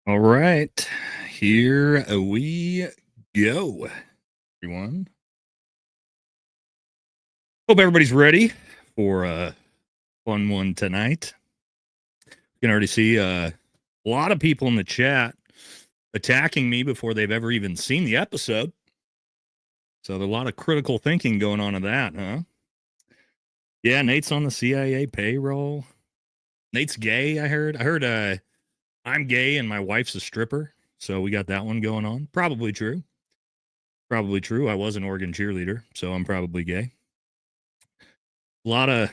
All right, here we go, everyone. Hope everybody's ready for a fun one tonight. You can already see a lot of people in the chat attacking me before they've ever even seen the episode. So there's a lot of critical thinking going on in that, huh? Yeah, Nate's on the CIA payroll. Nate's gay, I heard. I'm gay and my wife's a stripper. So we got that one going on. Probably true. Probably true. I was an Oregon cheerleader, so I'm probably gay. A lot of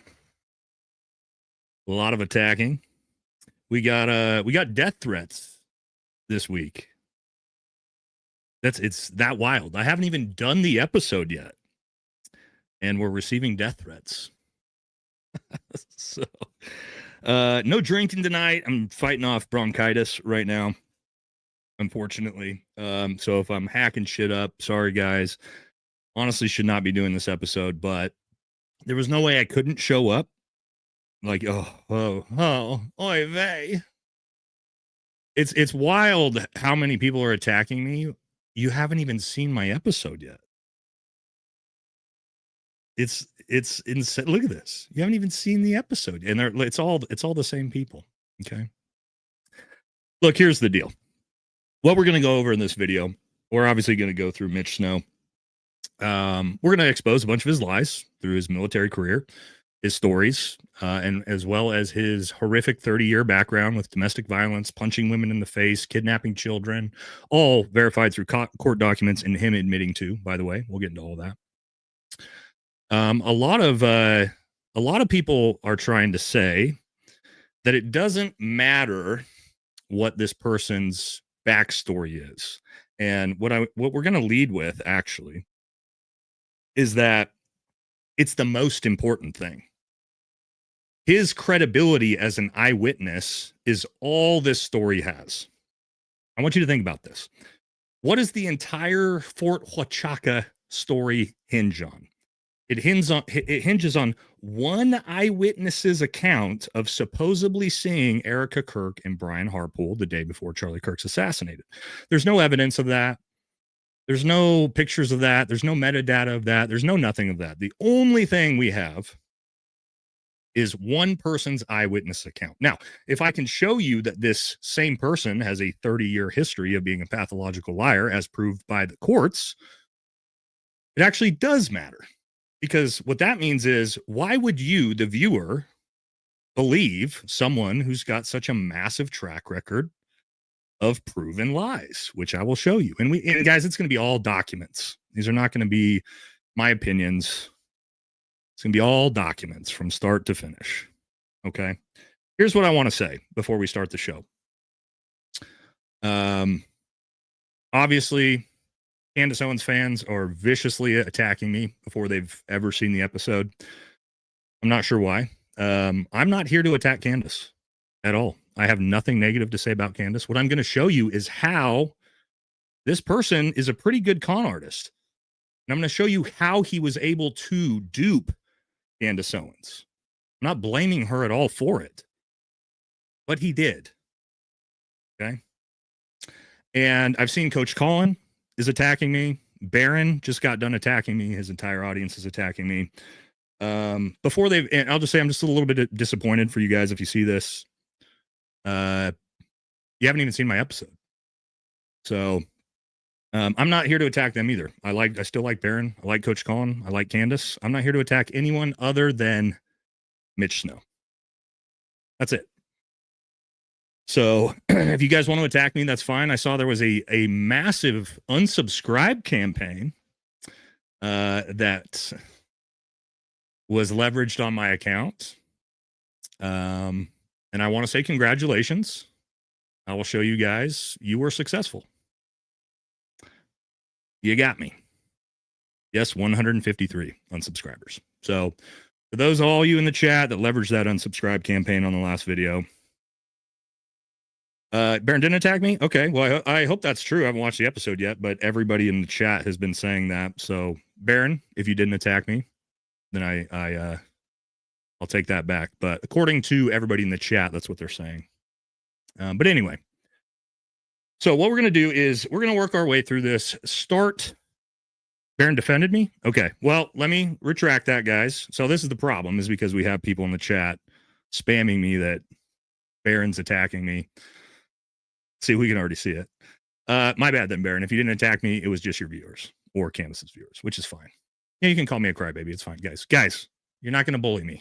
attacking. We got death threats this week. It's that wild. I haven't even done the episode yet, and we're receiving death threats. So, no drinking tonight. I'm fighting off bronchitis right now, unfortunately. So if I'm hacking shit up, sorry guys. Honestly, should not be doing this episode, but there was no way I couldn't show up. Like, oy vey. It's wild how many people are attacking me. You haven't even seen my episode yet. It's insane. Look at this. You haven't even seen the episode, and it's all the same people. Okay. Look, here's the deal. What we're going to go over in this video, we're obviously going to go through Mitch Snow. We're going to expose a bunch of his lies through his military career, his stories, and as well as his horrific 30-year background with domestic violence, punching women in the face, kidnapping children, all verified through court documents and him admitting to, by the way. We'll get into all that. A lot of people are trying to say that it doesn't matter what this person's backstory is. And what we're going to lead with actually is that it's the most important thing. His credibility as an eyewitness is all this story has. I want you to think about this. What does the entire Fort Huachaca story hinge on? It hinges on one eyewitness's account of supposedly seeing Erica Kirk and Brian Harpool the day before Charlie Kirk's assassinated. There's no evidence of that. There's no pictures of that. There's no metadata of that. There's no nothing of that. The only thing we have is one person's eyewitness account. Now, if I can show you that this same person has a 30-year history of being a pathological liar, as proved by the courts, it actually does matter. Because what that means is, why would you, the viewer, believe someone who's got such a massive track record of proven lies, which I will show you. And guys, it's going to be all documents. These are not going to be my opinions. It's going to be all documents from start to finish. Okay. Here's what I want to say before we start the show. Obviously, Candace Owens fans are viciously attacking me before they've ever seen the episode. I'm not sure why. I'm not here to attack Candace at all. I have nothing negative to say about Candace. What I'm going to show you is how this person is a pretty good con artist. And I'm going to show you how he was able to dupe Candace Owens. I'm not blaming her at all for it, but he did. Okay. And I've seen Coach Colin is attacking me. Barron just got done attacking me. His entire audience is attacking me. Before they've, and I'll just say I'm just a little bit disappointed for you guys if you see this. You haven't even seen my episode. So I'm not here to attack them either. I still like Barron. I like Coach Colin. I like Candace. I'm not here to attack anyone other than Mitch Snow. That's it. So if you guys want to attack me, that's fine. I saw there was a massive unsubscribe campaign that was leveraged on my account. And I want to say congratulations. I will show you guys you were successful. You got me. Yes, 153 unsubscribers. So for those all you in the chat that leveraged that unsubscribe campaign on the last video, Baron didn't attack me? Okay, well, I hope that's true. I haven't watched the episode yet, but everybody in the chat has been saying that. So, Baron, if you didn't attack me, then I'll take that back. But according to everybody in the chat, that's what they're saying. But anyway, So what we're going to do is we're going to work our way through this. Baron defended me? Okay. Well, let me retract that, guys. So this is the problem, is because we have people in the chat spamming me that Baron's attacking me. See, we can already see it. My bad then, Baron. If you didn't attack me, it was just your viewers or Candace's viewers, which is fine. Yeah, you can call me a crybaby. It's fine, guys. Guys, you're not going to bully me.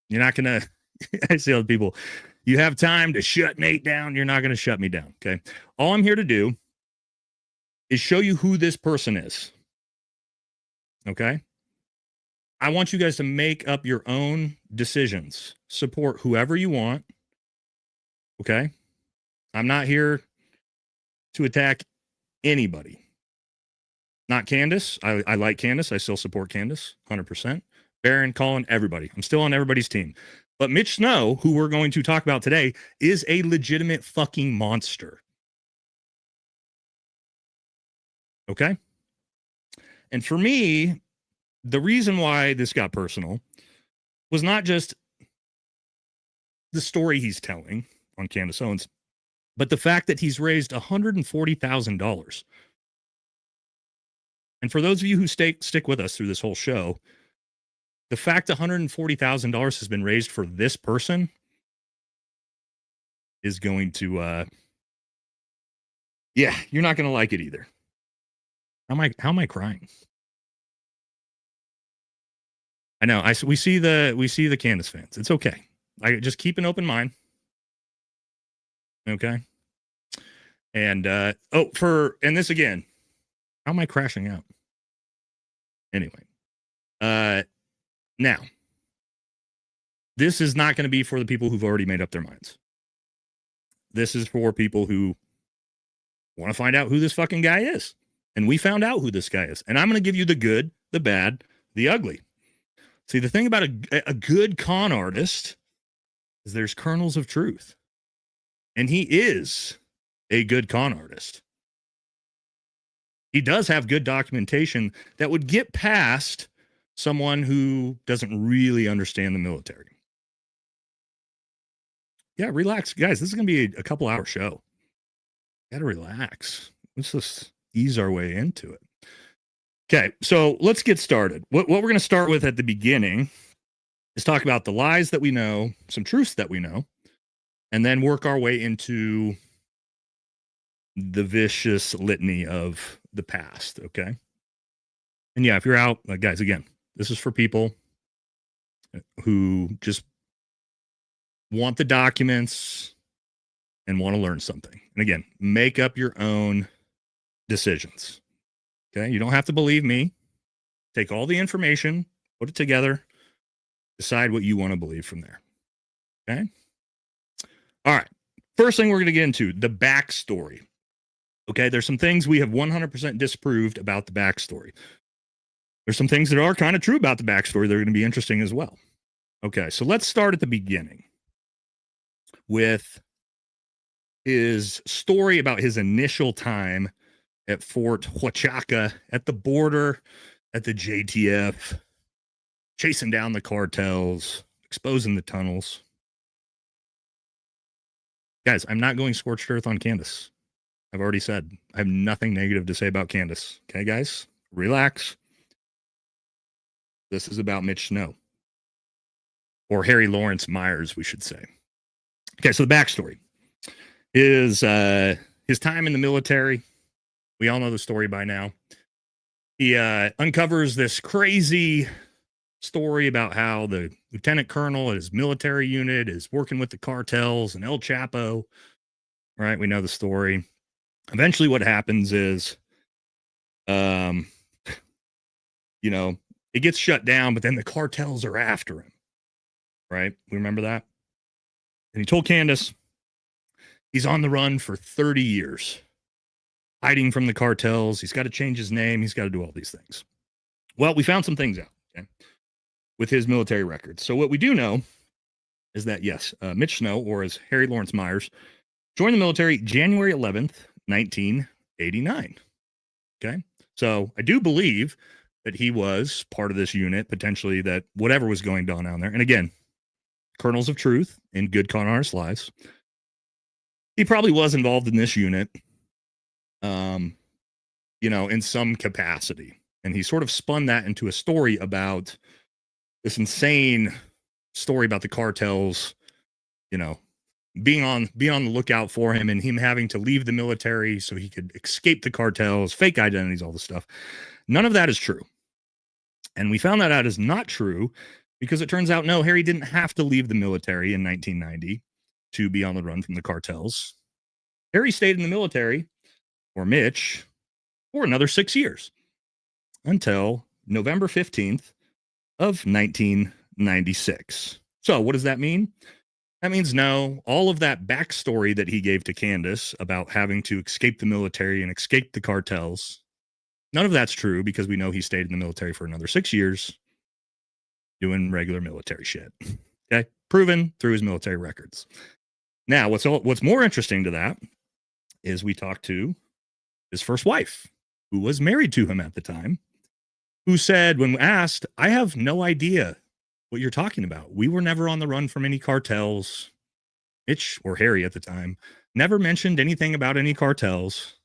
You're not going to, I see other people, you have time to shut Nate down. You're not going to shut me down, okay? All I'm here to do is show you who this person is, okay? I want you guys to make up your own decisions. Support whoever you want, okay? I'm not here to attack anybody. Not Candace. I like Candace. I still support Candace, 100%. Baron, Colin, everybody. I'm still on everybody's team. But Mitch Snow, who we're going to talk about today, is a legitimate fucking monster. Okay? And for me, the reason why this got personal was not just the story he's telling on Candace Owens, but the fact that he's raised $140,000. And for those of you who stick with us through this whole show, the fact $140,000 has been raised for this person is going to, yeah, you're not going to like it either. How am I crying? I know. We see the Candace fans. It's okay. I just keep an open mind. Okay. And and this again, how am I crashing out? Anyway, now this is not going to be for the people who've already made up their minds. This is for people who want to find out who this fucking guy is. And we found out who this guy is. And I'm going to give you the good, the bad, the ugly. See, the thing about a good con artist is there's kernels of truth. And he is a good con artist. He does have good documentation that would get past someone who doesn't really understand the military. Yeah, relax. Guys, this is going to be a couple hour show. Gotta relax. Let's just ease our way into it. Okay, so let's get started. What we're going to start with at the beginning is talk about the lies that we know, some truths that we know, and then work our way into the vicious litany of the past, okay? And yeah, if you're out, guys, again, this is for people who just want the documents and want to learn something. And again, make up your own decisions, okay? You don't have to believe me. Take all the information, put it together, decide what you want to believe from there, okay? All right. First thing we're going to get into, the backstory. Okay, there's some things we have 100% disproved about the backstory. There's some things that are kind of true about the backstory that are going to be interesting as well. Okay, so let's start at the beginning with his story about his initial time at Fort Huachaca, at the border, at the JTF, chasing down the cartels, exposing the tunnels. Guys, I'm not going scorched earth on Candace. I've already said I have nothing negative to say about Candace. Okay, guys? Relax. This is about Mitch Snow. Or Harry Lawrence Myers, we should say. Okay, so the backstory is his time in the military. We all know the story by now. He uncovers this crazy story about how the lieutenant colonel at his military unit is working with the cartels and El Chapo. Right? We know the story. Eventually what happens is, it gets shut down, but then the cartels are after him. Right? We remember that? And he told Candace he's on the run for 30 years, hiding from the cartels. He's got to change his name. He's got to do all these things. Well, we found some things out, okay, with his military records. So what we do know is that, yes, Mitch Snow, or as Harry Lawrence Myers, joined the military January 11th, 1989. Okay. So I do believe that he was part of this unit, potentially, that whatever was going on down there. And again, kernels of truth in good con artist lies. he probably was involved in this unit, in some capacity. And he sort of spun that into a story about this insane story about the cartels, being on the lookout for him and him having to leave the military so he could escape the cartels, fake identities, all this stuff. None of that is true. And we found that out is not true because it turns out, no, Harry didn't have to leave the military in 1990 to be on the run from the cartels. Harry stayed in the military, or Mitch, for another 6 years until November 15th of 1996. So what does that mean? That means no, all of that backstory that he gave to Candace about having to escape the military and escape the cartels, none of that's true because we know he stayed in the military for another 6 years doing regular military shit. Okay, proven through his military records. Now, what's more interesting to that is we talked to his first wife, who was married to him at the time, who said, when asked, I have no idea what you're talking about. We were never on the run from any cartels. Mitch, or Harry at the time, never mentioned anything about any cartels.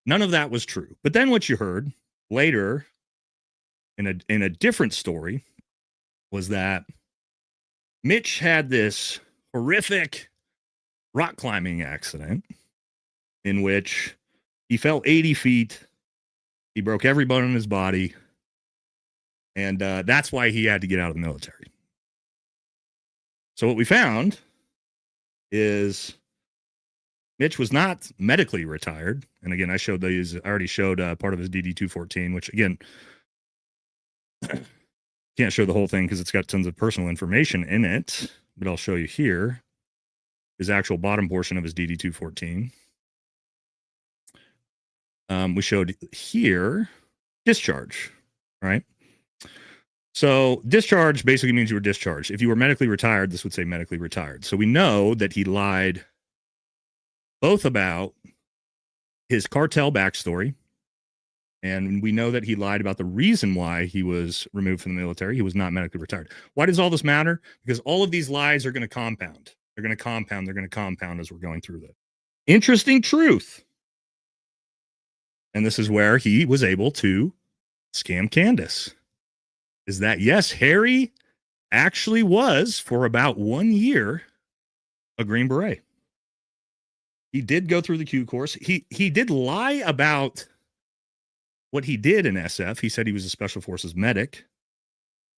None of that was true. But then what you heard later in a different story was that Mitch had this horrific rock climbing accident in which he fell 80 feet. He broke every bone in his body. And that's why he had to get out of the military. So what we found is Mitch was not medically retired. And again, I already showed part of his DD-214, which again, can't show the whole thing because it's got tons of personal information in it. But I'll show you here his actual bottom portion of his DD-214. We showed here discharge, right? So discharge basically means you were discharged. If you were medically retired, this would say medically retired. So we know that he lied both about his cartel backstory, and we know that he lied about the reason why he was removed from the military. He was not medically retired. Why does all this matter? Because all of these lies are going to compound. They're going to compound as we're going through this. Interesting truth. And this is where he was able to scam Candace. Is that, yes, Harry actually was, for about 1 year, a Green Beret. He did go through the Q course. He did lie about what he did in SF. He said he was a Special Forces medic.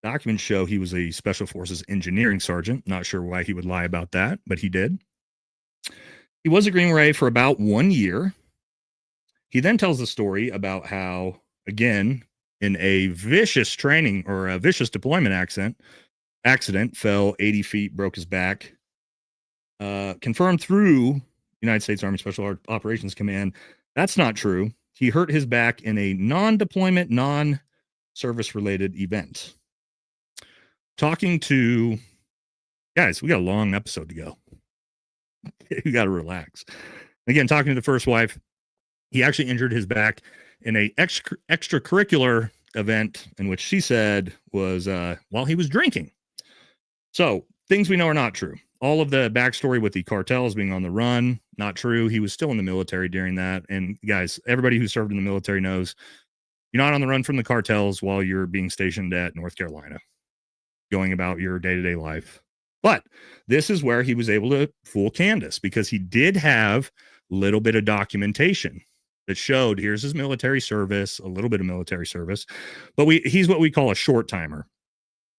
Documents show he was a Special Forces engineering sergeant. Not sure why he would lie about that, but he did. He was a Green Beret for about 1 year. He then tells the story about how, again, in a vicious training or a vicious deployment accident, fell 80 feet, broke his back. Confirmed through United States Army Special Operations Command, that's not true. He hurt his back in a non-deployment, non-service related event. Talking to guys, we got a long episode to go. You got to relax. Again, talking to the first wife, he actually injured his back in a extracurricular event in which she said was while he was drinking. So things we know are not true. All of the backstory with the cartels being on the run, not true. He was still in the military during that. And guys, everybody who served in the military knows you're not on the run from the cartels while you're being stationed at North Carolina, going about your day-to-day life. But this is where he was able to fool Candace because he did have a little bit of documentation that showed here's his military service, a little bit of military service, but he's what we call a short timer.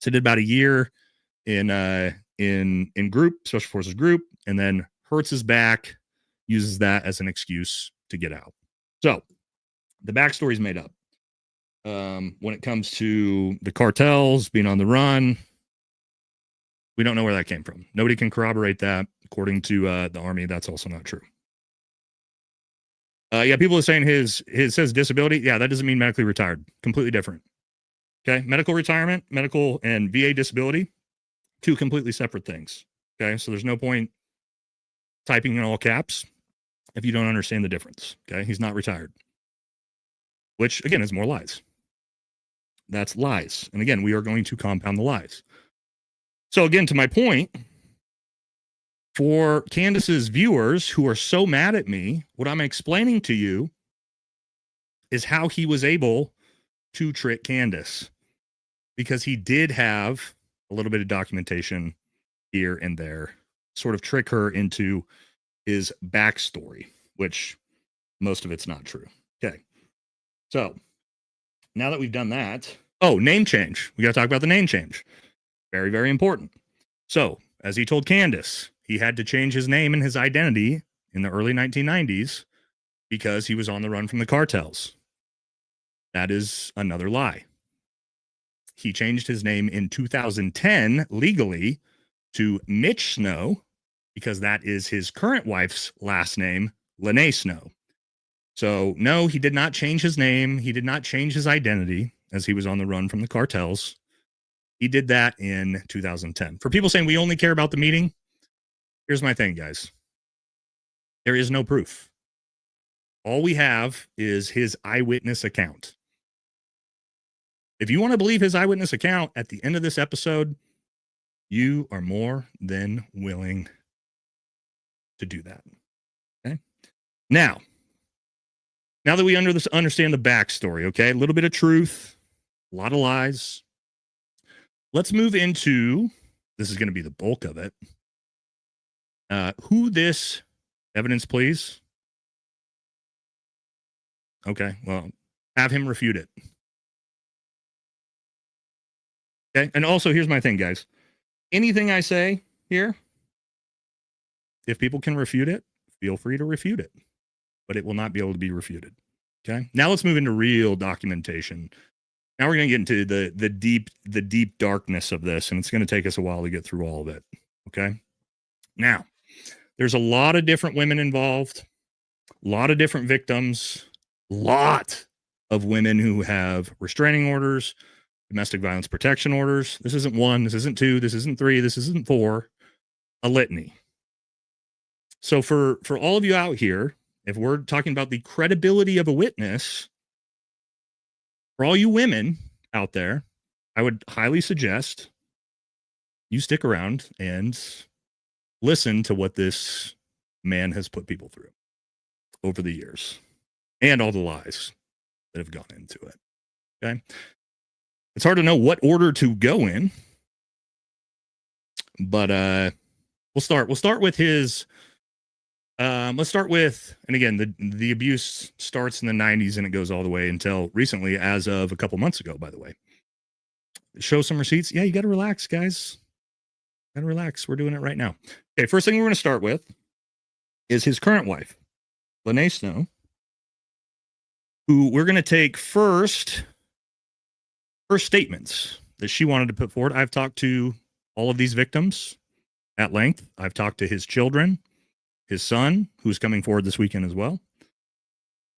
So he did about a year in group, Special Forces group, and then hurts his back, uses that as an excuse to get out. So the backstory is made up. When it comes to the cartels being on the run, we don't know where that came from. Nobody can corroborate that. According to the Army, that's also not true. People are saying his says disability. Yeah, that doesn't mean medically retired. Completely different. Okay, medical retirement, medical and VA disability, two completely separate things. Okay, so there's no point typing in all caps if you don't understand the difference. Okay, he's not retired, which again is more lies. That's lies, and again we are going to compound the lies. So again, to my point, For Candace's viewers who are so mad at me, what I'm explaining to you is how he was able to trick Candace, because he did have a little bit of documentation here and there, sort of trick her into his backstory, which most of it's not true. Okay. So now that we've done that, name change. We got to talk about the name change. Very, very important. So, as he told Candace, he had to change his name and his identity in the early 1990s because he was on the run from the cartels. That is another lie. He changed his name in 2010 legally to Mitch Snow because that is his current wife's last name, Lene Snow. So, no, he did not change his name. He did not change his identity as he was on the run from the cartels. He did that in 2010. For people saying we only care about the meeting, here's my thing, guys. There is no proof. All we have is his eyewitness account. If you want to believe his eyewitness account at the end of this episode, you are more than willing to do that. Okay. Now that we understand the backstory, okay, a little bit of truth, a lot of lies. Let's move into, this is going to be the bulk of it. Who this evidence, please. Okay, well, have him refute it. Okay, and also here's my thing, guys. Anything I say here, if people can refute it, feel free to refute it, but it will not be able to be refuted. Okay, now let's move into real documentation. Now we're going to get into the deep darkness of this, and it's going to take us a while to get through all of it. Okay, now there's a lot of different women involved, a lot of different victims, lot of women who have restraining orders, domestic violence protection orders. This isn't one, this isn't two, this isn't three, this isn't four, a litany. So for all of you out here, if we're talking about the credibility of a witness, for all you women out there, I would highly suggest you stick around and listen to what this man has put people through over the years and all the lies that have gone into it. Okay. It's hard to know what order to go in, but we'll start with his let's start with, and again, the abuse starts in the 90s and it goes all the way until recently, as of a couple months ago, by the way. Show some receipts. Yeah, you got to relax, guys. Got to relax. We're doing it right now. Okay, first thing we're going to start with is his current wife, Lene Snow, who we're going to take first her statements that she wanted to put forward. I've talked to all of these victims at length. I've talked to his children, his son, who's coming forward this weekend as well.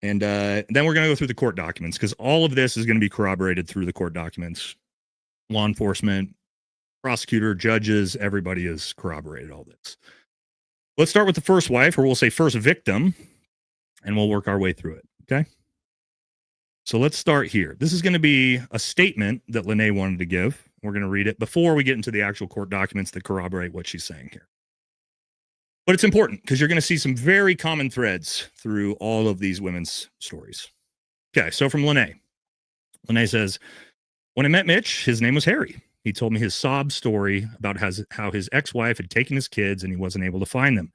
And then we're going to go through the court documents, because all of this is going to be corroborated through the court documents. Law enforcement, prosecutor, judges, everybody has corroborated all this. Let's start with the first wife, or we'll say first victim, and we'll work our way through it. Okay. So let's start here. This is going to be a statement that Lene wanted to give. We're going to read it before we get into the actual court documents that corroborate what she's saying here. But it's important because you're going to see some very common threads through all of these women's stories. Okay, so from Lene. Lene says, when I met Mitch, his name was Harry. He told me his sob story about how his ex-wife had taken his kids and he wasn't able to find them.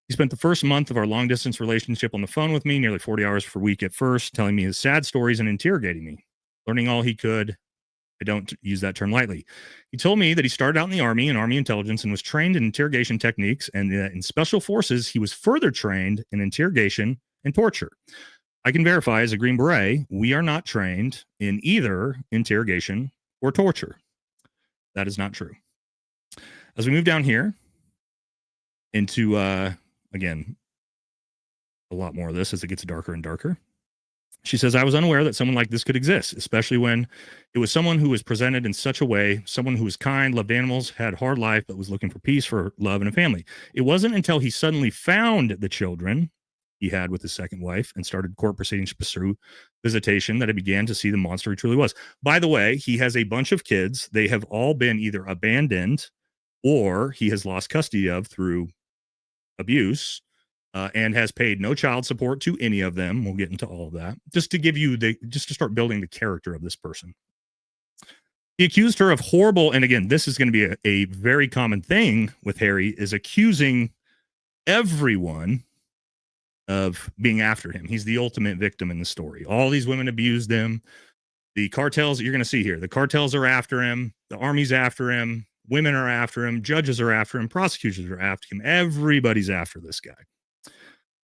He spent the first month of our long-distance relationship on the phone with me, nearly 40 hours per week at first, telling me his sad stories and interrogating me, learning all he could. I don't use that term lightly. He told me that he started out in the Army, in Army intelligence, and was trained in interrogation techniques, and that in special forces, he was further trained in interrogation and torture. I can verify, as a Green Beret, we are not trained in either interrogation or torture. That is not true. As we move down here into, again, a lot more of this as it gets darker and darker. She says, I was unaware that someone like this could exist, especially when it was someone who was presented in such a way, someone who was kind, loved animals, had a hard life, but was looking for peace, for love, and a family. It wasn't until he suddenly found the children he had with his second wife and started court proceedings to pursue visitation that I began to see the monster he truly was. By the way, he has a bunch of kids. They have all been either abandoned or he has lost custody of through abuse, and has paid no child support to any of them. We'll get into all of that just to give you just to start building the character of this person. He accused her of horrible, and again, this is going to be a very common thing with Harry, is accusing everyone of being after him. He's the ultimate victim in the story. All these women abused him. The cartels, you're going to see here, the cartels are after him. The army's after him. Women are after him. Judges are after him. Prosecutors are after him. Everybody's after this guy,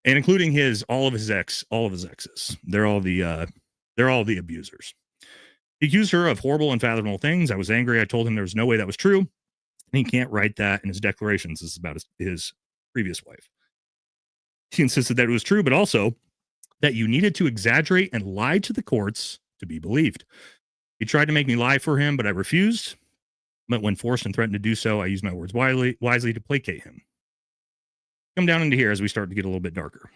and including all of his exes. They're all the abusers. He accused her of horrible, unfathomable things. I was angry. I told him there was no way that was true. And he can't write that in his declarations. This is about his previous wife. He insisted that it was true, but also that you needed to exaggerate and lie to the courts to be believed. He tried to make me lie for him, but I refused. But when forced and threatened to do so, I used my words wisely to placate him. Come down into here as we start to get a little bit darker.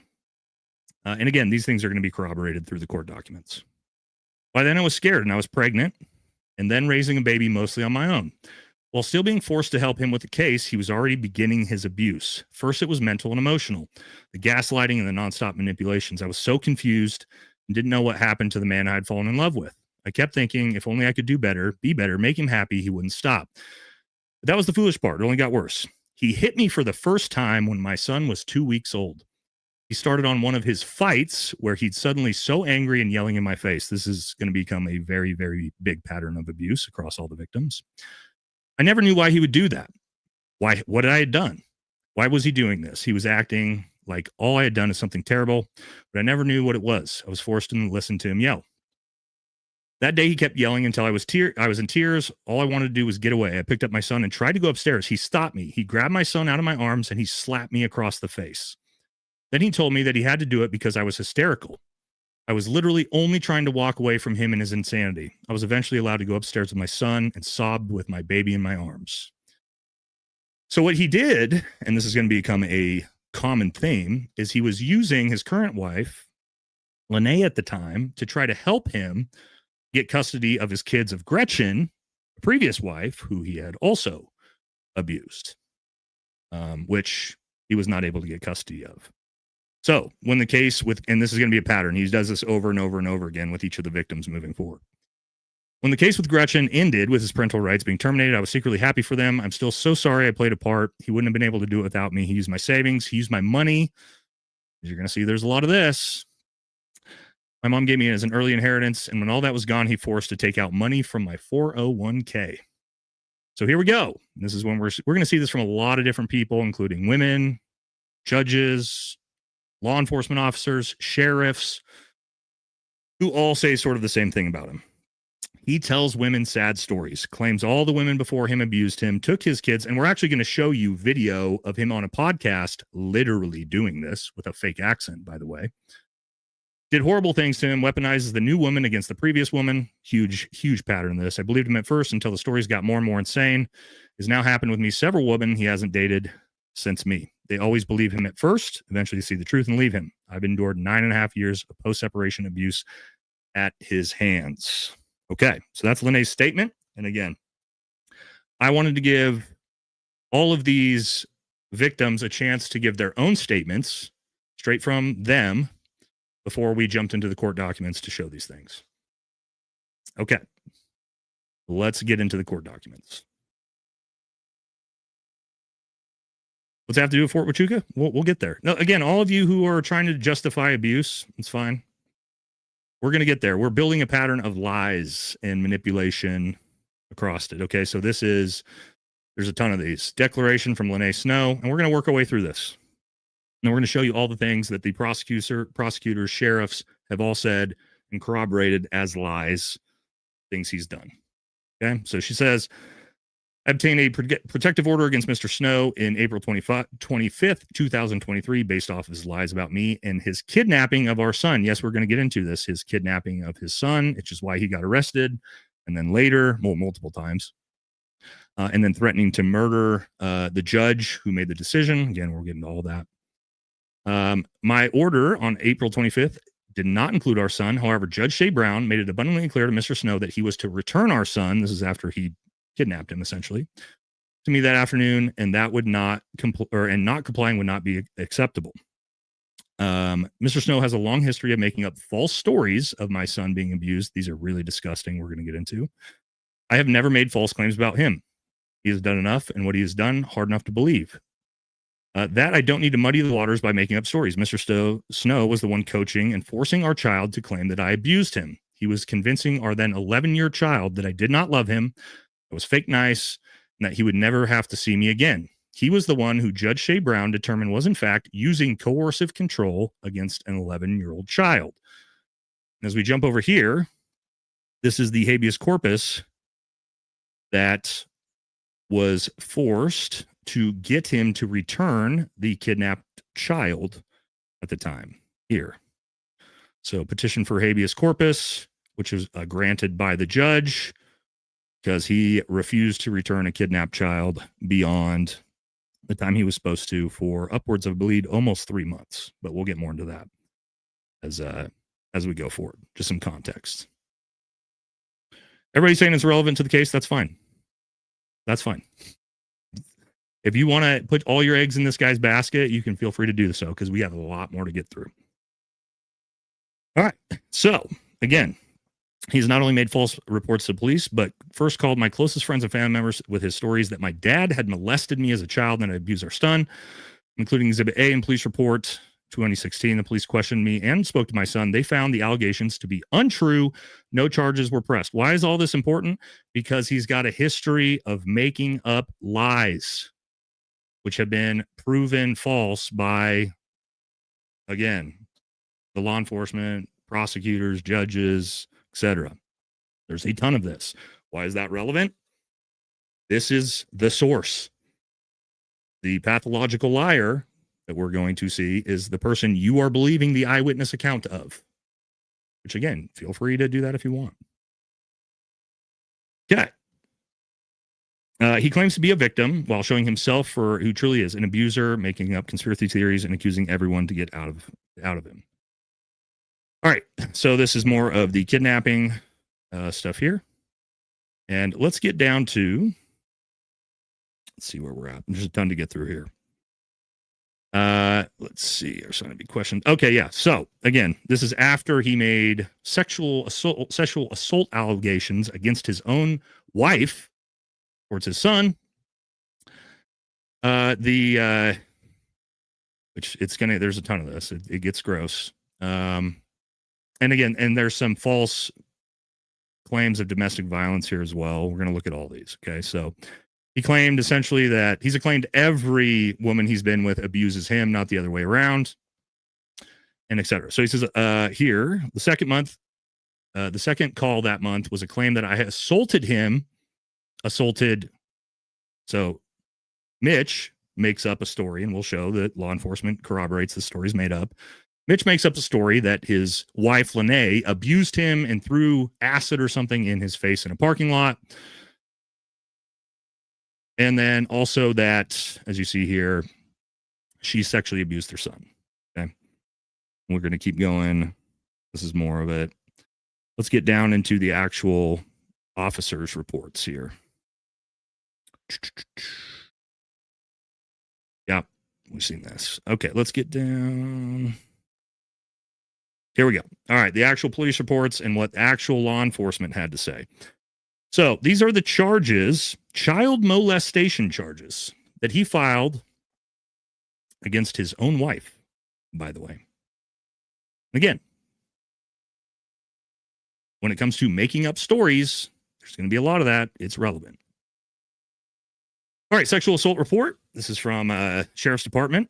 And again, these things are going to be corroborated through the court documents. By then I was scared and I was pregnant and then raising a baby mostly on my own. While still being forced to help him with the case, he was already beginning his abuse. First, it was mental and emotional. The gaslighting and the nonstop manipulations. I was so confused and didn't know what happened to the man I had fallen in love with. I kept thinking if only I could do better, be better, make him happy, he wouldn't stop. But that was the foolish part. It only got worse. He hit me for the first time when my son was 2 weeks old. He started on one of his fights where he'd suddenly so angry and yelling in my face. This is going to become a very, very big pattern of abuse across all the victims. I never knew why he would do that. What I had done? Why was he doing this? He was acting like all I had done is something terrible, but I never knew what it was. I was forced to listen to him yell. That day he kept yelling until I was in tears. All I wanted to do was get away. I picked up my son and tried to go upstairs. He stopped me. He grabbed my son out of my arms and he slapped me across the face. Then he told me that he had to do it because I was hysterical. I was literally only trying to walk away from him and his insanity. I was eventually allowed to go upstairs with my son and sobbed with my baby in my arms. So what he did, and this is going to become a common theme, is he was using his current wife, Lene at the time, to try to help him get custody of his kids of Gretchen, a previous wife, who he had also abused, which he was not able to get custody of. So when the case and this is going to be a pattern, he does this over and over and over again with each of the victims moving forward. When the case with Gretchen ended with his parental rights being terminated, I was secretly happy for them. I'm still so sorry I played a part. He wouldn't have been able to do it without me. He used my savings. He used my money. As you're going to see, there's a lot of this. My mom gave me as an early inheritance, and when all that was gone, he forced to take out money from my 401k. So here we go. This is when we're going to see this from a lot of different people, including women, judges, law enforcement officers, sheriffs, who all say sort of the same thing about him. He tells women sad stories, claims all the women before him abused him, took his kids, and we're actually going to show you video of him on a podcast literally doing this with a fake accent, by the way. Did horrible things to him, weaponizes the new woman against the previous woman. Huge, huge pattern of this. I believed him at first until the stories got more and more insane. It's now happened with me several women he hasn't dated since me. They always believe him at first, eventually see the truth and leave him. I've endured 9.5 years of post-separation abuse at his hands. Okay, so that's Lene's statement. And again, I wanted to give all of these victims a chance to give their own statements straight from them before we jumped into the court documents to show these things. Okay, let's get into the court documents. What's that have to do with Fort Huachuca? We'll get there. No, again, all of you who are trying to justify abuse, it's fine. We're going to get there. We're building a pattern of lies and manipulation across it. Okay, so there's a ton of these. Declaration from Lene Snow, and we're going to work our way through this. And we're going to show you all the things that the prosecutors, sheriffs have all said and corroborated as lies, things he's done. Okay, so she says, I obtained a protective order against Mr. Snow in April 25th, 2023, based off of his lies about me and his kidnapping of our son. Yes, we're going to get into this, his kidnapping of his son, which is why he got arrested. And then later, multiple times, and then threatening to murder the judge who made the decision. Again, we'll get into all that. My order on April 25th did not include our son. However, Judge Shea Brown made it abundantly clear to Mr. Snow that he was to return our son. This is after he kidnapped him, essentially, to me that afternoon, and that would not and not complying would not be acceptable. Mr. Snow has a long history of making up false stories of my son being abused. These are really disgusting. We're going to get into. I have never made false claims about him. He has done enough, and what he has done, hard enough to believe. That I don't need to muddy the waters by making up stories. Mr. Snow was the one coaching and forcing our child to claim that I abused him. He was convincing our then 11-year child that I did not love him, I was fake nice, and that he would never have to see me again. He was the one who Judge Shea Brown determined was, in fact, using coercive control against an 11-year-old child. And as we jump over here, this is the habeas corpus that was forced to get him to return the kidnapped child at the time here. So petition for habeas corpus, which was granted by the judge because he refused to return a kidnapped child beyond the time he was supposed to for upwards of, I believe, almost 3 months. But we'll get more into that as we go forward. Just some context. Everybody's saying it's relevant to the case. That's fine. That's fine. If you want to put all your eggs in this guy's basket, you can feel free to do so because we have a lot more to get through. All right. So, again, he's not only made false reports to police, but first called my closest friends and family members with his stories that my dad had molested me as a child and had abused our son, including Exhibit A in police report 2016. The police questioned me and spoke to my son. They found the allegations to be untrue. No charges were pressed. Why is all this important? Because he's got a history of making up lies, which have been proven false by, again, the law enforcement, prosecutors, judges, etc. There's a ton of this. Why is that relevant? This is the source. The pathological liar that we're going to see is the person you are believing the eyewitness account of, which, again, feel free to do that if you want. Okay. He claims to be a victim while showing himself for who truly is, an abuser, making up conspiracy theories and accusing everyone to get out of him. All right, so this is more of the kidnapping stuff here. And let's get down to, let's see where we're at. There's a ton to get through here. Let's see, there's going to be questions. Okay, yeah, so again, this is after he made sexual assault allegations against his own wife, towards his son. Which it's gonna, there's a ton of this. It gets gross. And again, and there's some false claims of domestic violence here as well. We're gonna look at all these. Okay, so he claimed essentially that he's claimed every woman he's been with abuses him, not the other way around, and etc. So he says here, the second call that month was a claim that I had assaulted. So Mitch makes up a story, and we'll show that law enforcement corroborates the story's made up. Mitch makes up a story that his wife, Lene, abused him and threw acid or something in his face in a parking lot. And then also that, as you see here, she sexually abused her son. Okay. We're going to keep going. This is more of it. Let's get down into the actual officers' reports here. Yeah, we've seen this. Okay, let's get down. Here we go. All right, the actual police reports and what actual law enforcement had to say. So these are the charges, child molestation charges, that he filed against his own wife, by the way. Again, when it comes to making up stories, there's going to be a lot of that. It's relevant. All right, sexual assault report. This is from Sheriff's Department.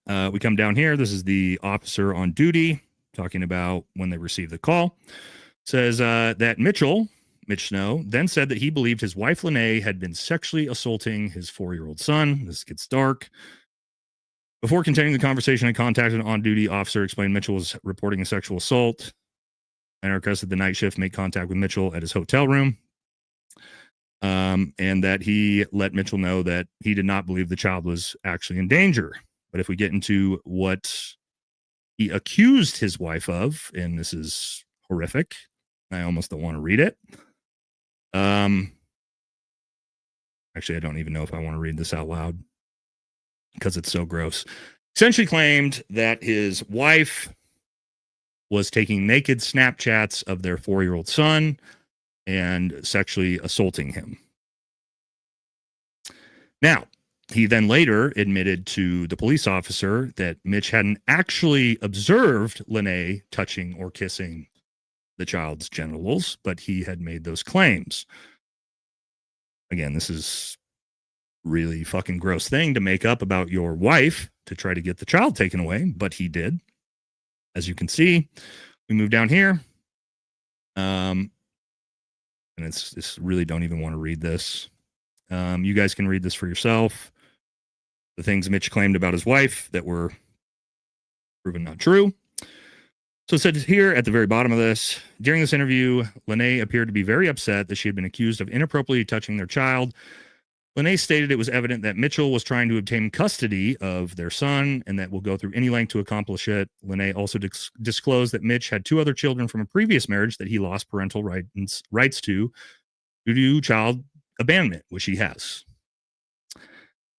We come down here. This is the officer on duty talking about when they received the call. Says that Mitch Snow, then said that he believed his wife, Lene, had been sexually assaulting his 4-year-old son. This gets dark. Before continuing the conversation, I contacted an on-duty officer, explained Mitchell was reporting a sexual assault, and requested the night shift make contact with Mitchell at his hotel room. And that he let Mitchell know that he did not believe the child was actually in danger. But if we get into what he accused his wife of, and this is horrific, I almost don't want to read it. Actually, I don't even know if I want to read this out loud because it's so gross. Essentially claimed that his wife was taking naked Snapchats of their 4-year-old son and sexually assaulting him. Now, he then later admitted to the police officer that Mitch hadn't actually observed Lene touching or kissing the child's genitals, but he had made those claims. Again, this is really fucking gross thing to make up about your wife to try to get the child taken away, but he did. As you can see, we move down here. And it's really don't even want to read this. You guys can read this for yourself. The things Mitch claimed about his wife that were proven not true. So it said here at the very bottom of this, during this interview, Lene appeared to be very upset that she had been accused of inappropriately touching their child. Lene stated it was evident that Mitchell was trying to obtain custody of their son and that will go through any length to accomplish it. Lene also disclosed that Mitch had 2 other children from a previous marriage that he lost parental rights to due to child abandonment, which he has.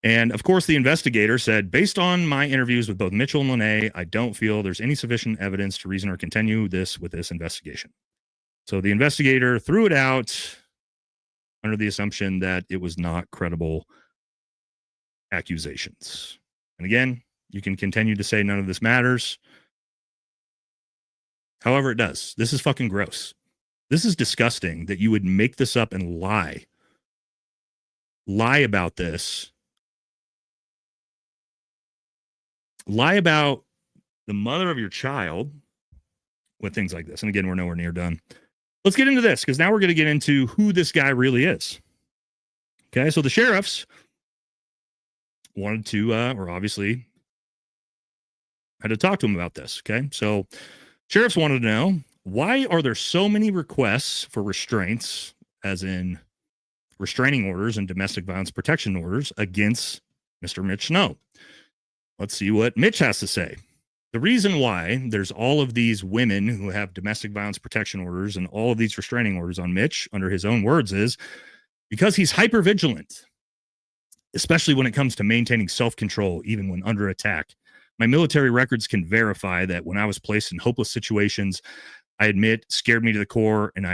And of course, the investigator said, based on my interviews with both Mitchell and Lene, I don't feel there's any sufficient evidence to reason or continue this with this investigation. So the investigator threw it out under the assumption that it was not credible accusations. And again, you can continue to say none of this matters. However, it does. This is fucking gross. This is disgusting that you would make this up and lie about this. Lie about the mother of your child with things like this. And again, we're nowhere near done. Let's get into this because now we're going to get into who this guy really is. Okay, so the sheriffs wanted to, or obviously had to talk to him about this. Okay, so sheriffs wanted to know, why are there so many requests for restraints, as in restraining orders and domestic violence protection orders against Mr. Mitch Snow? Let's see what Mitch has to say. The reason why there's all of these women who have domestic violence protection orders and all of these restraining orders on Mitch, under his own words, is because he's hypervigilant, especially when it comes to maintaining self-control, even when under attack. My military records can verify that when I was placed in hopeless situations, I admit, scared me to the core and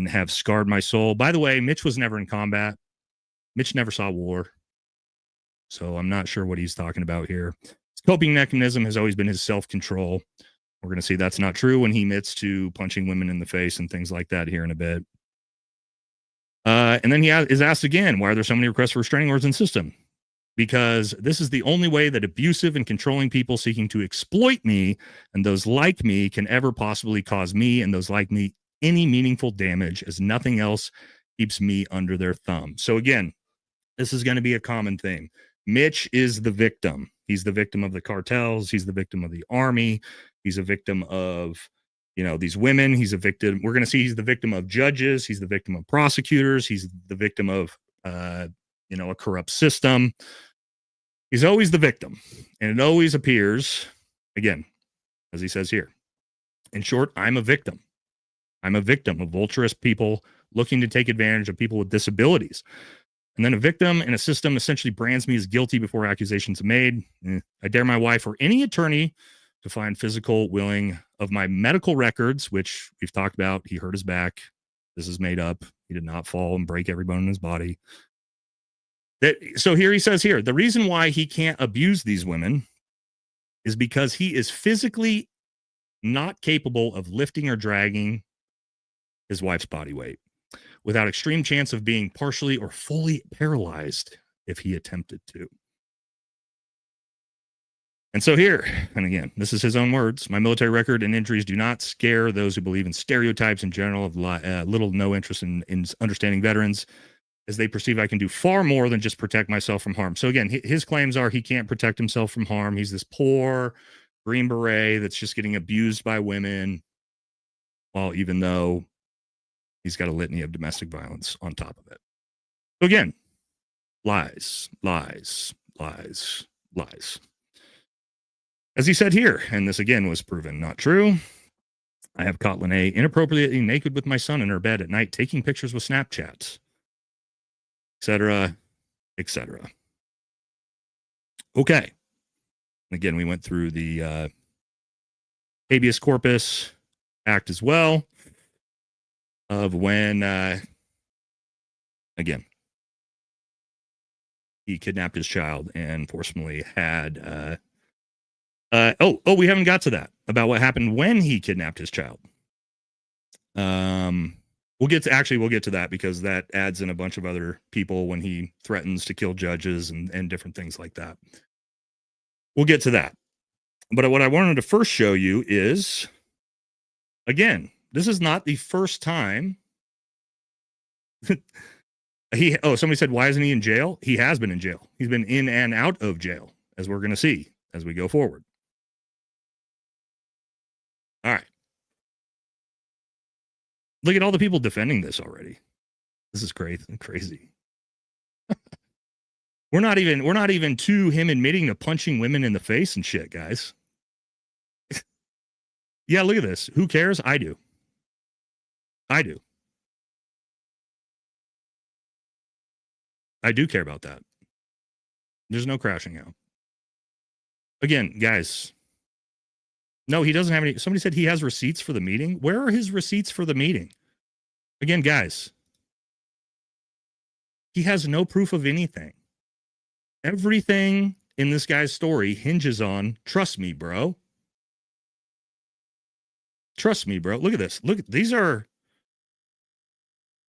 have scarred my soul. By the way, Mitch was never in combat. Mitch never saw war. So I'm not sure what he's talking about here. His coping mechanism has always been his self-control. We're going to see that's not true when he admits to punching women in the face and things like that here in a bit. And then he is asked again, why are there so many requests for restraining orders in the system? Because this is the only way that abusive and controlling people seeking to exploit me and those like me can ever possibly cause me and those like me any meaningful damage, as nothing else keeps me under their thumb. So again, this is going to be a common thing. Mitch is the victim. He's the victim of the cartels. He's the victim of the army. He's a victim of, these women. He's a victim. We're going to see he's the victim of judges. He's the victim of prosecutors. He's the victim of, a corrupt system. He's always the victim. And it always appears, again, as he says here, in short, I'm a victim. I'm a victim of vulturous people looking to take advantage of people with disabilities. And then a victim in a system essentially brands me as guilty before accusations are made. I dare my wife or any attorney to find physical willing of my medical records, which we've talked about. He hurt his back. This is made up. He did not fall and break every bone in his body. So here he says here, the reason why he can't abuse these women is because he is physically not capable of lifting or dragging his wife's body weight, without extreme chance of being partially or fully paralyzed if he attempted to. And so here, and again, this is his own words, my military record and injuries do not scare those who believe in stereotypes in general of little no interest in understanding veterans, as they perceive I can do far more than just protect myself from harm. So again, his claims are he can't protect himself from harm. He's this poor Green Beret that's just getting abused by women, while even though he's got a litany of domestic violence on top of it. So again, lies, lies, lies, lies. As he said here, and this again was proven not true, I have caught Lene inappropriately naked with my son in her bed at night, taking pictures with Snapchats, etc. etc. Okay. Again, we went through the habeas corpus act as well, of when, again, he kidnapped his child and forcibly had, we haven't got to that, about what happened when he kidnapped his child. We'll get to that, because that adds in a bunch of other people when he threatens to kill judges and different things like that. We'll get to that. But what I wanted to first show you is, again, this is not the first time. Somebody said, why isn't he in jail? He has been in jail. He's been in and out of jail, as we're going to see as we go forward. All right. Look at all the people defending this already. This is crazy. We're not even to him admitting to punching women in the face and shit, guys. Yeah, look at this. Who cares? I do. I do care about that. There's no crashing out. Again, guys. No, he doesn't have any. Somebody said he has receipts for the meeting. Where are his receipts for the meeting? Again, guys. He has no proof of anything. Everything in this guy's story hinges on, trust me, bro. Trust me, bro. Look at this. Look, these are,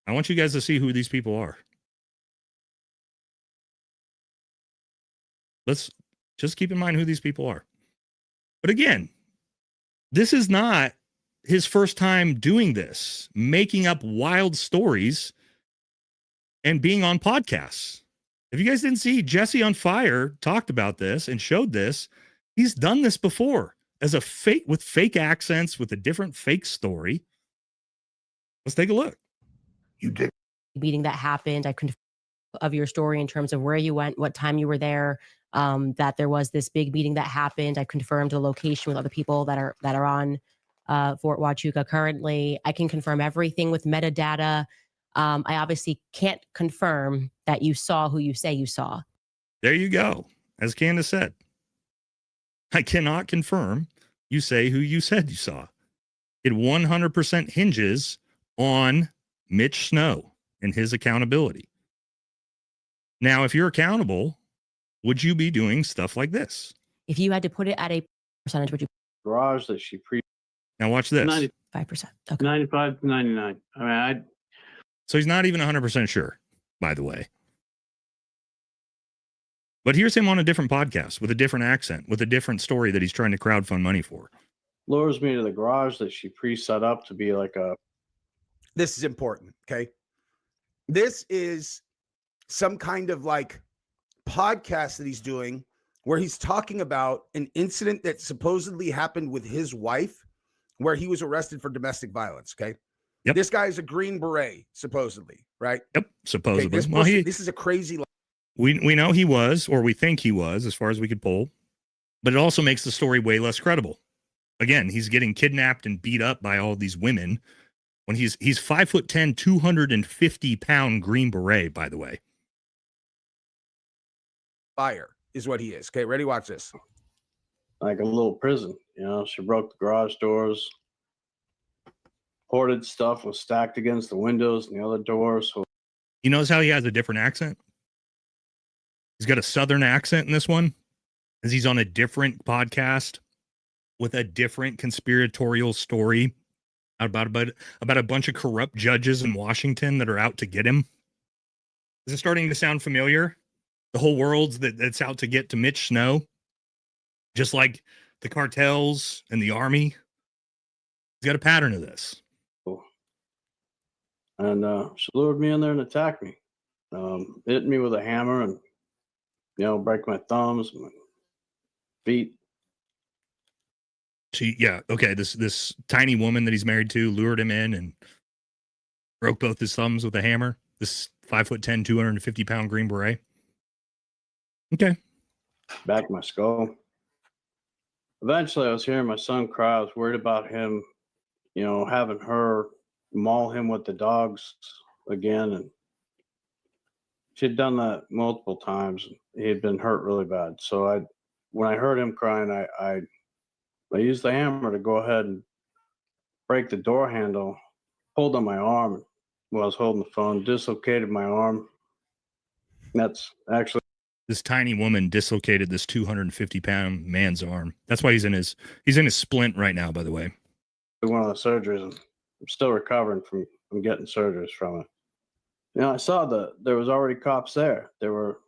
I want you guys to see who these people are. Let's just keep in mind who these people are. But again, this is not his first time doing this, making up wild stories and being on podcasts. If you guys didn't see, Jesse on Fire talked about this and showed this. He's done this before as a fake, with fake accents, with a different fake story. Let's take a look. You did. Meeting that happened. I couldn't of your story in terms of where you went, what time you were there, that there was this big meeting that happened. I confirmed the location with other people that are on Fort Huachuca currently. I can confirm everything with metadata. I obviously can't confirm that you saw who you say you saw. There you go. As Candace said, I cannot confirm you say who you said you saw. It 100% hinges on Mitch Snow and his accountability. Now, if you're accountable, would you be doing stuff like this? If you had to put it at a percentage, would you? Garage that she Now watch this. 95%. Okay. 95 to 99. I mean, So he's not even 100% sure, by the way. But here's him on a different podcast with a different accent, with a different story that he's trying to crowdfund money for. Lures me to the garage that she pre-set up to be like a... This is important, okay? This is some kind of like podcast that he's doing where he's talking about an incident that supposedly happened with his wife where he was arrested for domestic violence, okay? Yep. This guy is a Green Beret, supposedly, right? Yep, supposedly. Okay, this is a crazy... We know he was, or we think he was, as far as we could pull, but it also makes the story way less credible. Again, he's getting kidnapped and beat up by all these women when he's 5'10", 250-pound Green Beret, by the way. Fire is what he is. Okay, ready? Watch this. Like a little prison, you know. She broke the garage doors. Hoarded stuff was stacked against the windows and the other doors. So You notice how he has a different accent? He's got a southern accent in this one, as he's on a different podcast with a different conspiratorial story about a bunch of corrupt judges in Washington that are out to get him. Is it starting to sound familiar? The whole world's that's out to get to Mitch Snow, just like the cartels and the army. He's got a pattern of this. And she lured me in there and attacked me. Hit me with a hammer and, you know, break my thumbs, my feet. This tiny woman that he's married to lured him in and broke both his thumbs with a hammer. This 5'10", 250-pound Green Beret. Okay. Back my skull. Eventually, I was hearing my son cry. I was worried about him, you know, having her maul him with the dogs again. And She had done that multiple times. He had been hurt really bad. So when I heard him crying, I used the hammer to go ahead and break the door handle, pulled on my arm while I was holding the phone, dislocated my arm. That's actually This tiny woman dislocated this 250-pound man's arm. That's why he's in his splint right now, by the way. one of the surgeries, and I'm still recovering from getting surgeries from it. You know, I saw there was already cops there. They were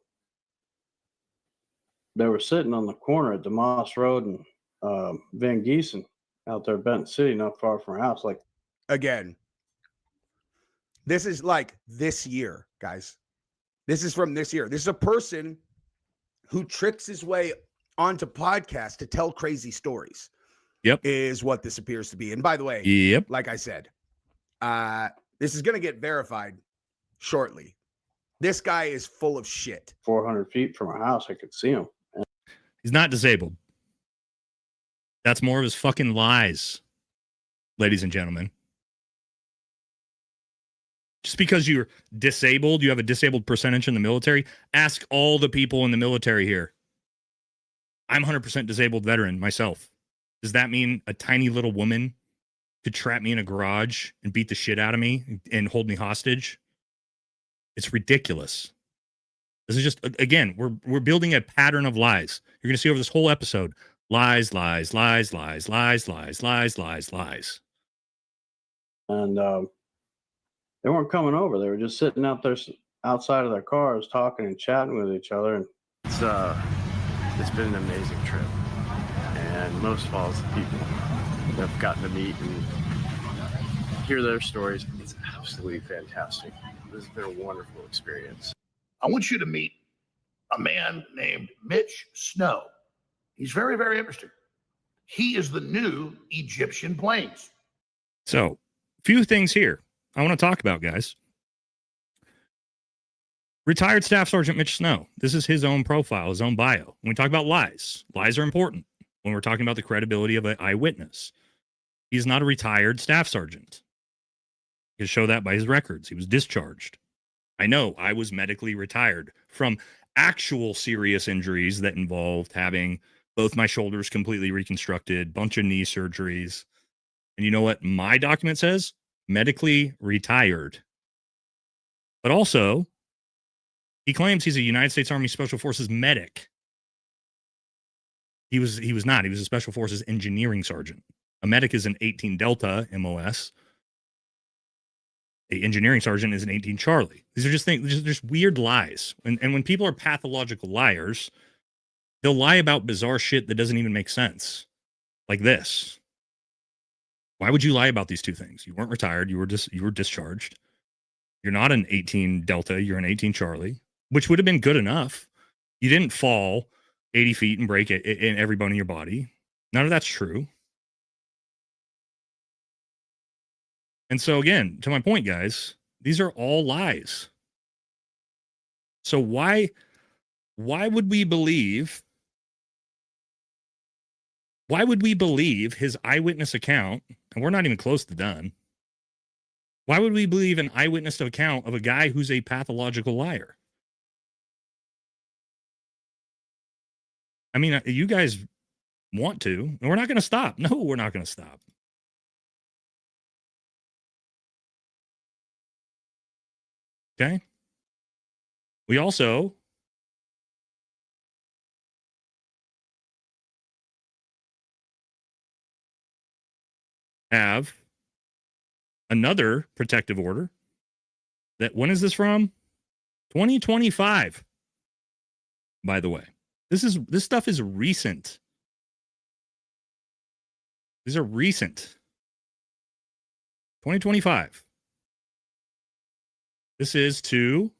sitting on the corner at DeMoss Road and Van Giesen out there, Benton City, not far from our house. Like, Again, this is like this year, guys. This is from this year. This is a person who tricks his way onto podcasts to tell crazy stories. Yep. Is what this appears to be. And by the way, Yep. like I said, this is going to get verified shortly. This guy is full of shit. 400 feet from our house, I could see him. He's not disabled. That's more of his fucking lies, ladies and gentlemen. Just because you're disabled, you have a disabled percentage in the military, ask all the people in the military here. I'm 100% disabled veteran myself. Does that mean a tiny little woman could trap me in a garage and beat the shit out of me and hold me hostage? It's ridiculous. This is just, again, we're building a pattern of lies. You're going to see over this whole episode, lies, lies, lies, lies, lies, lies, lies, lies, lies. And they weren't coming over. They were just sitting out there outside of their cars talking and chatting with each other. And it's been an amazing trip. And most of all, it's the people that I've gotten to meet and hear their stories. It's absolutely fantastic. This has been a wonderful experience. I want you to meet a man named Mitch Snow. He's very, very interesting. He is the new Egyptian planes. So, few things here I want to talk about, guys. Retired Staff Sergeant Mitch Snow. This is his own profile, his own bio. When we talk about lies, lies are important when we're talking about the credibility of an eyewitness. He's not a retired staff sergeant. You can show that by his records. He was discharged. I know I was medically retired from actual serious injuries that involved having both my shoulders completely reconstructed, bunch of knee surgeries. And you know what my document says? Medically retired. But also, he claims he's a United States Army Special Forces medic. He was not. He was a Special Forces engineering sergeant. A medic is an 18 Delta MOS. A engineering sergeant is an 18 Charlie. These are just things, just weird lies. And when people are pathological liars, they'll lie about bizarre shit that doesn't even make sense. Like this. Why would you lie about these two things? You weren't retired. You were discharged. You're not an 18 Delta. You're an 18 Charlie, which would have been good enough. You didn't fall 80 feet and break it in every bone in your body. None of that's true. And so again, to my point, guys, these are all lies. So why would we believe his eyewitness account? And we're not even close to done. Why would we believe an eyewitness account of a guy who's a pathological liar? I mean, you guys want to, and we're not going to stop. No, we're not going to stop. Okay. We also have another protective order that, when is this from? 2025. By the way, this stuff is recent. These are recent. 2025. This is to,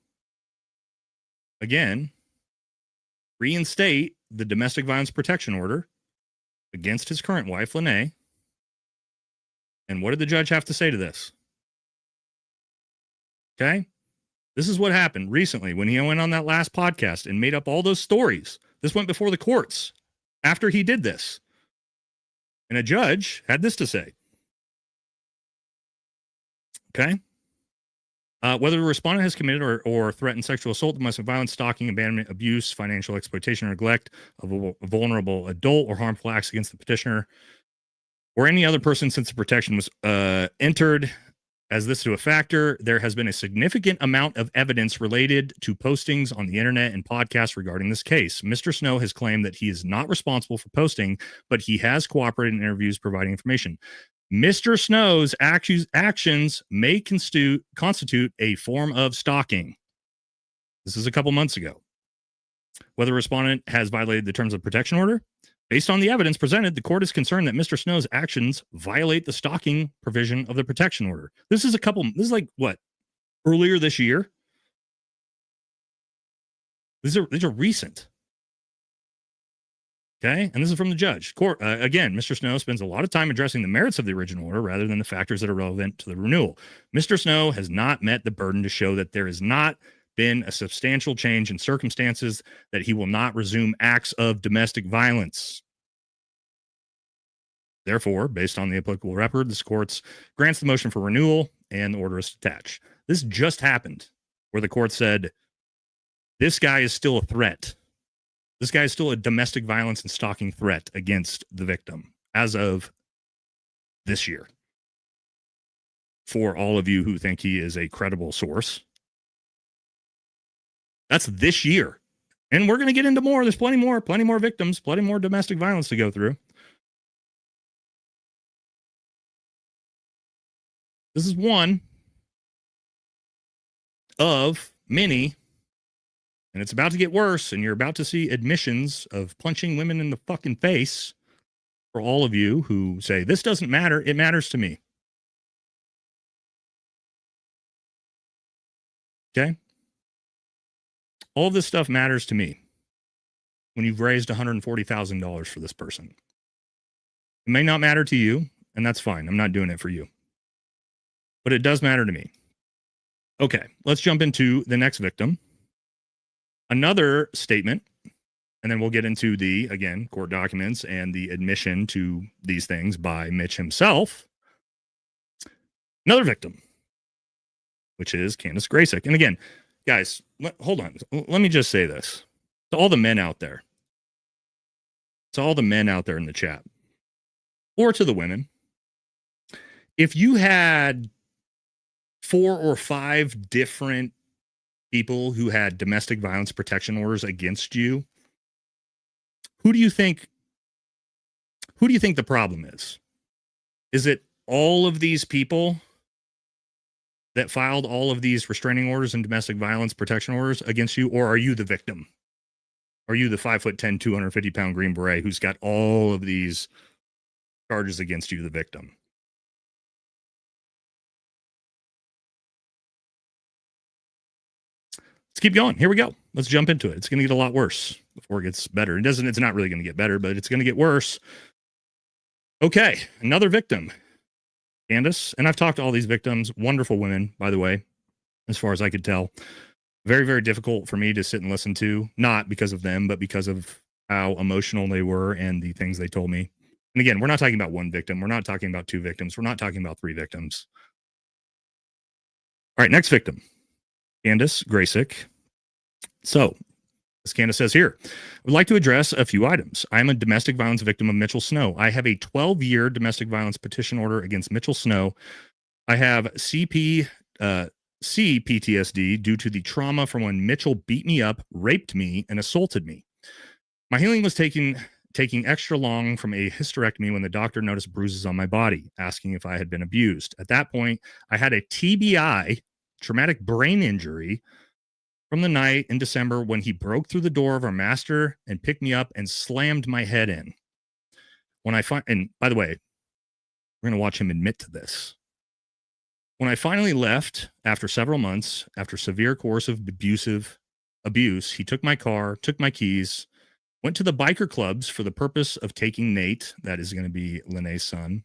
again, reinstate the domestic violence protection order against his current wife, Lene. And what did the judge have to say to this? Okay. This is what happened recently when he went on that last podcast and made up all those stories. This went before the courts after he did this. And a judge had this to say. Okay. Whether the respondent has committed or threatened sexual assault, domestic violence, stalking, abandonment, abuse, financial exploitation, or neglect of a vulnerable adult, or harmful acts against the petitioner or any other person since the protection was entered as this to a factor, there has been a significant amount of evidence related to postings on the internet and podcasts regarding this case. Mr. Snow has claimed that he is not responsible for posting, but he has cooperated in interviews providing information. Mr. Snow's actions may constitute a form of stalking. This is a couple months ago. Whether a respondent has violated the terms of protection order, based on the evidence presented, the court is concerned that Mr. Snow's actions violate the stalking provision of the protection order. This is like what? Earlier this year? These are recent. Okay, and this is from the judge. Court again, Mr. Snow spends a lot of time addressing the merits of the original order rather than the factors that are relevant to the renewal. Mr. Snow has not met the burden to show that there has not been a substantial change in circumstances that he will not resume acts of domestic violence. Therefore, based on the applicable record, this court grants the motion for renewal and the order is attached. This just happened where the court said, this guy is still a threat. This guy is still a domestic violence and stalking threat against the victim as of this year. For all of you who think he is a credible source, that's this year. And we're going to get into more. There's plenty more victims, plenty more domestic violence to go through. This is one of many, and it's about to get worse, and you're about to see admissions of punching women in the fucking face for all of you who say, this doesn't matter, it matters to me. Okay? All of this stuff matters to me when you've raised $140,000 for this person. It may not matter to you, and that's fine. I'm not doing it for you. But it does matter to me. Okay, let's jump into the next victim. Another statement, and then we'll get into the, again, court documents and the admission to these things by Mitch himself. Another victim, which is Candace Graysick. And again, guys, hold on. Let me just say this to all the men out there. To all the men out there in the chat. Or to the women. If you had 4 or 5 different people who had domestic violence protection orders against you, who do you think the problem is? Is it all of these people that filed all of these restraining orders and domestic violence protection orders against you, or are you the victim? Are you the 5'10", 250-pound Green Beret who's got all of these charges against you, the victim? Let's keep going. Here we go. Let's jump into it. It's going to get a lot worse before it gets better. It's not really going to get better, but it's going to get worse. Okay, another victim. Candace, and I've talked to all these victims, wonderful women, by the way, as far as I could tell. Very, very difficult for me to sit and listen to, not because of them, but because of how emotional they were and the things they told me. And again, we're not talking about one victim. We're not talking about 2 victims. We're not talking about 3 victims. All right, next victim, Candace Graysick. So, as Candace says here, I would like to address a few items. I am a domestic violence victim of Mitchell Snow. I have a 12-year domestic violence petition order against Mitchell Snow. I have PTSD due to the trauma from when Mitchell beat me up, raped me, and assaulted me. My healing was taking extra long from a hysterectomy when the doctor noticed bruises on my body, asking if I had been abused. At that point, I had a TBI, traumatic brain injury, from the night in December when he broke through the door of our master and picked me up and slammed my head in. And by the way, we're going to watch him admit to this. When I finally left after several months, after severe coercive abuse, he took my car, took my keys, went to the biker clubs for the purpose of taking Nate, that is going to be Lene's son,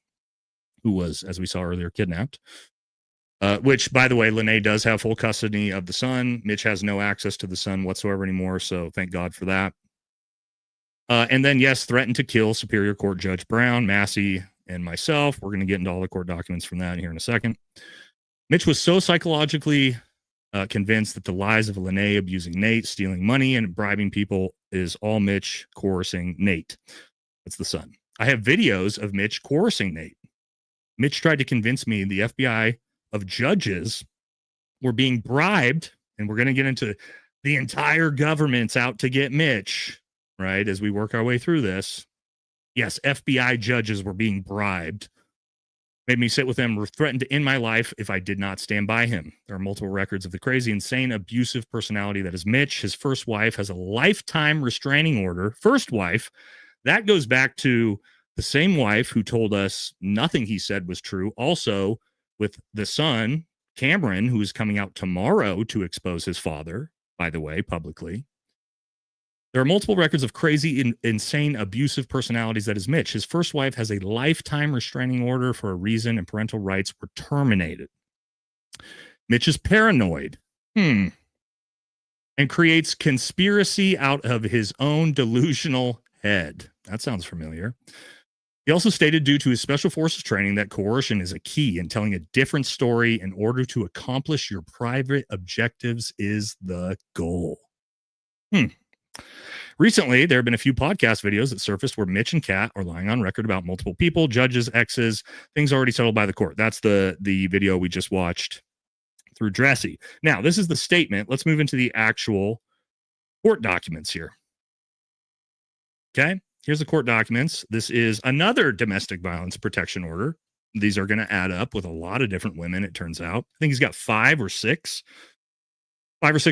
who was, as we saw earlier, kidnapped. Which, by the way, Lene does have full custody of the son. Mitch has no access to the son whatsoever anymore, so thank God for that. And then, yes, threatened to kill Superior Court Judge Brown, Massey, and myself. We're going to get into all the court documents from that here in a second. Mitch was so psychologically convinced that the lies of Lene abusing Nate, stealing money, and bribing people is all Mitch coercing Nate. That's the son. I have videos of Mitch coercing Nate. Mitch tried to convince me the FBI of judges were being bribed, and we're going to get into the entire government's out to get Mitch, right, as we work our way through this. Yes, FBI judges were being bribed. Made me sit with them, were threatened to end my life if I did not stand by him. There are multiple records of the crazy, insane, abusive personality that is Mitch. His first wife has a lifetime restraining order. First wife, that goes back to the same wife who told us nothing he said was true. Also, with the son, Cameron, who is coming out tomorrow to expose his father, by the way, publicly. There are multiple records of crazy, insane, abusive personalities that is Mitch. His first wife has a lifetime restraining order for a reason, and parental rights were terminated. Mitch is paranoid. And creates conspiracy out of his own delusional head. That sounds familiar. He also stated, due to his special forces training, that coercion is a key, and telling a different story in order to accomplish your private objectives is the goal. Recently, there have been a few podcast videos that surfaced where Mitch and Kat are lying on record about multiple people, judges, exes, things already settled by the court. That's the video we just watched through Dressy. Now, this is the statement. Let's move into the actual court documents here. Okay, here's the court documents. This is another domestic violence protection order. These are going to add up with a lot of different women, it turns out. I think he's got five or six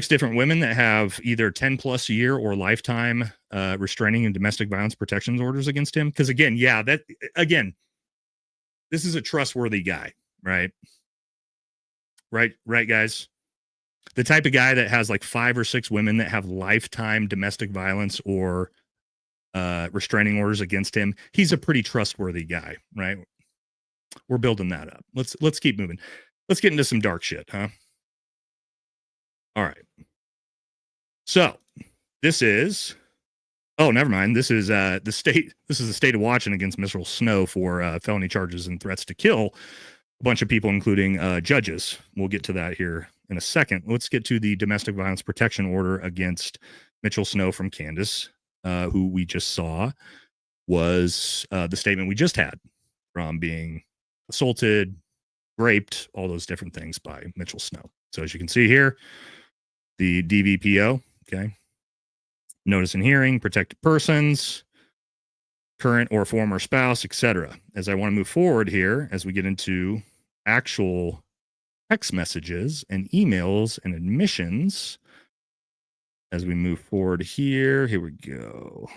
different women that have either 10 plus year or lifetime restraining and domestic violence protection orders against him. Because again, this is a trustworthy guy, right? Right, guys. The type of guy that has like 5 or 6 women that have lifetime domestic violence or restraining orders against him. He's a pretty trustworthy guy, right? We're building that up. Let's keep moving. Let's get into some dark shit, huh? All right. So this is, oh, never mind. This is the state of Washington against Mitchell Snow for felony charges and threats to kill a bunch of people, including judges. We'll get to that here in a second. Let's get to the domestic violence protection order against Mitchell Snow from Candace, who we just saw was the statement we just had from being assaulted, raped, all those different things by Mitchell Snow. So as you can see here, the DVPO, okay, notice and hearing, protected persons, current or former spouse, etc. As I want to move forward here, as we get into actual text messages and emails and admissions, as we move forward here we go.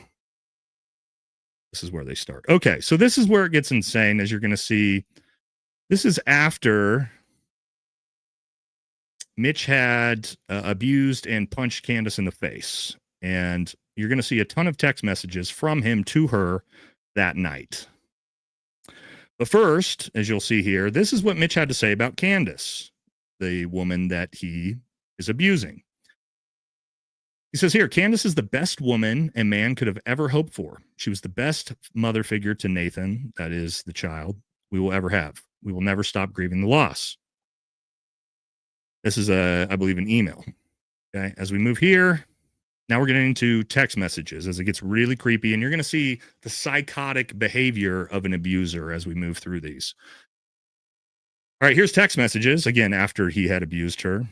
This is where they start. Okay, so this is where it gets insane, as you're going to see. This is after Mitch had abused and punched Candace in the face. And you're going to see a ton of text messages from him to her that night. But first, as you'll see here, this is what Mitch had to say about Candace, the woman that he is abusing. He says here, Candace is the best woman a man could have ever hoped for. She was the best mother figure to Nathan, that is the child, we will ever have. We will never stop grieving the loss. This is, I believe, an email. Okay, as we move here, now we're getting into text messages as it gets really creepy, and you're going to see the psychotic behavior of an abuser as we move through these. All right, here's text messages, again, after he had abused her.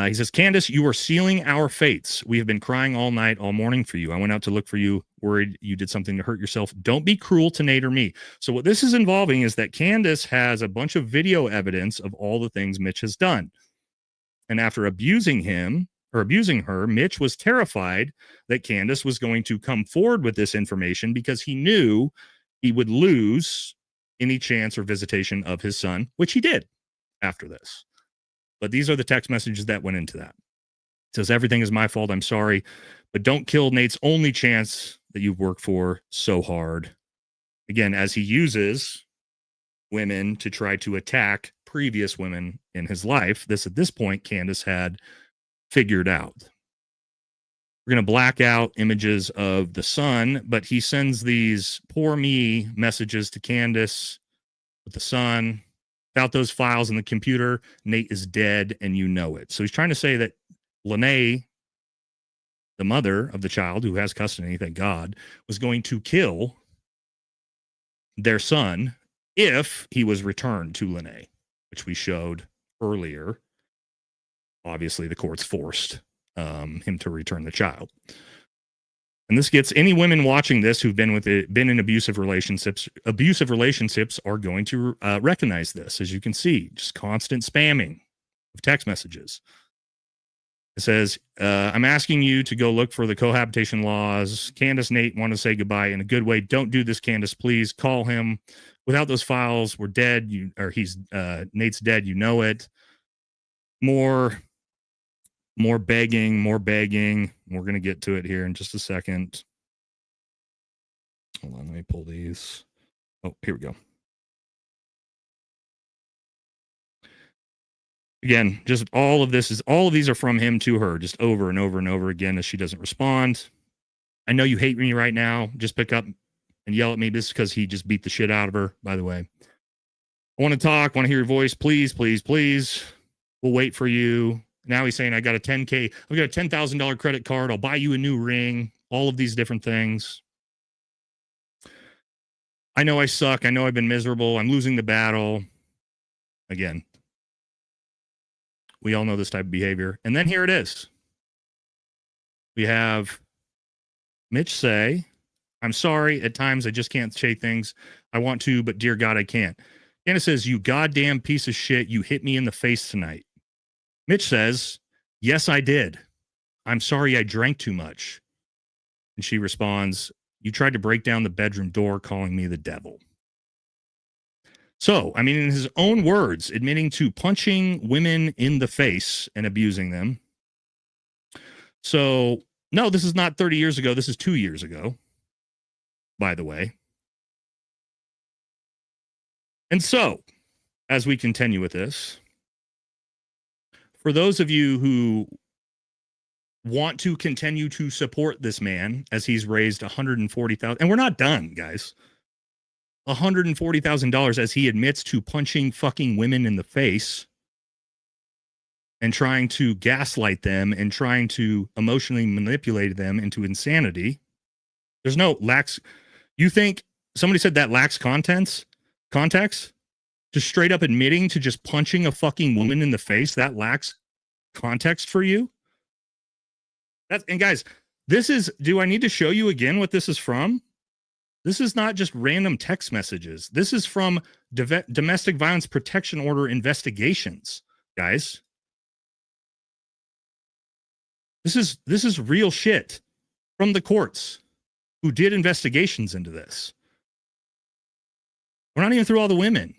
He says, Candace, you are sealing our fates. We have been crying all night, all morning for you. I went out to look for you, worried you did something to hurt yourself. Don't be cruel to Nate or me. So what this is involving is that Candace has a bunch of video evidence of all the things Mitch has done. And after abusing him or abusing her, Mitch was terrified that Candace was going to come forward with this information because he knew he would lose any chance or visitation of his son, which he did after this. But these are the text messages that went into that. It says, everything is my fault. I'm sorry, but don't kill Nate's only chance that you've worked for so hard. Again, as he uses women to try to attack previous women in his life, at this point, Candace had figured out. We're going to black out images of the son, but he sends these poor me messages to Candace with the son. Without those files in the computer, Nate is dead and you know it. So he's trying to say that Lene, the mother of the child who has custody, thank God, was going to kill their son if he was returned to Lene, which we showed earlier. Obviously, the courts forced him to return the child. And this gets any women watching this who've been in abusive relationships. Abusive relationships are going to recognize this, as you can see, just constant spamming of text messages. It says, I'm asking you to go look for the cohabitation laws. Candace, Nate want to say goodbye in a good way. Don't do this, Candace. Please call him. Without those files, we're dead. Nate's dead. You know it. More begging. We're going to get to it here in just a second. Hold on. Let me pull these. Oh, here we go. Again, just all of these are from him to her, just over and over and over again as she doesn't respond. I know you hate me right now. Just pick up and yell at me. This is because he just beat the shit out of her, by the way. I want to talk, want to hear your voice. Please, please, please. We'll wait for you. Now he's saying, I've got a $10,000 credit card. I'll buy you a new ring. All of these different things. I know I suck. I know I've been miserable. I'm losing the battle. Again, we all know this type of behavior. And then here it is. We have Mitch say, I'm sorry. At times, I just can't say things I want to, but dear God, I can't. Anna says, you goddamn piece of shit. You hit me in the face tonight. Mitch says, yes, I did. I'm sorry I drank too much. And she responds, you tried to break down the bedroom door, calling me the devil. So, I mean, in his own words, admitting to punching women in the face and abusing them. So, no, this is not 30 years ago. This is 2 years ago, by the way. And so, as we continue with this, for those of you who want to continue to support this man as he's raised $140,000, and we're not done, guys. $140,000 as he admits to punching fucking women in the face and trying to gaslight them and trying to emotionally manipulate them into insanity. There's no lacks. You think somebody said that lacks context? Just straight up admitting to just punching a fucking woman in the face, that lacks context for you? And guys, do I need to show you again what this is from? This is not just random text messages. This is from domestic violence protection order investigations, guys. This is real shit from the courts who did investigations into this. We're not even through all the women.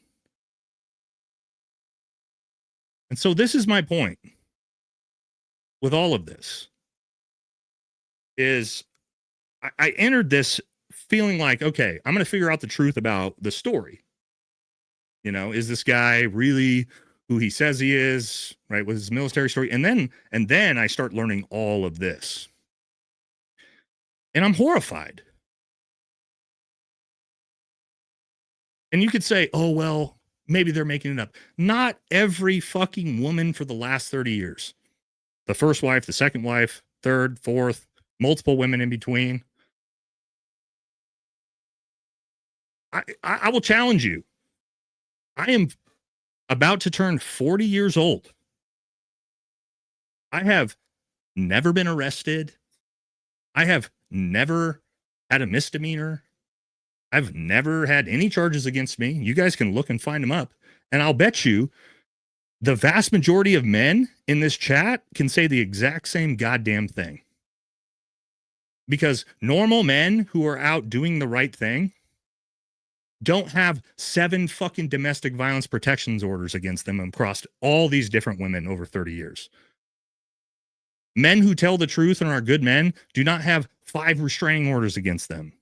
And so this is my point with all of this is I entered this feeling like, okay, I'm going to figure out the truth about the story. You know, is this guy really who he says he is, right, with his military story? And then I start learning all of this. And I'm horrified. And you could say, oh, well, maybe they're making it up. Not every fucking woman for the last 30 years. The first wife, the second wife, third, fourth, multiple women in between. I will challenge you. I am about to turn 40 years old. I have never been arrested. I have never had a misdemeanor. I've never had any charges against me. You guys can look and find them up. And I'll bet you the vast majority of men in this chat can say the exact same goddamn thing. Because normal men who are out doing the right thing don't have 7 fucking domestic violence protections orders against them across all these different women over 30 years. Men who tell the truth and are good men do not have 5 restraining orders against them.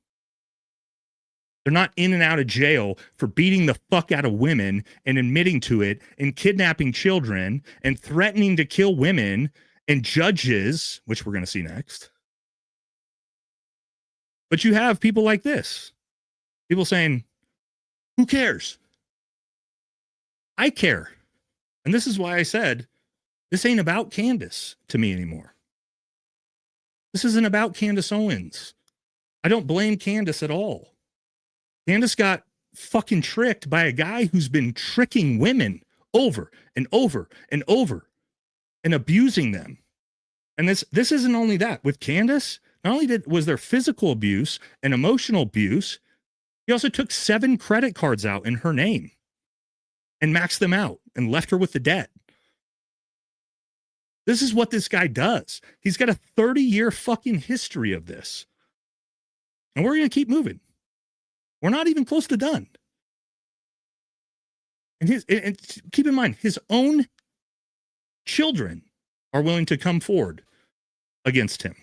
They're not in and out of jail for beating the fuck out of women and admitting to it and kidnapping children and threatening to kill women and judges, which we're going to see next. But you have people like this. People saying, who cares? I care. And this is why I said, this ain't about Candace to me anymore. This isn't about Candace Owens. I don't blame Candace at all. Candace got fucking tricked by a guy who's been tricking women over and over and over and abusing them. And this isn't only that. With Candace, not only was there physical abuse and emotional abuse, he also took 7 credit cards out in her name and maxed them out and left her with the debt. This is what this guy does. He's got a 30-year fucking history of this. And we're going to keep moving. We're not even close to done. And keep in mind, his own children are willing to come forward against him.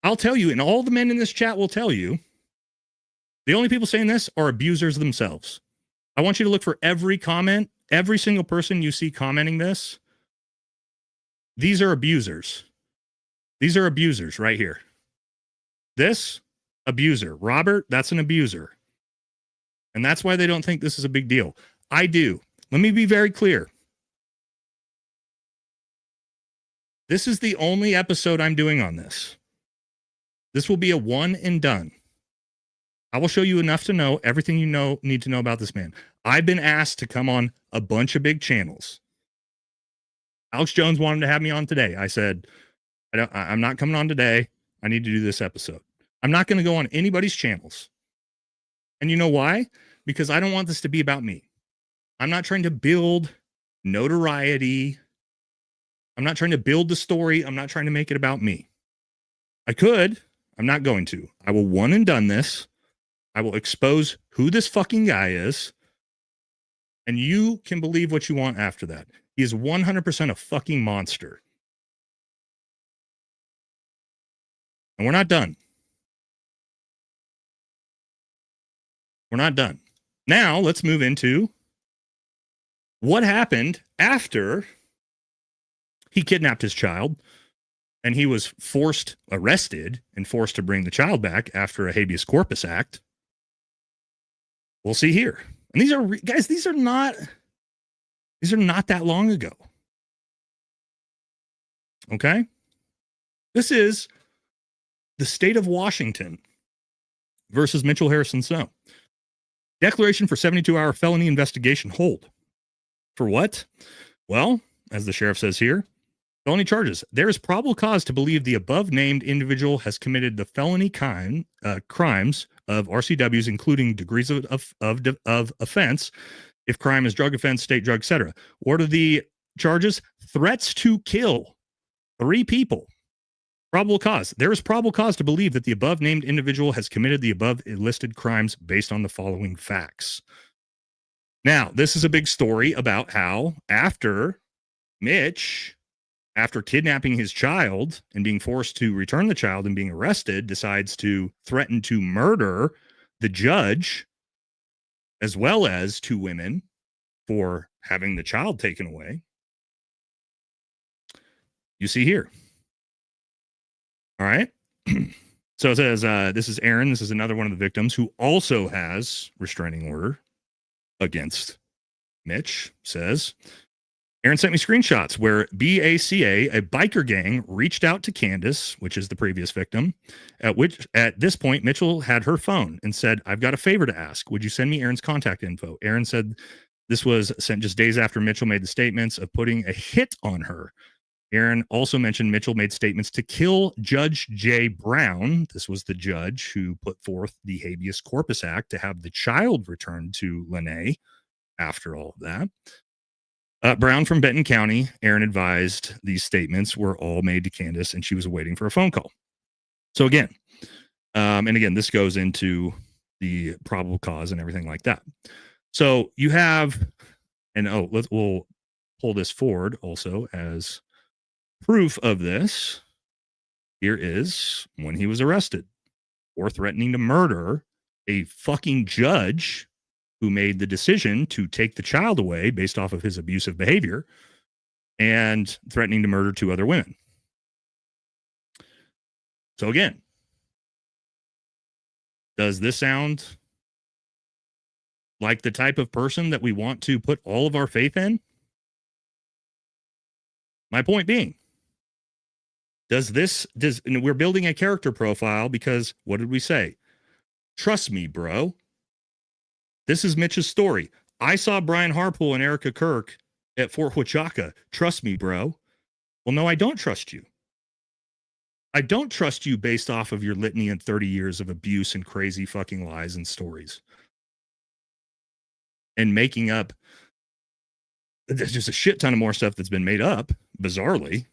I'll tell you, and all the men in this chat will tell you, the only people saying this are abusers themselves. I want you to look for every comment, every single person you see commenting this. These are abusers. These are abusers right here. This, abuser. Robert, that's an abuser. And that's why they don't think this is a big deal. I do. Let me be very clear. This is the only episode I'm doing on this. This will be a one and done. I will show you enough to know everything you need to know about this man. I've been asked to come on a bunch of big channels. Alex Jones wanted to have me on today. I said, I'm not coming on today. I need to do this episode. I'm not going to go on anybody's channels. And you know why? Because I don't want this to be about me. I'm not trying to build notoriety. I'm not trying to build the story. I'm not trying to make it about me. I could. I'm not going to. I will one and done this. I will expose who this fucking guy is. And you can believe what you want after that. He is 100% a fucking monster. And we're not done. We're not done. Now let's move into what happened after he kidnapped his child and he was arrested and forced to bring the child back after a habeas corpus act. We'll see here. And these are, guys, these are not that long ago. Okay? This is the state of Washington versus Mitchell Harrison Snow. Declaration for 72-hour felony investigation hold. For what? Well, as the sheriff says here, felony charges. There is probable cause to believe the above-named individual has committed the felony crimes of RCWs, including degrees of offense, if crime is drug offense, state drug, etc. What are the charges? Threats to kill 3 people. Probable cause. There is probable cause to believe that the above-named individual has committed the above-listed crimes based on the following facts. Now, this is a big story about how after Mitch, after kidnapping his child and being forced to return the child and being arrested, decides to threaten to murder the judge as well as 2 women for having the child taken away. You see here. All right. So it says, this is Aaron. This is another one of the victims who also has restraining order against Mitch. Says, Aaron sent me screenshots where BACA, a biker gang, reached out to Candace, which is the previous victim, at this point, Mitchell had her phone and said, I've got a favor to ask. Would you send me Aaron's contact info? Aaron said this was sent just days after Mitchell made the statements of putting a hit on her. Aaron also mentioned Mitchell made statements to kill Judge Jay Brown. This was the judge who put forth the habeas corpus act to have the child returned to Lene after all of that. Brown from Benton County, Aaron advised these statements were all made to Candace and she was waiting for a phone call. So again, this goes into the probable cause and everything like that. So you have, and we'll pull this forward also as proof of this. Here is when he was arrested for threatening to murder a fucking judge who made the decision to take the child away based off of his abusive behavior and threatening to murder 2 other women. So again, does this sound like the type of person that we want to put all of our faith in? My point being, we're building a character profile because what did we say? Trust me, bro. This is Mitch's story. I saw Brian Harpool and Erica Kirk at Fort Huachaca. Trust me, bro. Well, no, I don't trust you. I don't trust you based off of your litany and 30 years of abuse and crazy fucking lies and stories. And making up. There's just a shit ton of more stuff that's been made up, bizarrely,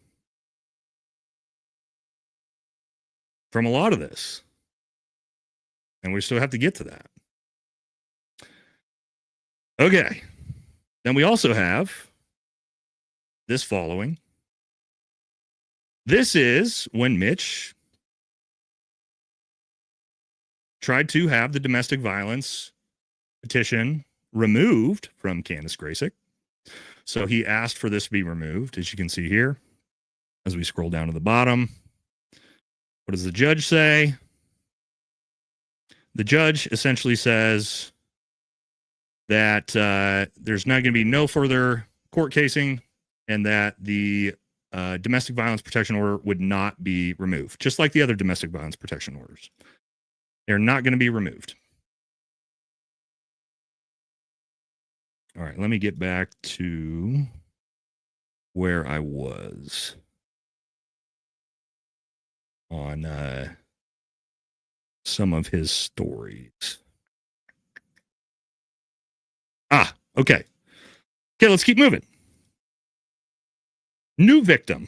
from a lot of this. And we still have to get to that. Okay. Then we also have this following. This is when Mitch tried to have the domestic violence petition removed from Candace Graysick. So he asked for this to be removed, as you can see here, as we scroll down to the bottom. What does the judge say? The judge essentially says that there's not going to be no further court casing and that the domestic violence protection order would not be removed, just like the other domestic violence protection orders. They're not going to be removed. All right, let me get back to where I was on some of his stories. Okay. Okay, let's keep moving. New victim.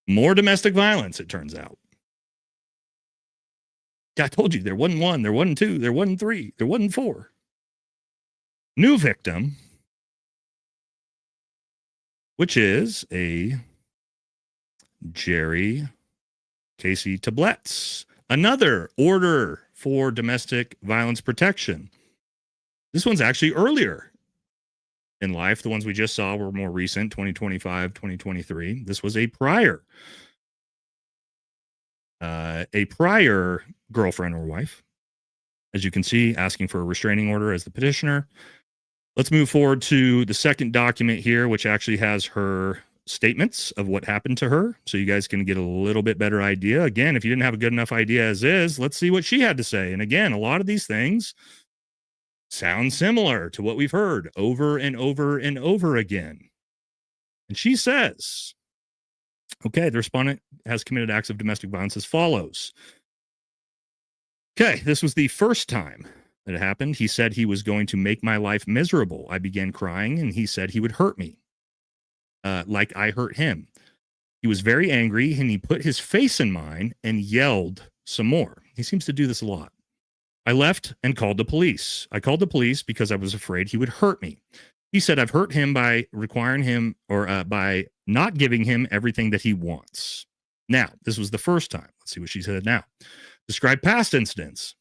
More domestic violence, it turns out. I told you there wasn't one, there wasn't two, there wasn't three, there wasn't four. New victim, which is a Jerry Casey Tablets, another order for domestic violence protection. This one's actually earlier in life. The ones we just saw were more recent, 2025, 2023. This was a prior girlfriend or wife, as you can see, asking for a restraining order as the petitioner. Let's move forward to the second document here, which actually has her statements of what happened to her, so you guys can get a little bit better idea. Again, if you didn't have a good enough idea as is, let's see what she had to say. And again, a lot of these things sound similar to what we've heard over and over and over again. And she says, okay, the respondent has committed acts of domestic violence as follows. Okay, this was the first time that it happened. He said he was going to make my life miserable. I began crying, and he said he would hurt me, like I hurt him. He was very angry, and he put his face in mine and yelled some more. He seems to do this a lot. I left and called the police. I called the police because I was afraid he would hurt me. He said I've hurt him by requiring him or by not giving him everything that he wants. Now, this was the first time. Let's see what she said now. Describe past incidents.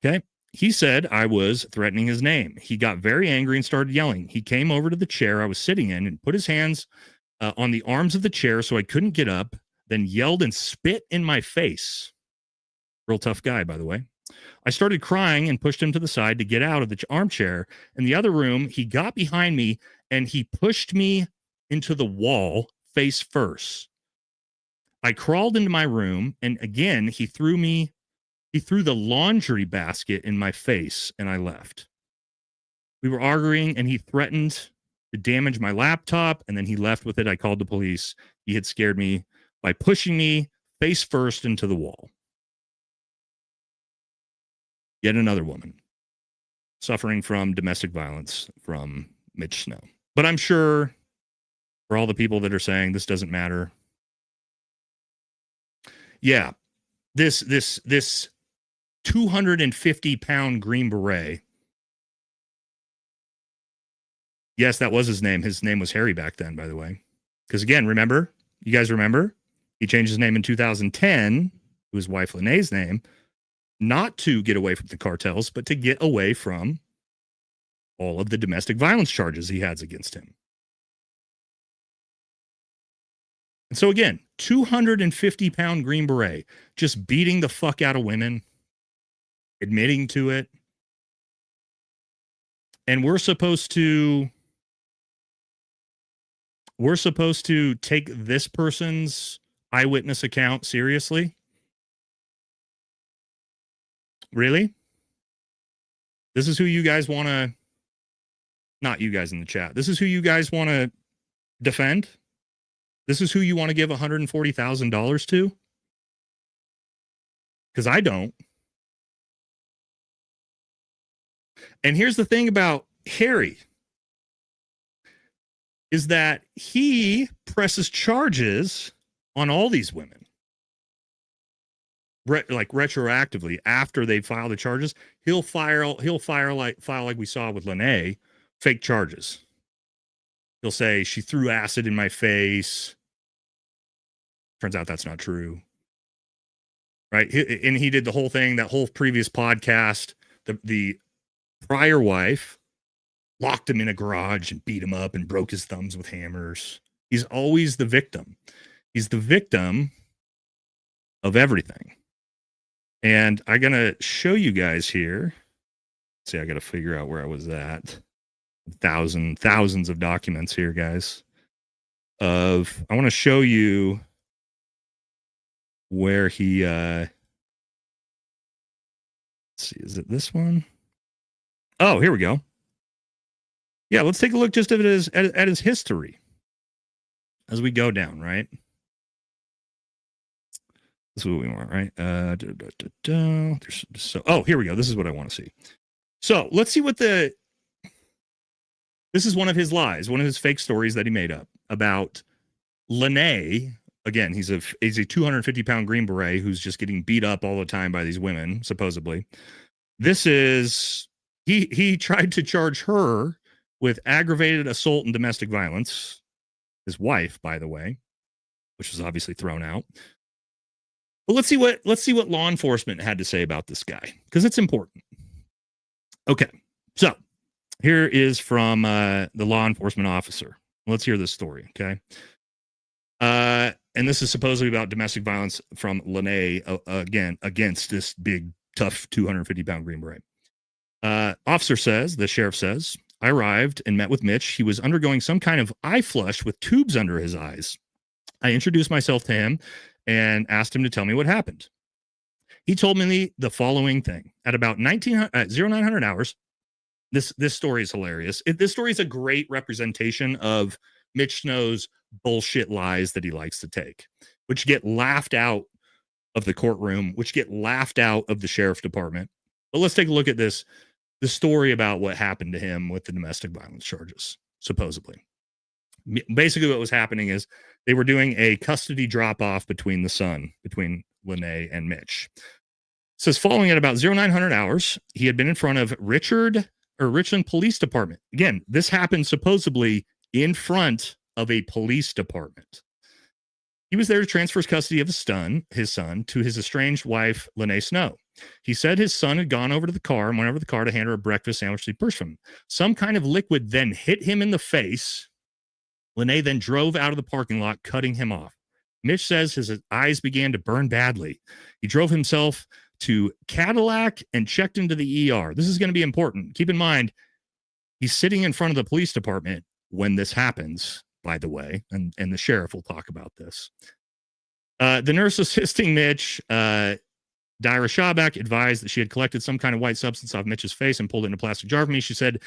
Okay. He said I was threatening his name. He got very angry and started yelling. He came over to the chair I was sitting in and put his hands on the arms of the chair so I couldn't get up, then yelled and spit in my face. Real tough guy, by the way. I started crying and pushed him to the side to get out of the armchair. In the other room, he got behind me and he pushed me into the wall face first. I crawled into my room, and again, he threw the laundry basket in my face, and I left. We were arguing, and he threatened to damage my laptop, and then he left with it. I called the police. He had scared me by pushing me face first into the wall. Yet another woman suffering from domestic violence from Mitch Snow. But I'm sure for all the people that are saying this doesn't matter, yeah, this 250-pound Green Beret. Yes, that was his name. His name was Harry back then, by the way. Because again, remember? You guys remember? He changed his name in 2010, to his wife Lene's name, not to get away from the cartels, but to get away from all of the domestic violence charges he has against him. And so again, 250-pound Green Beret, just beating the fuck out of women, admitting to it, And we're supposed to take this person's eyewitness account seriously? Really? This is who you guys want to, not you guys in the chat. This is who you guys want to defend? This is who you want to give $140,000 to? Because I don't. And here's the thing about Harry is that he presses charges on all these women. Like retroactively after they file the charges, he'll file like we saw with Lene, fake charges. He'll say she threw acid in my face. Turns out that's not true. Right? And he did the whole thing, that whole previous podcast. The prior wife locked him in a garage and beat him up and broke his thumbs with hammers. He's always the victim. He's the victim of everything. And I'm going to show you guys here. See, I got to figure out where I was at. Thousands of documents here, guys. I want to show you where he, let's see, is it this one? Oh, here we go. Yeah, let's take a look just at his history as we go down, right? This is what we want, right? Oh, here we go. This is what I want to see. So let's see what this is one of his lies, one of his fake stories that he made up about Lene. Again, he's a 250-pound Green Beret who's just getting beat up all the time by these women, supposedly. This is, he tried to charge her with aggravated assault and domestic violence. His wife, by the way, which was obviously thrown out. But let's see what law enforcement had to say about this guy, because it's important. Okay, so here is from the law enforcement officer. Let's hear this story, okay? And this is supposedly about domestic violence from Lene, again, against this big, tough 250-pound Green Beret. Officer says, the sheriff says, I arrived and met with Mitch. He was undergoing some kind of eye flush with tubes under his eyes. I introduced myself to him and asked him to tell me what happened. He told me the following thing. At about 0900 hours, this story is hilarious. This story is a great representation of Mitch Snow's bullshit lies that he likes to take, which get laughed out of the courtroom, which get laughed out of the sheriff department. But let's take a look at the story about what happened to him with the domestic violence charges, supposedly. Basically, what was happening is they were doing a custody drop-off between Lene and Mitch. It says, following at about 0900 hours, he had been in front of Richland Police Department. Again, this happened supposedly in front of a police department. He was there to transfer his custody of his son to his estranged wife, Lene Snow. He said his son had gone over to the car and went over to the car to hand her a breakfast sandwich he purchased from him. Some kind of liquid then hit him in the face. Lene then drove out of the parking lot, cutting him off. Mitch says his eyes began to burn badly. He drove himself to Cadillac and checked into the ER. This is going to be important. Keep in mind, he's sitting in front of the police department when this happens, by the way, and the sheriff will talk about this. The nurse assisting Mitch, Dyra Shabak, advised that she had collected some kind of white substance off Mitch's face and pulled it in a plastic jar for me. She said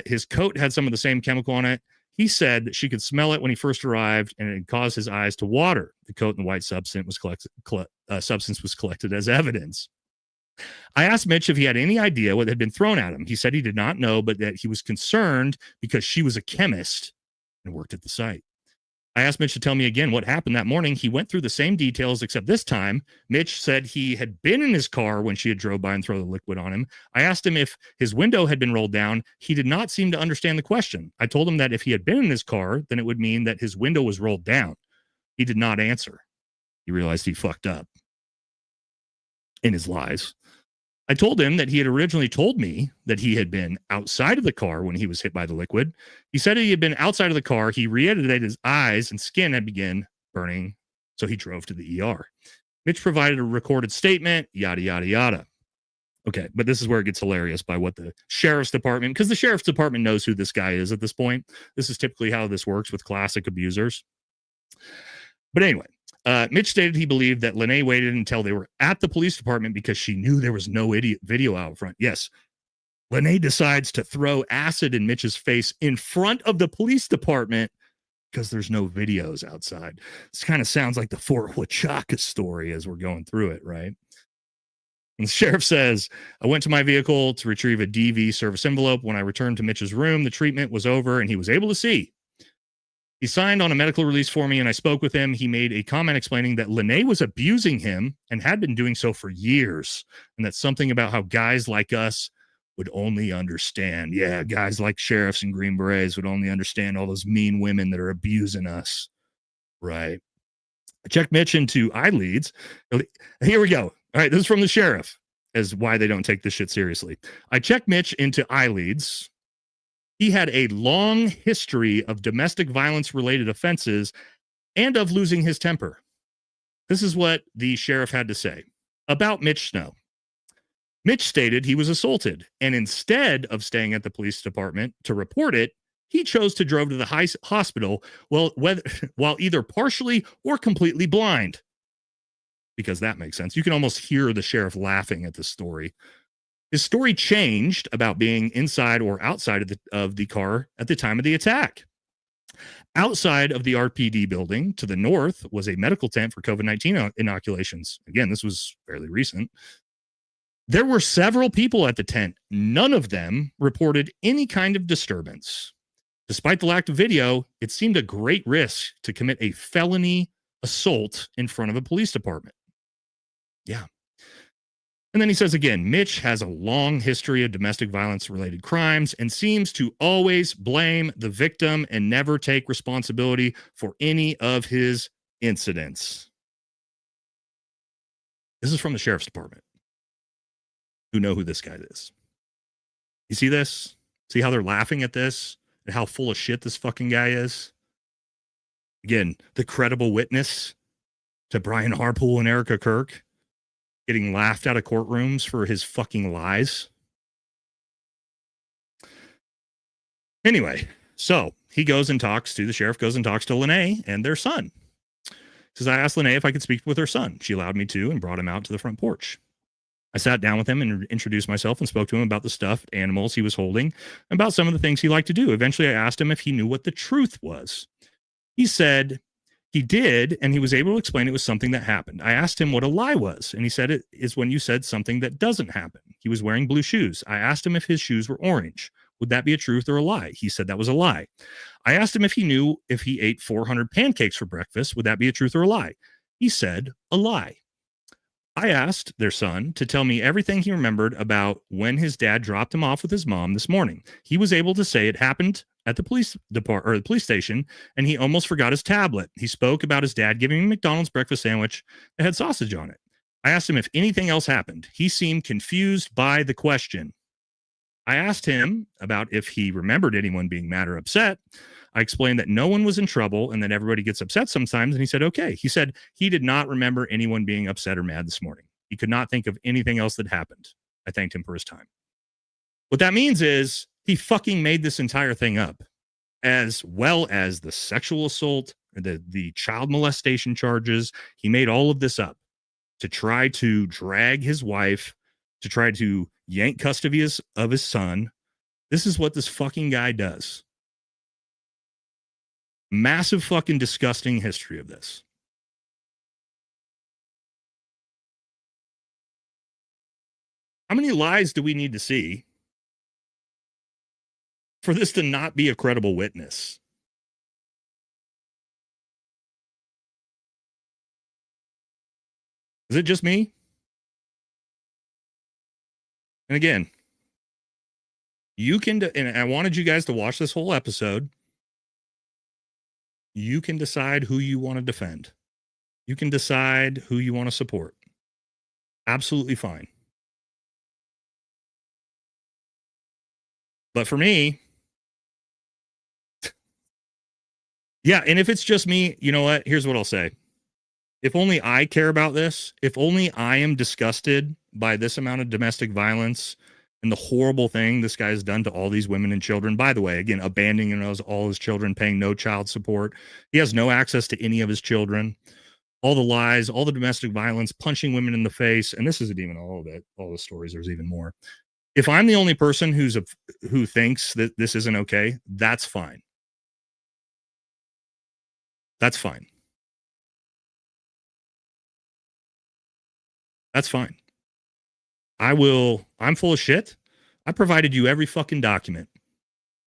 his coat had some of the same chemical on it. He said that she could smell it when he first arrived, and it had caused his eyes to water. The coat and white substance was collected as evidence. I asked Mitch if he had any idea what had been thrown at him. He said he did not know, but that he was concerned because she was a chemist and worked at the site. I asked Mitch to tell me again what happened that morning. He went through the same details, except this time, Mitch said he had been in his car when she had drove by and thrown the liquid on him. I asked him if his window had been rolled down. He did not seem to understand the question. I told him that if he had been in his car, then it would mean that his window was rolled down. He did not answer. He realized he fucked up in his lies. I told him that he had originally told me that he had been outside of the car when he was hit by the liquid. He said he had been outside of the car. He reiterated that his eyes and skin had begun burning, so he drove to the ER. Mitch provided a recorded statement, yada, yada, yada. Okay, but this is where it gets hilarious by what the sheriff's department, because the sheriff's department knows who this guy is at this point. This is typically how this works with classic abusers. But anyway, Mitch stated he believed that Lene waited until they were at the police department because she knew there was no video out front. Yes, Lene decides to throw acid in Mitch's face in front of the police department because there's no videos outside. This kind of sounds like the Fort Huachaca story as we're going through it, right? And the sheriff says, I went to my vehicle to retrieve a DV service envelope. When I returned to Mitch's room, the treatment was over and he was able to see. He signed on a medical release for me and I spoke with him. He made a comment explaining that Lene was abusing him and had been doing so for years. And that's something about how guys like us would only understand. Yeah, guys like sheriffs and Green Berets would only understand all those mean women that are abusing us. Right. I checked Mitch into eye leads. Here we go. All right, this is from the sheriff as why they don't take this shit seriously. I checked Mitch into eye leads. He had a long history of domestic violence related offenses and of losing his temper. This is what the sheriff had to say about Mitch Snow. Mitch stated he was assaulted, and instead of staying at the police department to report it, he chose to drive to the hospital while either partially or completely blind. Because that makes sense. You can almost hear the sheriff laughing at this story. His story changed about being inside or outside of the car at the time of the attack. Outside of the RPD building to the north was a medical tent for COVID-19 inoculations. Again, this was fairly recent. There were several people at the tent. None of them reported any kind of disturbance. Despite the lack of video, it seemed a great risk to commit a felony assault in front of a police department. Yeah. And then he says again, Mitch has a long history of domestic violence related crimes and seems to always blame the victim and never take responsibility for any of his incidents. This is from the sheriff's department, who know who this guy is. You see this? See how they're laughing at this and how full of shit this fucking guy is? Again, the credible witness to Brian Harpool and Erica Kirk getting laughed out of courtrooms for his fucking lies. Anyway, so he goes and talks to, the sheriff goes and talks to Lene and their son. He says, I asked Lene if I could speak with her son. She allowed me to and brought him out to the front porch. I sat down with him and introduced myself and spoke to him about the stuffed animals he was holding and about some of the things he liked to do. Eventually, I asked him if he knew what the truth was. He said he did, and he was able to explain it was something that happened. I asked him what a lie was, and he said it is when you said something that doesn't happen. He was wearing blue shoes. I asked him if his shoes were orange. Would that be a truth or a lie? He said that was a lie. I asked him if he knew if he ate 400 pancakes for breakfast. Would that be a truth or a lie? He said a lie. I asked their son to tell me everything he remembered about when his dad dropped him off with his mom this morning. He was able to say it happened at the police department or the police station, and he almost forgot his tablet. He spoke about his dad giving him McDonald's breakfast sandwich that had sausage on it. I asked him if anything else happened. He seemed confused by the question. I asked him about if he remembered anyone being mad or upset. I explained that no one was in trouble and that everybody gets upset sometimes. And he said, okay. He said he did not remember anyone being upset or mad this morning. He could not think of anything else that happened. I thanked him for his time. What that means is he fucking made this entire thing up, as well as the sexual assault, the child molestation charges. He made all of this up to try to drag his wife, to try to yank custody of his son. This is what this fucking guy does. Massive fucking disgusting history of this. How many lies do we need to see for this to not be a credible witness? Is it just me? And again, you can, and I wanted you guys to watch this whole episode. You can decide who you want to defend. You can decide who you want to support. Absolutely fine. But for me, yeah, and if it's just me, you know what? Here's what I'll say. If only I care about this, if only I am disgusted by this amount of domestic violence and the horrible thing this guy's done to all these women and children. By the way, again, abandoning all his children, paying no child support. He has no access to any of his children. All the lies, all the domestic violence, punching women in the face. And this isn't even all of it. All the stories, there's even more. If I'm the only person who thinks that this isn't okay, that's fine. That's fine. That's fine. I'm full of shit. I provided you every fucking document.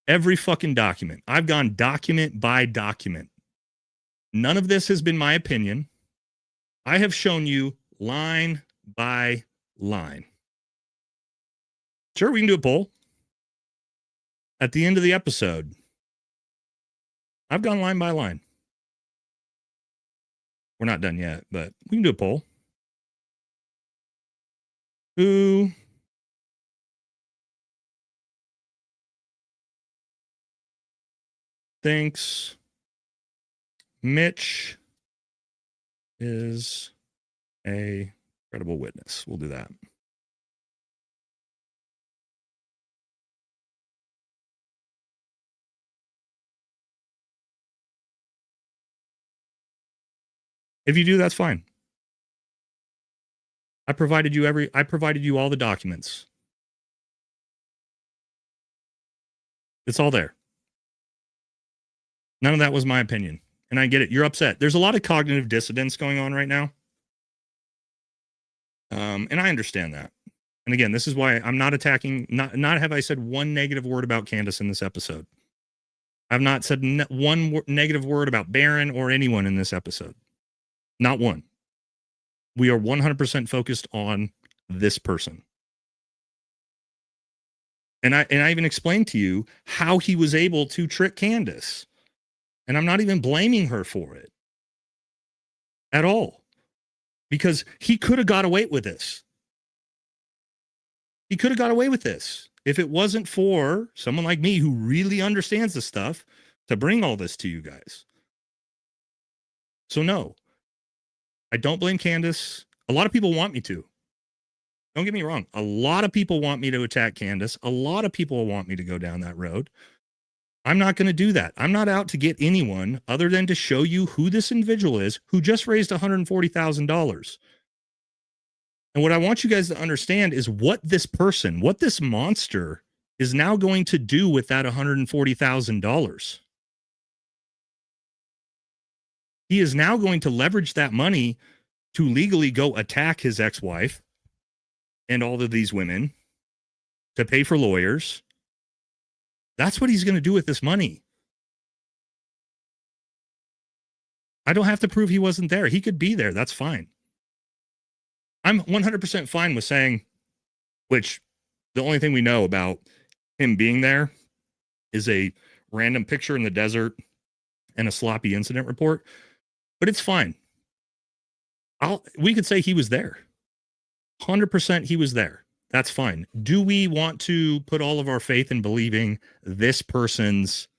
Every fucking document. I've gone document by document. None of this has been my opinion. I have shown you line by line. Sure, we can do a poll. At the end of the episode, I've gone line by line. We're not done yet, but we can do a poll. Who thinks Mitch is a credible witness? We'll do that. If you do, that's fine. I provided you all the documents. It's all there. None of that was my opinion. And I get it. You're upset. There's a lot of cognitive dissonance going on right now. And I understand that. And again, this is why I'm not attacking, not have I said one negative word about Candace in this episode. I've not said one negative word about Barron or anyone in this episode. Not one. We are 100% focused on this person. And I even explained to you how he was able to trick Candace. And I'm not even blaming her for it at all. Because he could have got away with this. He could have got away with this if it wasn't for someone like me who really understands the stuff to bring all this to you guys. So no, I don't blame Candace. A lot of people want me to. Don't get me wrong. A lot of people want me to attack Candace. A lot of people want me to go down that road. I'm not going to do that. I'm not out to get anyone other than to show you who this individual is who just raised $140,000. And what I want you guys to understand is what this person, what this monster is now going to do with that $140,000. He is now going to leverage that money to legally go attack his ex-wife and all of these women to pay for lawyers. That's what he's going to do with this money. I don't have to prove he wasn't there. He could be there. That's fine. I'm 100% fine with saying, which the only thing we know about him being there is a random picture in the desert and a sloppy incident report, but it's fine. We could say he was there. 100% he was there. That's fine. Do we want to put all of our faith in believing this person's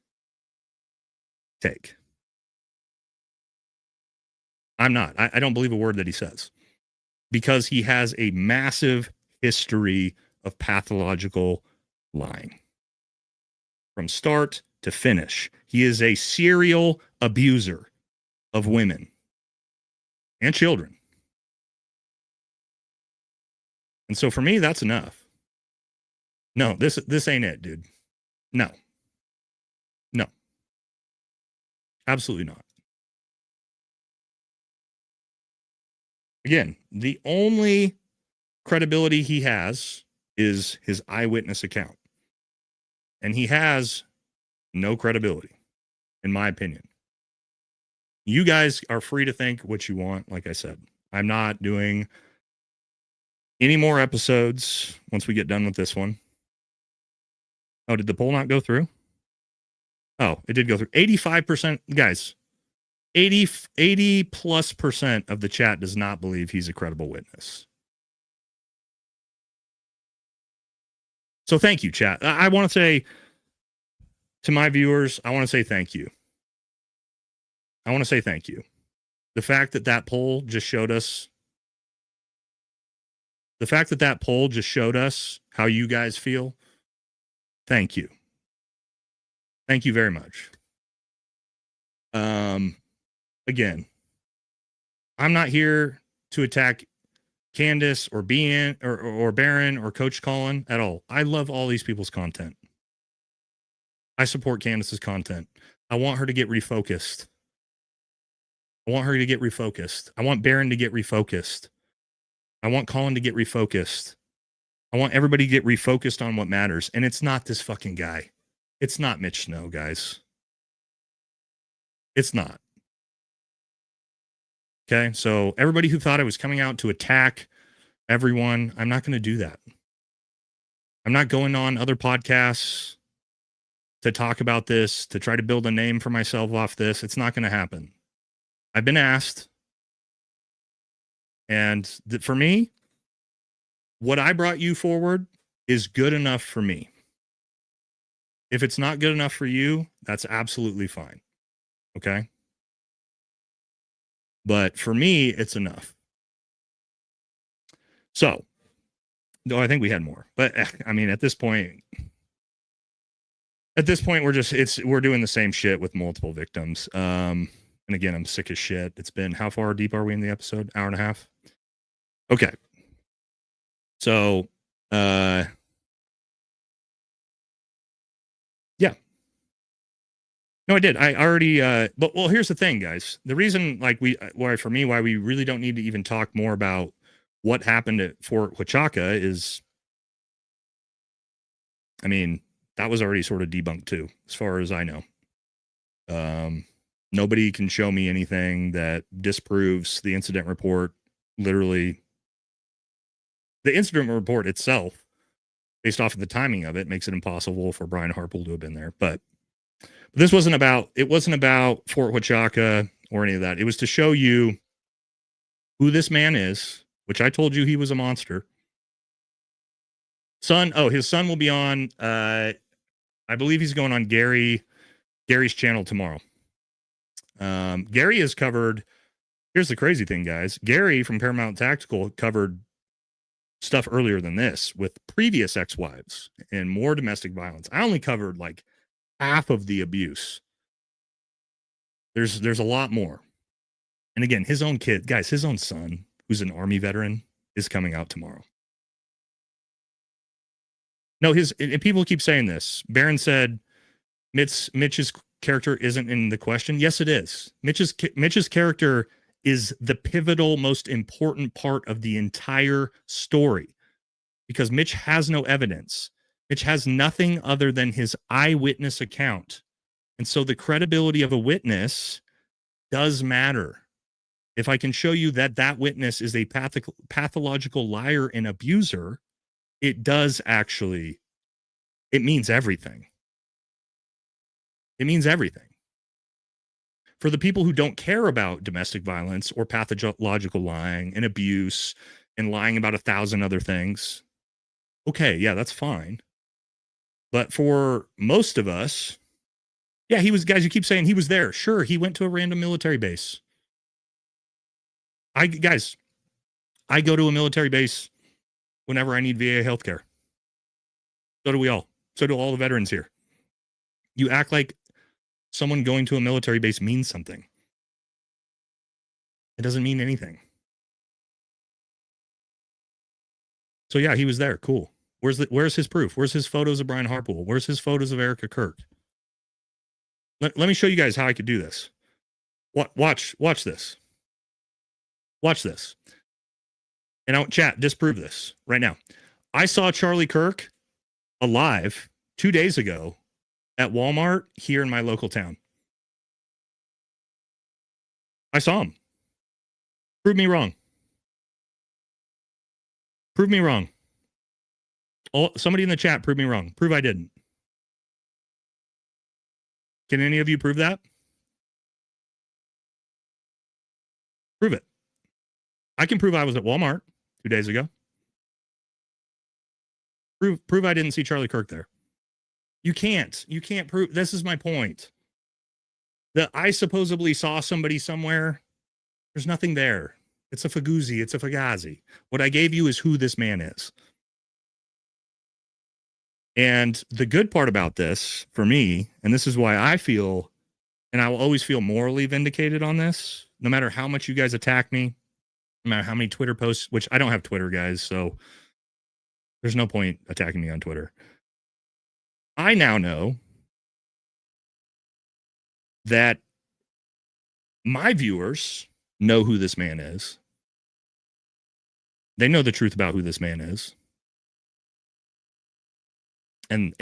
take? I'm not. I don't believe a word that he says because he has a massive history of pathological lying from start to finish. He is a serial abuser of women and children. And so for me, that's enough. No, this ain't it, dude. No. Absolutely not. Again, the only credibility he has is his eyewitness account. And he has no credibility, in my opinion. You guys are free to think what you want. Like I said, I'm not doing any more episodes once we get done with this one. Oh, did the poll not go through? Oh, it did go through. 85%, guys, 80 plus % of the chat does not believe he's a credible witness. So thank you, chat. I want to say to my viewers, I want to say thank you. I want to say thank you. The fact that poll just showed us The fact that that poll just showed us how you guys feel. Thank you. Thank you very much. Again, I'm not here to attack Candace or or Baron or Coach Colin at all. I love all these people's content. I support Candace's content. I want her to get refocused. I want her to get refocused. I want Baron to get refocused. I want Colin to get refocused. I want everybody to get refocused on what matters. And it's not this fucking guy. It's not Mitch Snow, guys. It's not. Okay, so everybody who thought I was coming out to attack everyone, I'm not going to do that. I'm not going on other podcasts to talk about this, to try to build a name for myself off this. It's not going to happen. I've been asked. And for me, what I brought you forward is good enough for me. If it's not good enough for you, that's absolutely fine. Okay? But for me, it's enough. So, no, I think we had more. But I mean, at this point, we're doing the same shit with multiple victims. And again, I'm sick as shit. It's been, how far deep are we in the episode? Hour and a half? Okay. So, yeah. No, I did. I already, but well, here's the thing, guys. The reason, like, why we really don't need to even talk more about what happened at Fort Huachaca is, I mean, that was already sort of debunked too, as far as I know. Nobody can show me anything that disproves the incident report. Literally, the incident report itself, based off of the timing of it, makes it impossible for Brian Harpool to have been there. But it wasn't about Fort Huachaca or any of that. It was to show you who this man is, which I told you he was a monster. His son will be on, I believe he's going on Gary's channel tomorrow. Gary has covered, here's the crazy thing, guys. Gary from Paramount Tactical covered stuff earlier than this with previous ex-wives and more domestic violence. I only covered like half of the abuse. There's a lot more. And again, his own kid, guys, his own son, who's an Army veteran, is coming out tomorrow. No, people keep saying this. Baron said Mitch's character isn't in the question. Yes, it is. Mitch's character is the pivotal, most important part of the entire story, because Mitch has no evidence. Mitch has nothing other than his eyewitness account. And so the credibility of a witness does matter. If I can show you that witness is a pathological liar and abuser, it does actually, it means everything. It means everything. For the people who don't care about domestic violence or pathological lying and abuse and lying about 1,000 other things, okay, yeah, that's fine. But for most of us, yeah, guys, you keep saying he was there. Sure, he went to a random military base. I go to a military base whenever I need VA healthcare. So do we all. So do all the veterans here. You act like someone going to a military base means something. It doesn't mean anything. So yeah, he was there. Cool. Where's his proof? Where's his photos of Brian Harpool? Where's his photos of Erica Kirk? Let me show you guys how I could do this. Watch this. Watch this. And I want chat, disprove this right now. I saw Charlie Kirk alive 2 days ago at Walmart here in my local town. I saw him. Prove me wrong. Prove me wrong. Somebody in the chat, prove me wrong. Prove I didn't. Can any of you prove that? Prove it. I can prove I was at Walmart 2 days ago. Prove I didn't see Charlie Kirk there. You can't prove. This is my point. That I supposedly saw somebody somewhere. There's nothing there. It's a Faguzzi. It's a Fugazi. What I gave you is who this man is. And the good part about this for me, and this is why I feel, and I will always feel morally vindicated on this, no matter how much you guys attack me, no matter how many Twitter posts, which I don't have Twitter, guys, so there's no point attacking me on Twitter. I now know that my viewers know who this man is. They know the truth about who this man is. And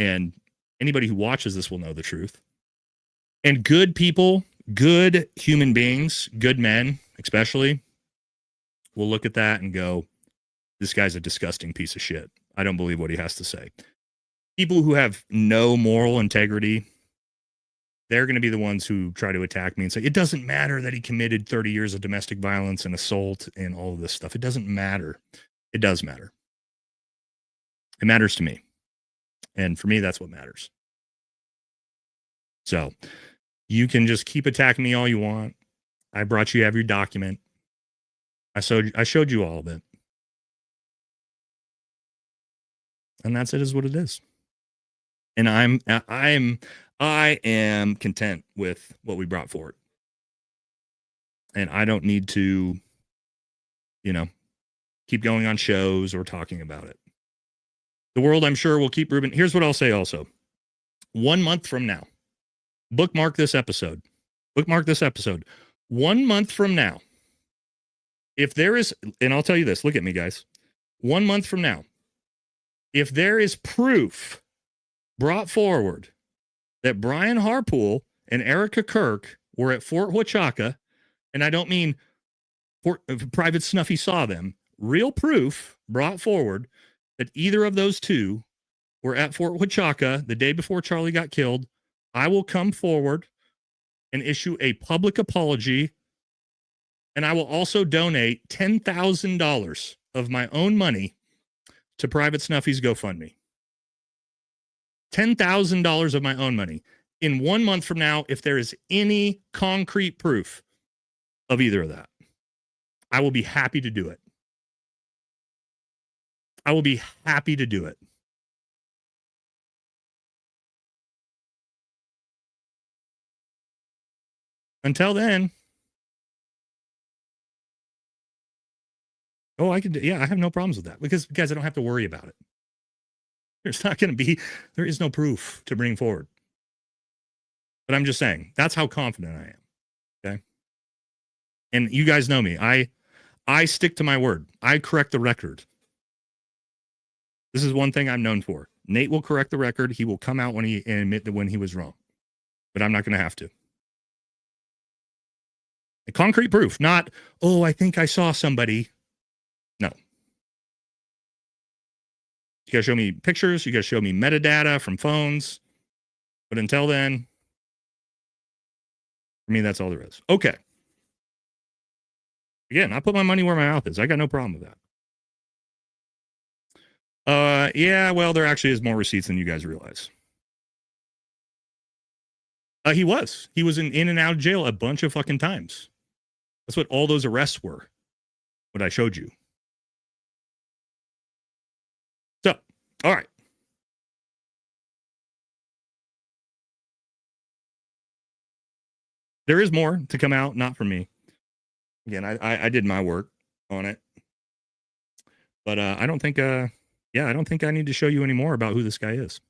anybody who watches this will know the truth. And good people, good human beings, good men especially, will look at that and go, this guy's a disgusting piece of shit. I don't believe what he has to say. People who have no moral integrity, they're going to be the ones who try to attack me and say, it doesn't matter that he committed 30 years of domestic violence and assault and all of this stuff. It doesn't matter. It does matter. It matters to me. And for me, that's what matters. So you can just keep attacking me all you want. I brought you every document. I showed you all of it. And that's it, is what it is. And I am content with what we brought forward. And I don't need to, keep going on shows or talking about it. The world, I'm sure, will keep proving. Here's what I'll say also. 1 month from now, bookmark this episode. 1 month from now, if there is, and I'll tell you this, look at me, guys. 1 month from now, if there is proof brought forward that Brian Harpool and Erica Kirk were at Fort Huachaca, and I don't mean Private Snuffy saw them, real proof brought forward that either of those two were at Fort Huachaca the day before Charlie got killed, I will come forward and issue a public apology, and I will also donate $10,000 of my own money to Private Snuffy's GoFundMe. $10,000 of my own money. In 1 month from now, if there is any concrete proof of either of that, I will be happy to do it. I will be happy to do it. Until then, I have no problems with that because, guys, I don't have to worry about it. There is no proof to bring forward. But I'm just saying, that's how confident I am. Okay. And you guys know me. I stick to my word. I correct the record. This is one thing I'm known for. Nate will correct the record. He will come out and admit that when he was wrong. But I'm not going to have to. A concrete proof, not, I think I saw somebody. No. You got to show me pictures. You got to show me metadata from phones. But until then, for me, that's all there is. Okay. Again, I put my money where my mouth is. I got no problem with that. There actually is more receipts than you guys realize. He was in and out of jail a bunch of fucking times. That's what all those arrests were. What I showed you. So, all right. There is more to come out, not from me. Again, I did my work on it. But I don't think I need to show you any more about who this guy is.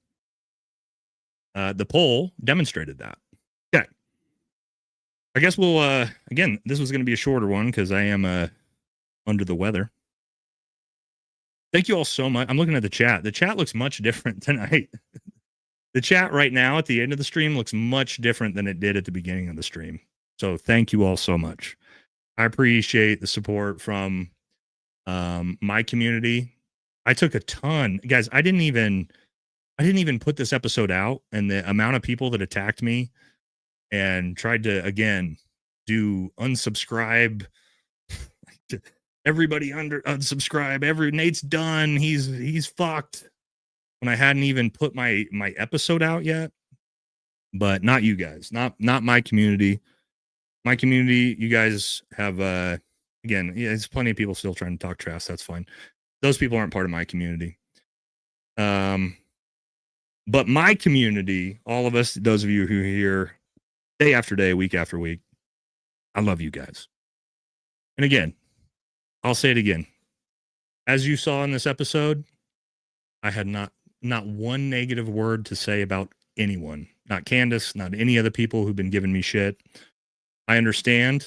The poll demonstrated that. Okay. I guess we'll, again, this was going to be a shorter one because I am under the weather. Thank you all so much. I'm looking at the chat. The chat looks much different tonight. The chat right now at the end of the stream looks much different than it did at the beginning of the stream. So thank you all so much. I appreciate the support from my community. I took a ton, guys. I didn't even put this episode out, and the amount of people that attacked me and tried to, again, do unsubscribe. Everybody unsubscribe. Nate's done. He's fucked. When I hadn't even put my episode out yet. But not you guys, not my community. My community, you guys have again, yeah, there's plenty of people still trying to talk trash. That's fine. Those people aren't part of my community. But my community, all of us, those of you who are here day after day, week after week, I love you guys. And again, I'll say it again. As you saw in this episode, I had not one negative word to say about anyone. Not Candace, not any of the people who've been giving me shit. I understand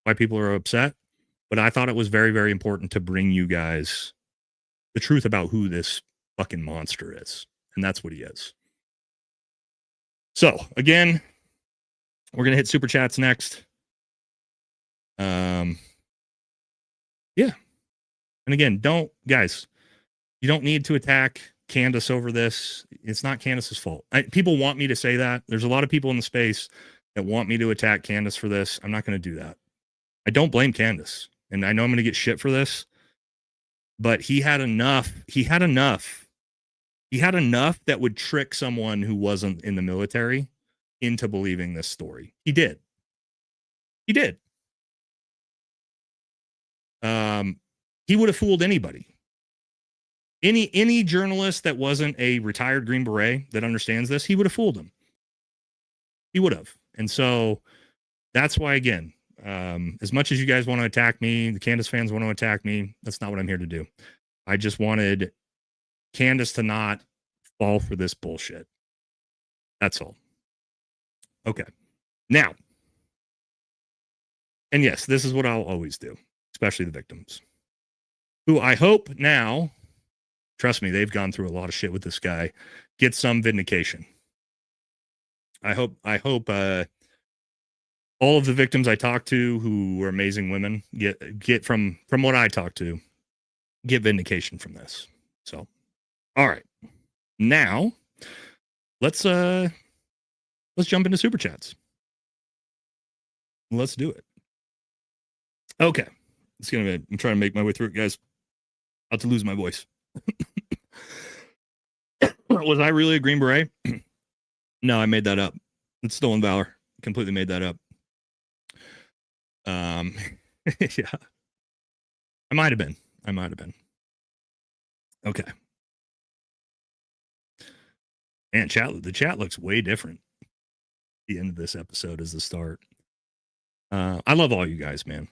why people are upset, but I thought it was very, very important to bring you guys the truth about who this fucking monster is. And that's what he is. So, again, we're going to hit super chats next. Yeah. And again, guys, you don't need to attack Candace over this. It's not Candace's fault. People want me to say that. There's a lot of people in the space that want me to attack Candace for this. I'm not going to do that. I don't blame Candace. And I know I'm going to get shit for this. But he had enough. He had enough that would trick someone who wasn't in the military into believing this story. He did. He would have fooled anybody. Any journalist that wasn't a retired Green Beret that understands this, he would have fooled them. He would have. And so that's why, again, as much as you guys want to attack me, the Candace fans want to attack me, that's not what I'm here to do. I just wanted Candace to not fall for this bullshit. That's all. Okay. Now, and yes, this is what I'll always do, especially the victims, who I hope now, trust me, they've gone through a lot of shit with this guy, get some vindication. I hope all of the victims I talk to who were amazing women get from what I talk to, get vindication from this. So, all right. Now, let's jump into super chats. Let's do it. Okay. I'm trying to make my way through it, guys. About to lose my voice. Was I really a Green Beret? No, I made that up. It's stolen valor. Completely made that up. Yeah. I might have been. Okay. Man, the chat looks way different. The end of this episode is the start. I love all you guys, man.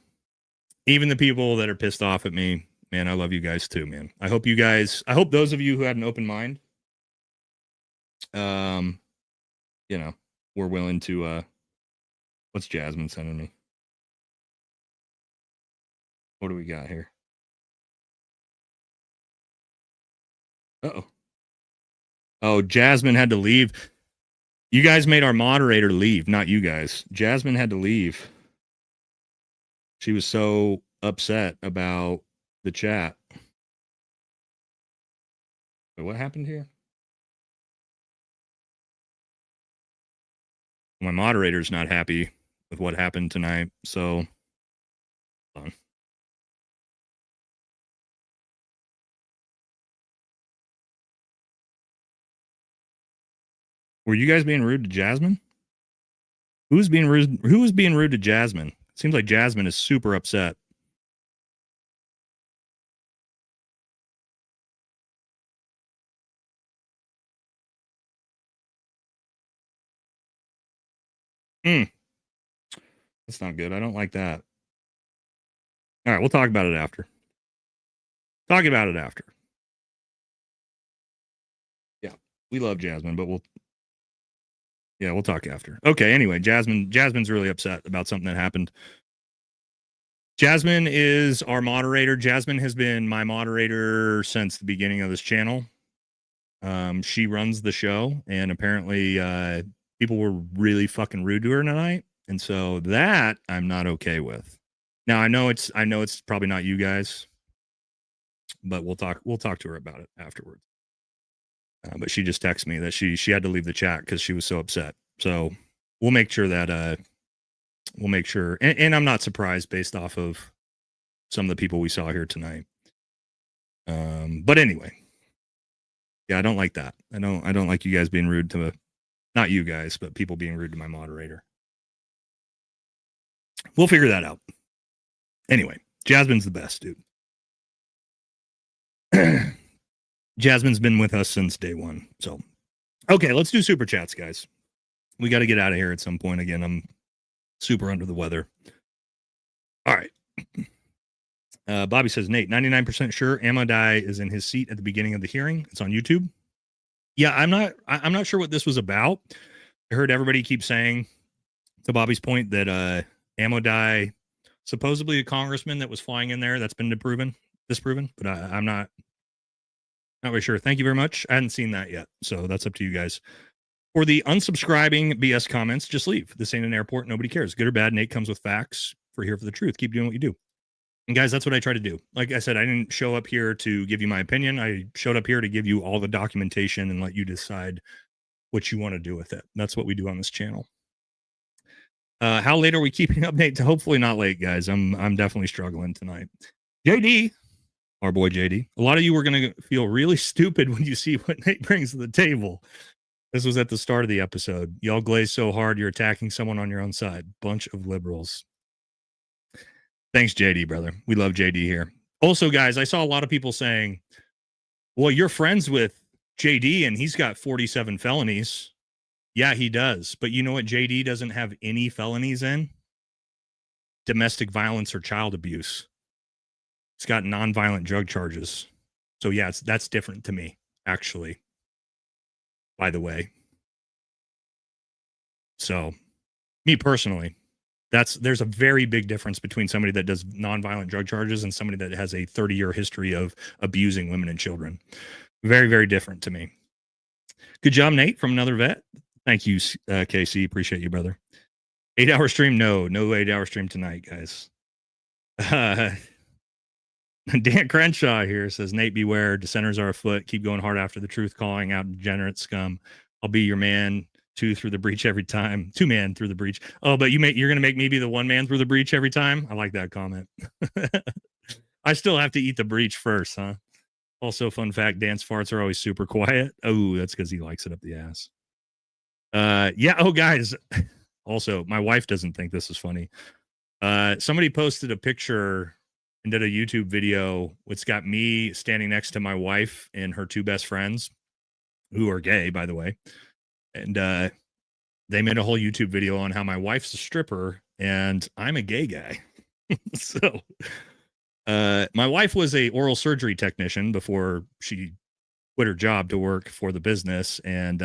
Even the people that are pissed off at me, man, I love you guys too, man. I hope those of you who had an open mind, were willing to, what's Jasmine sending me? What do we got here? Uh-oh. Oh, Jasmine had to leave. You guys made our moderator leave, not you guys. Jasmine had to leave. She was so upset about the chat. Wait, what happened here? My moderator's not happy with what happened tonight, so hold on. Were you guys being rude to Jasmine? Who was being rude to Jasmine? It seems like Jasmine is super upset. That's not good. I don't like that. All right, we'll talk about it after. Yeah, we love Jasmine, but we'll talk after. Okay, anyway, Jasmine's really upset about something that happened. Jasmine is our moderator. Jasmine has been my moderator since the beginning of this channel. She runs the show, and apparently people were really fucking rude to her tonight. And so that I'm not okay with. Now I know it's probably not you guys, but we'll talk to her about it afterwards. But she just texted me that she had to leave the chat because she was so upset. So we'll make sure that and I'm not surprised based off of some of the people we saw here tonight. But anyway, yeah, I don't like that. I don't like you guys being rude to not you guys, but people being rude to my moderator. We'll figure that out. Anyway, Jasmine's the best, dude. Jasmine's been with us since day one. So, okay, let's do super chats, guys. We got to get out of here at some point. Again, I'm super under the weather. All right. Bobby says, Nate, 99% sure Amodai is in his seat at the beginning of the hearing. It's on YouTube. Yeah, I'm not sure what this was about. I heard everybody keep saying, to Bobby's point, that Amodai, supposedly a congressman that was flying in there, that's been disproven, but I'm not really sure. Thank you very much. I hadn't seen that yet, so that's up to you guys. For the unsubscribing BS comments, just leave. This ain't an airport. Nobody cares. Good or bad, Nate comes with facts. We're here for the truth. Keep doing what you do. And guys, that's what I try to do. Like I said, I didn't show up here to give you my opinion. I showed up here to give you all the documentation and let you decide what you want to do with it. That's what we do on this channel. How late are we keeping up, Nate? Hopefully not late, guys. I'm definitely struggling tonight. JD, our boy JD. A lot of you are going to feel really stupid when you see what Nate brings to the table. This was at the start of the episode. Y'all glaze so hard you're attacking someone on your own side. Bunch of liberals. Thanks, JD, brother. We love JD here. Also, guys, I saw a lot of people saying, well, you're friends with JD and he's got 47 felonies. Yeah, he does. But you know what JD doesn't have any felonies in? Domestic violence or child abuse. It's got nonviolent drug charges. So yeah, that's different to me, actually. By the way. So, me personally, there's a very big difference between somebody that does nonviolent drug charges and somebody that has a 30-year history of abusing women and children. Very, very different to me. Good job, Nate, from another vet. Thank you, KC. Appreciate you, brother. 8-hour stream? No 8-hour stream tonight, guys. Dan Crenshaw here says, Nate, beware. Dissenters are afoot. Keep going hard after the truth, calling out degenerate scum. I'll be your man. 2 through the breach every time. 2-man through the breach. Oh, but you're going to make me be the 1-man through the breach every time? I like that comment. I still have to eat the breach first, huh? Also, fun fact, Dan's farts are always super quiet. Oh, that's because he likes it up the ass. Yeah. Oh, guys. Also, my wife doesn't think this is funny. Somebody posted a picture and did a YouTube video. It's got me standing next to my wife and her 2 best friends, who are gay, by the way. And they made a whole YouTube video on how my wife's a stripper and I'm a gay guy. So my wife was a oral surgery technician before she quit her job to work for the business. And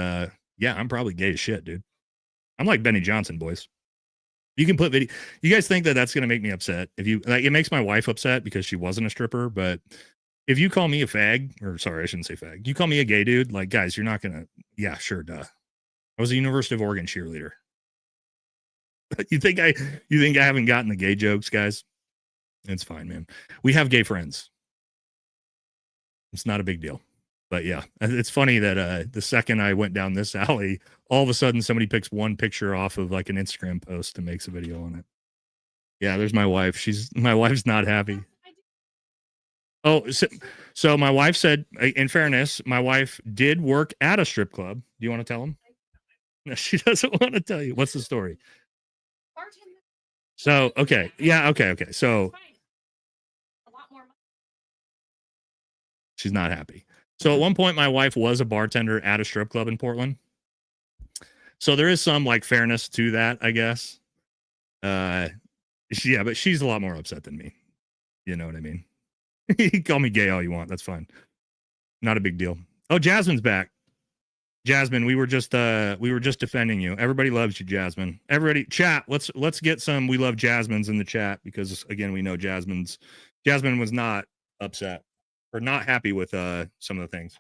yeah, I'm probably gay as shit, dude. I'm like Benny Johnson, boys. You can put video. You guys think that that's going to make me upset? If you like, it makes my wife upset because she wasn't a stripper. But if you call me a fag, or sorry, I shouldn't say fag. You call me a gay dude, like, guys, you're not going to. Yeah, sure, duh. I was a University of Oregon cheerleader. You think I haven't gotten the gay jokes, guys? It's fine, man. We have gay friends. It's not a big deal. But yeah, it's funny that the second I went down this alley, all of a sudden somebody picks one picture off of like an Instagram post and makes a video on it. Yeah, there's my wife. My wife's not happy. Oh, so my wife said, in fairness, my wife did work at a strip club. Do you want to tell him? No, she doesn't want to tell you. What's the story? So, okay. Yeah, okay. So she's not happy. So at one point, my wife was a bartender at a strip club in Portland. So there is some like fairness to that, I guess. Yeah, but she's a lot more upset than me. You know what I mean? You can call me gay all you want. That's fine. Not a big deal. Oh, Jasmine's back. Jasmine, we were just defending you. Everybody loves you, Jasmine. Everybody, chat. Let's get some "We love Jasmines" in the chat because again, we know Jasmine was not upset or not happy with some of the things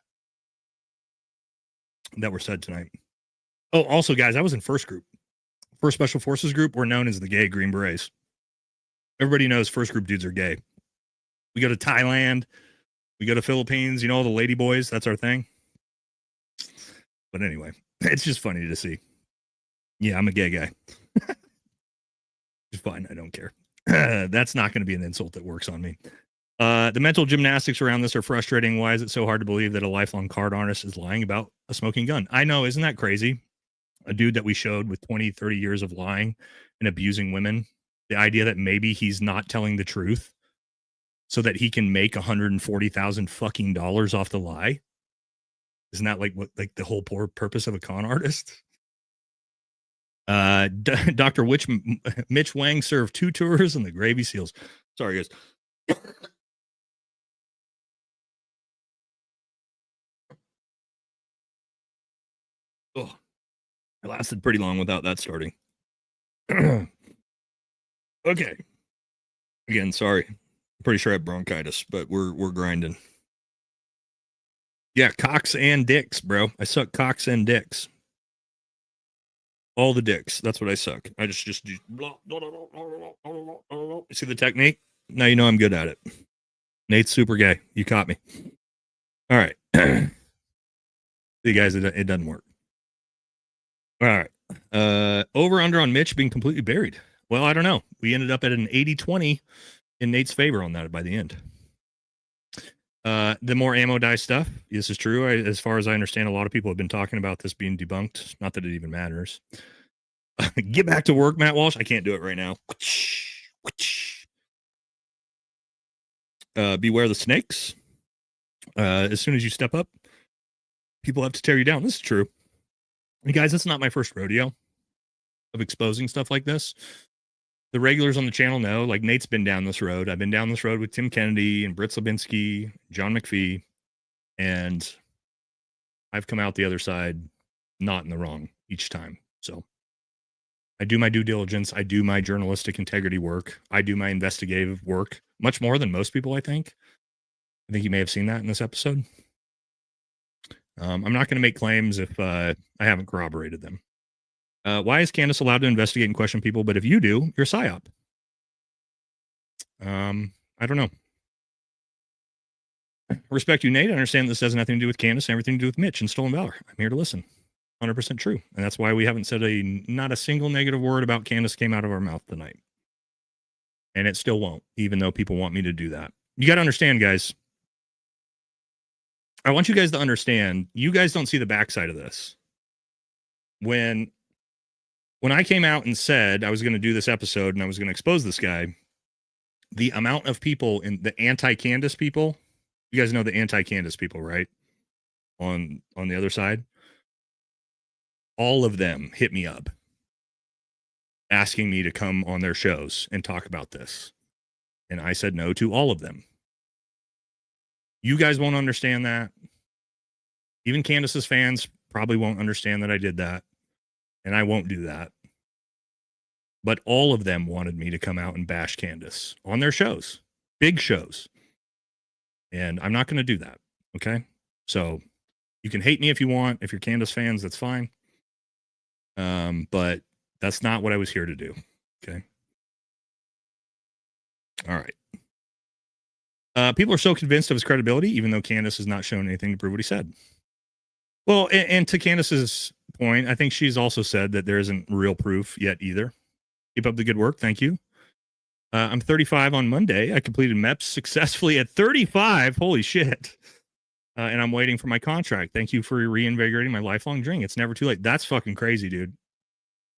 that were said tonight. Oh, also, guys, I was in first group. First Special Forces group. We're known as the gay Green Berets. Everybody knows first group dudes are gay. We go to Thailand. We go to Philippines. You know, all the lady boys. That's our thing. But anyway, it's just funny to see. Yeah, I'm a gay guy. It's fine. I don't care. That's not going to be an insult that works on me. The mental gymnastics around this are frustrating. Why is it so hard to believe that a lifelong card artist is lying about a smoking gun? I know. Isn't that crazy? A dude that we showed with 20, 30 years of lying and abusing women The idea that maybe he's not telling the truth so that he can make $140,000 fucking dollars off the lie. Isn't that like what, like the whole purpose of a con artist? Dr. Mitch Wang served 2 tours and the Gravy Seals. Sorry, guys. Oh, it lasted pretty long without that starting. Okay. Again, sorry. I'm pretty sure I have bronchitis, but we're grinding. Yeah, cocks and dicks, bro. I suck cocks and dicks. All the dicks. That's what I suck. I just do. You see the technique? Now you know I'm good at it. Nate's super gay. You caught me. All right. See, guys, it doesn't work. All right. Over under on Mitch being completely buried. Well, I don't know. We ended up at an 80-20 in Nate's favor on that by the end. The more ammo die stuff, this is true. As far as I understand, a lot of people have been talking about this being debunked. Not that it even matters. Get back to work, Matt Walsh. I can't do it right now. Beware the snakes. As soon as you step up, people have to tear you down. This is true. And guys, it's not my first rodeo of exposing stuff like this. The regulars on the channel know, like Nate's been down this road. I've been down this road with Tim Kennedy and Britt Slabinski, John McPhee, and I've come out the other side not in the wrong each time. So I do my due diligence. I do my journalistic integrity work. I do my investigative work much more than most people, I think. I think you may have seen that in this episode. I'm not going to make claims if I haven't corroborated them. Why is Candace allowed to investigate and question people, but if you do, you're psyop? I don't know. I respect you, Nate. I understand this has nothing to do with Candace and everything to do with Mitch and Stolen Valor. I'm here to listen. 100% true. And that's why we haven't said not a single negative word about Candace came out of our mouth tonight. And it still won't, even though people want me to do that. You got to understand, guys. I want you guys to understand, you guys don't see the backside of this. When I came out and said I was going to do this episode and I was going to expose this guy, the amount of people in the anti-Candace people, you guys know the anti-Candace people, right? On the other side, all of them hit me up asking me to come on their shows and talk about this. And I said no to all of them. You guys won't understand that. Even Candace's fans probably won't understand that I did that. And I won't do that. But all of them wanted me to come out and bash Candace on their shows, big shows. And I'm not going to do that. Okay. So you can hate me if you want. If you're Candace fans, that's fine. But that's not what I was here to do. Okay. All right. People are so convinced of his credibility, even though Candace has not shown anything to prove what he said. Well, and to Candace's point, I think she's also said that there isn't real proof yet either. Keep up the good work. Thank you. I'm 35 on Monday. I completed MEPS successfully at 35. Holy shit. And I'm waiting for my contract. Thank you for reinvigorating my lifelong dream. It's never too late. That's fucking crazy, dude.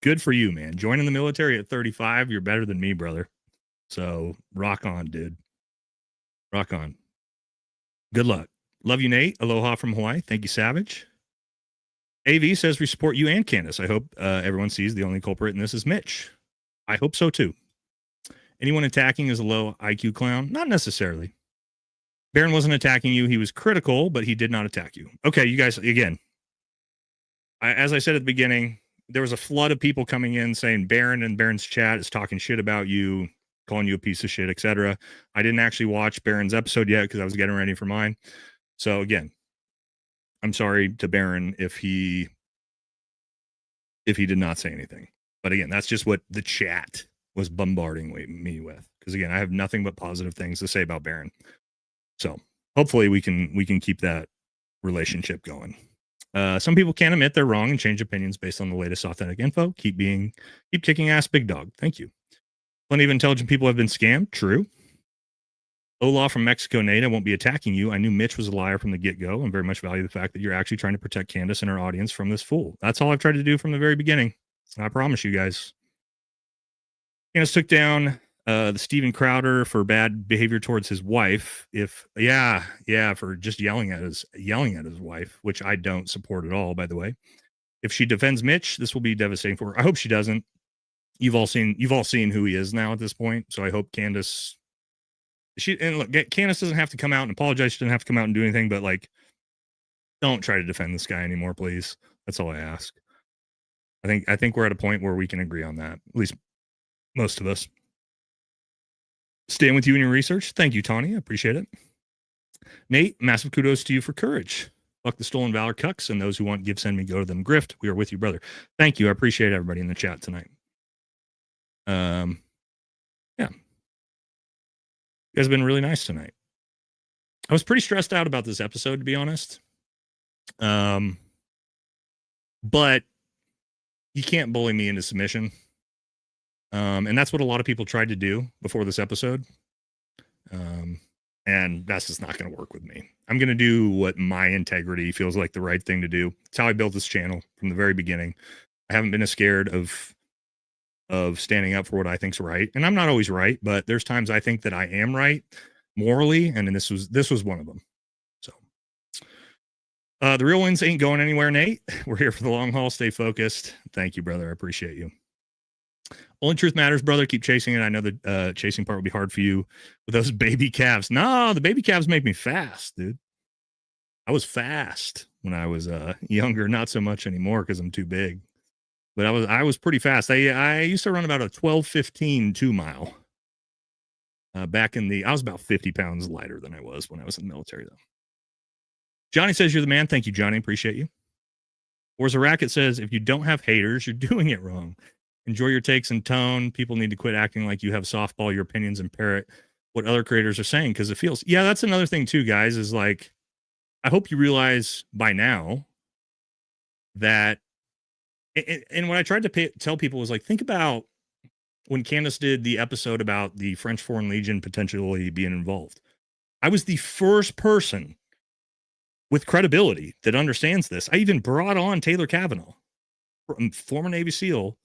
Good for you, man. Joining the military at 35. You're better than me, brother. So rock on, dude. Rock on. Good luck. Love you, Nate. Aloha from Hawaii. Thank you, Savage. AV says we support you and Candace. I hope everyone sees the only culprit in this is Mitch. I hope so, too. Anyone attacking is a low IQ clown? Not necessarily. Baron wasn't attacking you. He was critical, but he did not attack you. Okay, you guys, again, as I said at the beginning, there was a flood of people coming in saying Baron and Baron's chat is talking shit about you, calling you a piece of shit, etc. I didn't actually watch Baron's episode yet because I was getting ready for mine. So again, I'm sorry to Baron if he did not say anything. But again, that's just what the chat was bombarding me with. Because again, I have nothing but positive things to say about Baron. So hopefully we can keep that relationship going. Some people can't admit they're wrong and change opinions based on the latest authentic info. Keep kicking ass, big dog. Thank you. Plenty of intelligent people have been scammed. True. Olaf from Mexico, Nate, I won't be attacking you. I knew Mitch was a liar from the get-go and very much value the fact that you're actually trying to protect Candace and her audience from this fool. That's all I've tried to do from the very beginning. I promise you guys. Candace took down the Steven Crowder for bad behavior towards his wife. For just yelling at his wife, which I don't support at all, by the way. If she defends Mitch, this will be devastating for her. I hope she doesn't. You've all seen who he is now at this point. So I hope Candace. Candace doesn't have to come out and apologize. She doesn't have to come out and do anything, but like, don't try to defend this guy anymore, please. That's all I ask. I think we're at a point where we can agree on that. At least most of us. Staying with you in your research. Thank you, Tawny. I appreciate it. Nate, massive kudos to you for courage. Fuck the stolen valor cucks and those who want give, send me, go to them, grift. We are with you, brother. Thank you. I appreciate everybody in the chat tonight. Yeah. You guys have been really nice tonight. I was pretty stressed out about this episode, to be honest. But you can't bully me into submission. And that's what a lot of people tried to do before this episode. And that's just not going to work with me. I'm going to do what my integrity feels like the right thing to do. It's how I built this channel from the very beginning. I haven't been as scared of standing up for what I think's right. And I'm not always right, but there's times I think that I am right morally. And then this was one of them. So the real wins ain't going anywhere, Nate. We're here for the long haul. Stay focused. Thank you, brother. I appreciate you. Only truth matters, brother. Keep chasing it. I know the chasing part will be hard for you with those baby calves. No, the baby calves make me fast, dude. I was fast when I was younger. Not so much anymore because I'm too big. But I was pretty fast. I used to run about a 12:15 2-mile. I was about 50 pounds lighter than I was when I was in the military, though. Johnny says you're the man. Thank you, Johnny. Appreciate you. Where's a racket says if you don't have haters, you're doing it wrong. Enjoy your takes and tone. People need to quit acting like you have softball your opinions and parrot what other creators are saying because it feels. Yeah, that's another thing too, guys, is like, I hope you realize by now that, and what I tried to tell people was like, think about when Candace did the episode about the French Foreign Legion potentially being involved. I was the first person with credibility that understands this. I even brought on Taylor Kavanaugh, former Navy SEAL,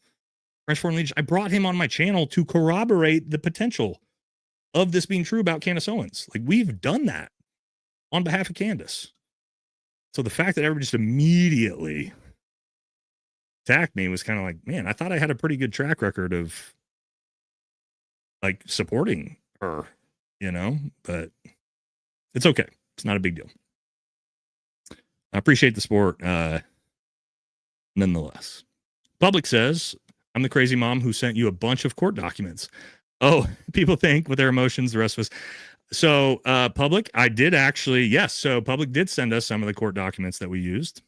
French Foreign Legion. I brought him on my channel to corroborate the potential of this being true about Candace Owens. Like, we've done that on behalf of Candace. So the fact that everybody just immediately attacked me was kind of like, man, I thought I had a pretty good track record of like supporting her, but it's okay. It's not a big deal. I appreciate the support nonetheless. Public says, I'm the crazy mom who sent you a bunch of court documents. Oh, people think with their emotions, the rest of us. So Public, I did actually, yes. So Public did send us some of the court documents that we used.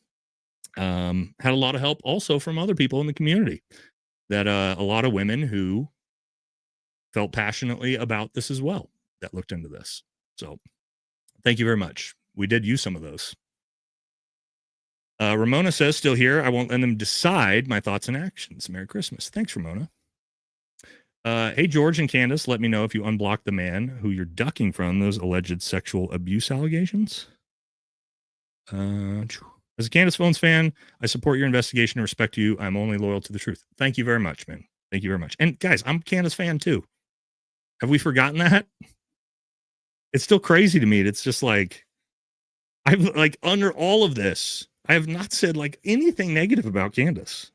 Had a lot of help also from other people in the community, that a lot of women who felt passionately about this as well that looked into this. So thank you very much. We did use some of those. Ramona says, still here. I won't let them decide my thoughts and actions. Merry Christmas. Thanks, Ramona. Hey, George and Candace, let me know if you unblock the man who you're ducking from those alleged sexual abuse allegations. As a Candace Phones fan, I support your investigation and respect you. I'm only loyal to the truth. Thank you very much, man. Thank you very much. And guys, I'm a Candace fan too. Have we forgotten that? It's still crazy to me. It's just like, I've like under all of this, I have not said like anything negative about Candace,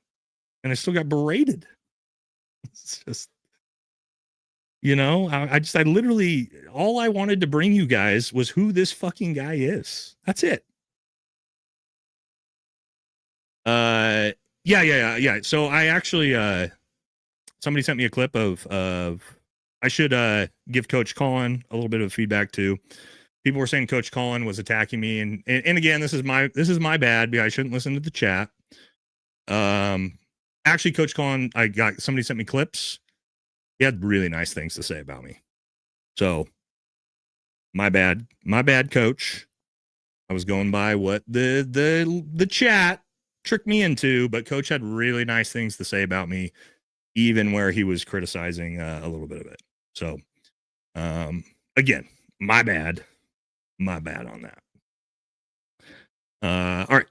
and I still got berated. It's just, I literally, all I wanted to bring you guys was who this fucking guy is. That's it. Yeah. So I actually, somebody sent me a clip of I should give Coach Colin a little bit of feedback too. People were saying Coach Colin was attacking me, and again, this is my bad because I shouldn't listen to the chat. Actually, Coach Colin, somebody sent me clips. He had really nice things to say about me. So my bad, Coach. I was going by what the chat tricked me into, but Coach had really nice things to say about me, even where he was criticizing a little bit of it. So again, my bad on that. All right.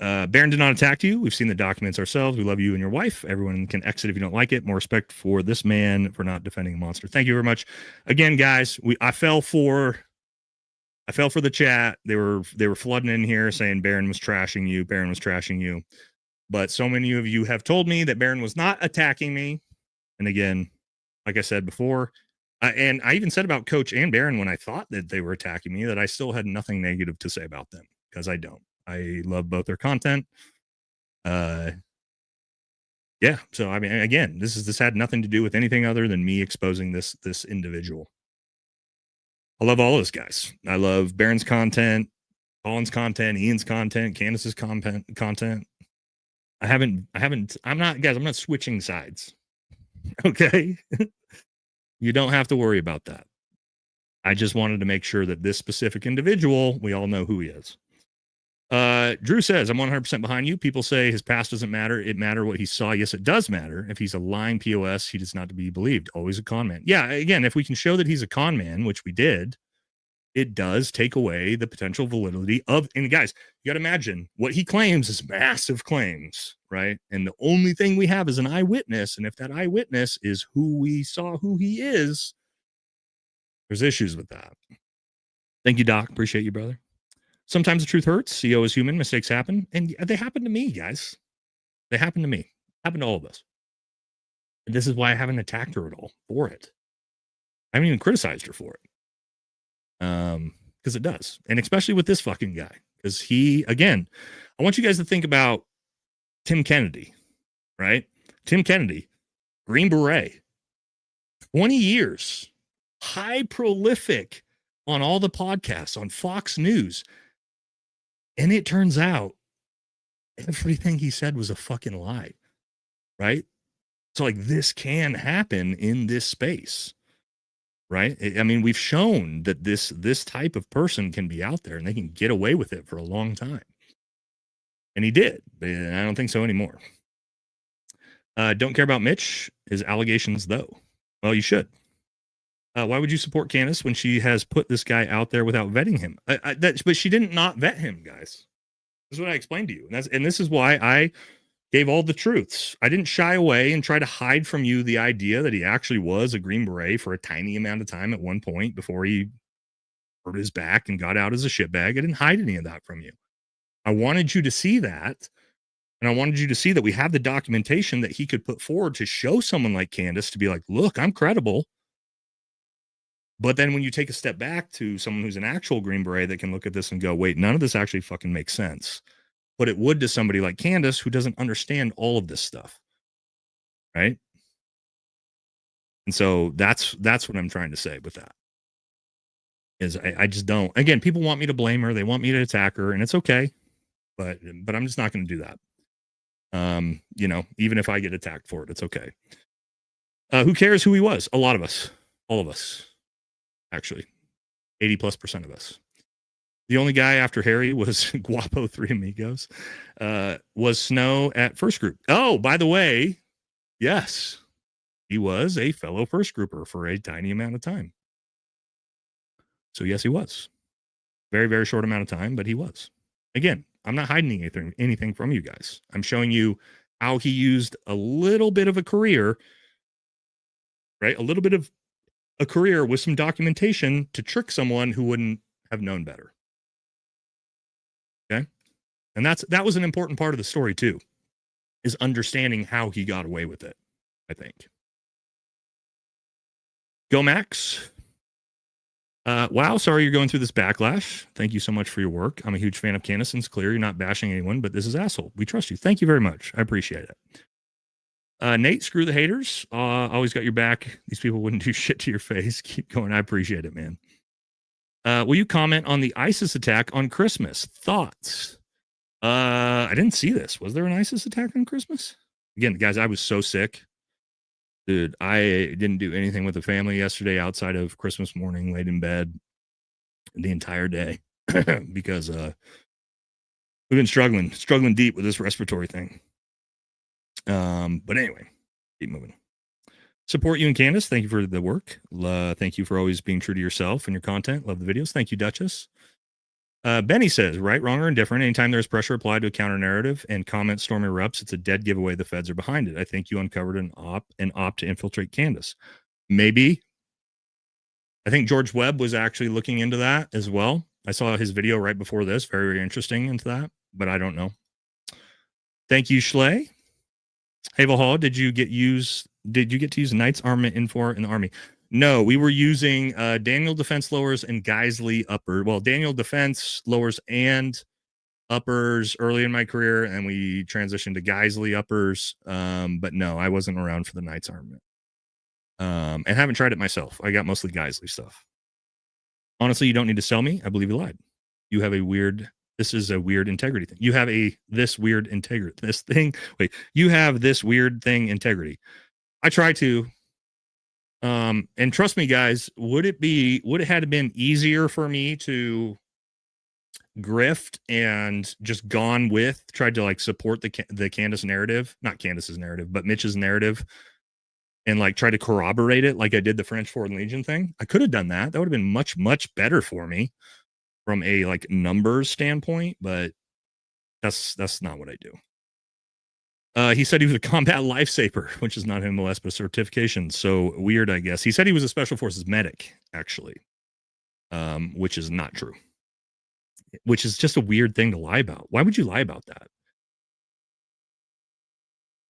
Baron did not attack you. We've seen the documents ourselves. We love you and your wife. Everyone can exit if you don't like it. More respect for this man for not defending a monster. Thank you very much. Again, guys, I fell for the chat. They were flooding in here saying Baron was trashing you. Baron was trashing you. But so many of you have told me that Baron was not attacking me. And again, like I said before, and I even said about Coach and Baron when I thought that they were attacking me, that I still had nothing negative to say about them, because I don't. I love both their content. Yeah. So I mean, again, this had nothing to do with anything other than me exposing this individual. I love all those guys. I love Baron's content, Colin's content, Ian's content, Candace's content. I'm not switching sides. Okay. You don't have to worry about that. I just wanted to make sure that this specific individual, we all know who he is. Drew says, I'm 100% behind you. People say his past doesn't matter. It matter what he saw. Yes, it does matter. If he's a lying POS, he does not to be believed. Always a con man. Yeah, again, if we can show that he's a con man, which we did, it does take away the potential validity of, and guys, you got to imagine what he claims is massive claims, right? And the only thing we have is an eyewitness. And if that eyewitness is who we saw who he is, there's issues with that. Thank you, Doc. Appreciate you, brother. Sometimes the truth hurts. CO is human. Mistakes happen. And they happen to me, guys. They happen to me. Happen to all of us. And this is why I haven't attacked her at all for it. I haven't even criticized her for it. Because it does. And especially with this fucking guy. Because he, again, I want you guys to think about Tim Kennedy, right? Tim Kennedy, Green Beret, 20 years, high prolific on all the podcasts, on Fox News. And it turns out everything he said was a fucking lie, right? So like this can happen in this space, right? I mean, we've shown that this type of person can be out there and they can get away with it for a long time. And he did, but I don't think so anymore. Don't care about Mitch, his allegations though. Well, you should. Why would you support Candace when she has put this guy out there without vetting him? But she didn't not vet him, guys. This is what I explained to you. And this is why I gave all the truths. I didn't shy away and try to hide from you the idea that he actually was a Green Beret for a tiny amount of time at one point before he hurt his back and got out as a shitbag. I didn't hide any of that from you. I wanted you to see that. And I wanted you to see that we have the documentation that he could put forward to show someone like Candace to be like, look, I'm credible. But then when you take a step back to someone who's an actual Green Beret that can look at this and go, wait, none of this actually fucking makes sense. But it would to somebody like Candace who doesn't understand all of this stuff. Right? And so that's what I'm trying to say with that. Is I just don't. Again, people want me to blame her. They want me to attack her, and it's okay. But I'm just not going to do that. You know, even if I get attacked for it, it's okay. Who cares who he was? A lot of us. All of us. Actually, 80+% of us. The only guy after Harry was Guapo 3 Amigos, was Snow at First Group. Oh, by the way, yes, he was a fellow first grouper for a tiny amount of time. So yes, he was. Very, very short amount of time, but he was. Again, I'm not hiding anything from you guys. I'm showing you how he used a little bit of a career, right? A little bit of a career with some documentation to trick someone who wouldn't have known better. Okay. And that was an important part of the story too, is understanding how he got away with it, I think. Go Max. Wow, sorry you're going through this backlash. Thank you so much for your work. I'm a huge fan of Candace, and it's clear you're not bashing anyone, but this is asshole. We trust you. Thank you very much. I appreciate it. Nate, screw the haters. Always got your back. These people wouldn't do shit to your face. Keep going. I appreciate it, man. Will you comment on the ISIS attack on Christmas? Thoughts? I didn't see this. Was there an ISIS attack on Christmas? Again, guys, I was so sick. Dude, I didn't do anything with the family yesterday outside of Christmas morning, laid in bed the entire day because we've been struggling deep with this respiratory thing. But anyway, keep moving. Support you and Candace. Thank you for the work. Thank you for always being true to yourself and your content. Love the videos. Thank you, Duchess. Benny says, right, wrong, or indifferent, anytime there's pressure applied to a counter narrative and comment storm erupts, it's a dead giveaway the feds are behind it. I think you uncovered an op to infiltrate Candace. Maybe. I think George Webb was actually looking into that as well. I saw his video right before this. Very, very interesting into that, but I don't know. Thank you, Schley. Hey, Valhalla, did you get to use Knight's armament in the Army? No, we were using Daniel defense lowers and Geisley upper. Well, Daniel defense lowers and uppers early in my career, and we transitioned to Geisley uppers. But no, I wasn't around for the Knight's armament. And haven't tried it myself. I got mostly Geisley stuff. Honestly, you don't need to sell me. I believe you lied. You have a weird, this is a weird integrity thing. You have this weird integrity, this thing. Wait, you have this weird thing integrity. I try to. And trust me, guys, would it had been easier for me to grift and just gone with, tried to like support the Candace narrative, not Candace's narrative, but Mitch's narrative, and like try to corroborate it like I did the French Foreign Legion thing? I could have done that. That would have been much, much better for me from a like numbers standpoint, but that's not what I do. He said he was a combat lifesaver, which is not MLS, but a certification. So weird, I guess. He said he was a special forces medic, actually, which is not true, which is just a weird thing to lie about. Why would you lie about that?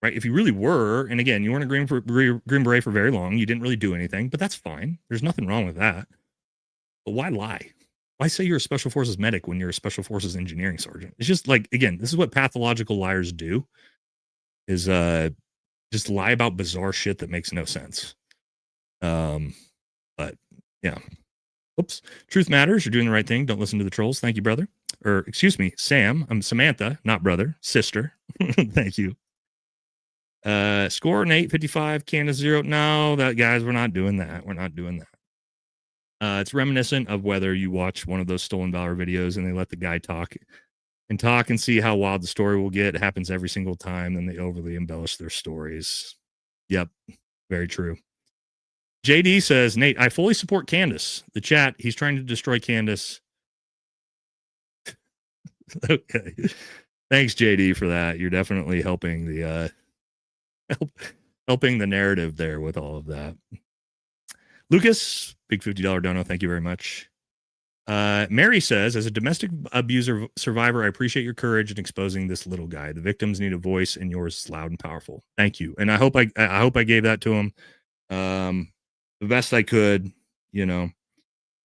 Right? If you really were, and again, you weren't a Green Beret for very long, you didn't really do anything, but that's fine. There's nothing wrong with that. But why lie? Why say you're a special forces medic when you're a special forces engineering sergeant? It's just like, again, this is what pathological liars do. Is just lie about bizarre shit that makes no sense. But yeah. Oops. Truth matters. You're doing the right thing. Don't listen to the trolls. Thank you, brother. Or excuse me, Sam. I'm Samantha, not brother. Sister. Thank you. Score an 855, Candace 0. No, guys, we're not doing that. We're not doing that. It's reminiscent of whether you watch one of those Stolen Valor videos and they let the guy talk and see how wild the story will get. It happens every single time. Then they overly embellish their stories. Yep. Very true. JD says, Nate, I fully support Candace. The chat, he's trying to destroy Candace. Okay. Thanks, JD, for that. You're definitely helping the helping the narrative there with all of that. Lucas, big $50 dono. Thank you very much. Mary says, as a domestic abuser survivor, I appreciate your courage in exposing this little guy. The victims need a voice, and yours is loud and powerful. Thank you. And I hope I gave that to him the best I could, you know.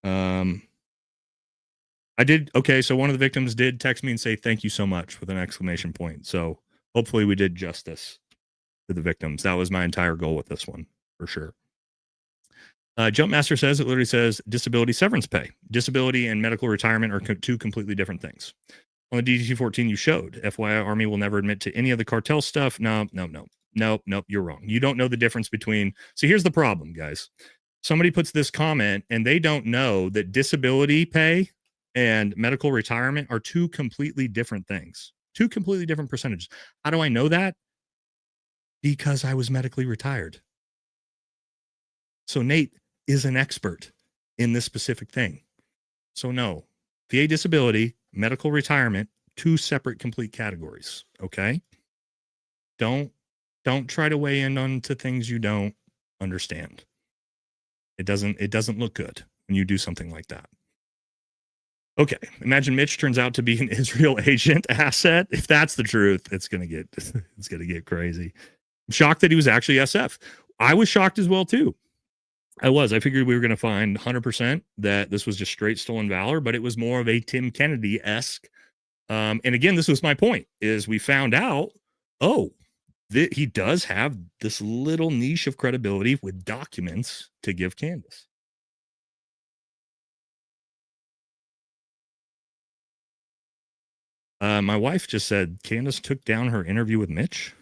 I did. Okay. So one of the victims did text me and say, thank you so much with an exclamation point. So hopefully we did justice to the victims. That was my entire goal with this one, for sure. Jumpmaster says, it literally says disability severance pay. Disability and medical retirement are two completely different things. On the DDT-14 you showed, FYI, Army will never admit to any of the cartel stuff. No, you're wrong. You don't know the difference between. So here's the problem, guys. Somebody puts this comment and they don't know that disability pay and medical retirement are two completely different things. Two completely different percentages. How do I know that? Because I was medically retired. So Nate is an expert in this specific thing. So no, VA disability, medical retirement, two separate complete categories. Okay. Don't try to weigh in onto things you don't understand. It doesn't look good when you do something like that. Okay. Imagine Mitch turns out to be an Israel agent asset. If that's the truth, it's going to get crazy. I'm shocked that he was actually SF. I was shocked as well too. I figured we were going to find 100% that this was just straight stolen valor, but it was more of a Tim Kennedy-esque. And again, this was my point, is we found out, he does have this little niche of credibility with documents to give Candace. My wife just said Candace took down her interview with Mitch,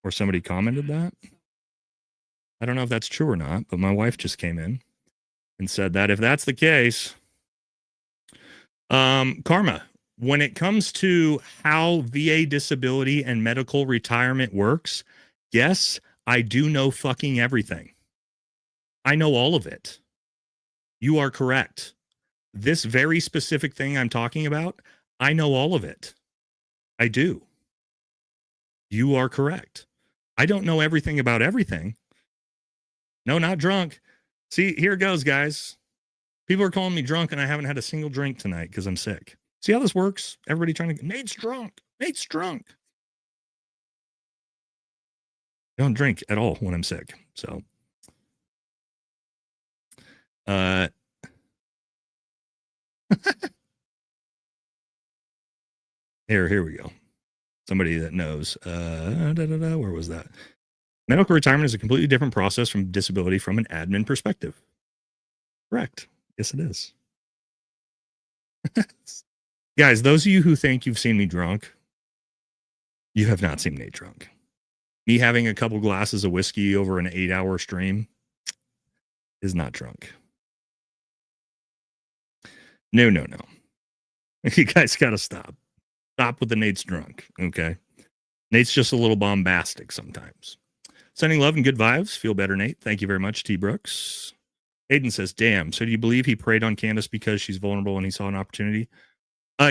or somebody commented that. I don't know if that's true or not, but my wife just came in and said that if that's the case, Karma, when it comes to how VA disability and medical retirement works, yes, I do know fucking everything. I know all of it. You are correct. this very specific thing I'm talking about, I know all of it. I do. You are correct. I don't know everything about everything. No, not drunk. See, here it goes, guys. People are calling me drunk, and I haven't had a single drink tonight because I'm sick. See how this works? Everybody trying to, Nate's drunk. Nate's drunk. I don't drink at all when I'm sick. So, here we go. Somebody that knows. Where was that? Medical retirement is a completely different process from disability from an admin perspective. Correct. Yes, it is. Guys, those of you who think you've seen me drunk, you have not seen Nate drunk. Me having a couple glasses of whiskey over an 8-hour stream is not drunk. No. You guys got to stop. Stop with the Nate's drunk, okay? Nate's just a little bombastic sometimes. Sending love and good vibes. Feel better, Nate. Thank you very much, T. Brooks. Aiden says, damn, so do you believe he preyed on Candace because she's vulnerable and he saw an opportunity?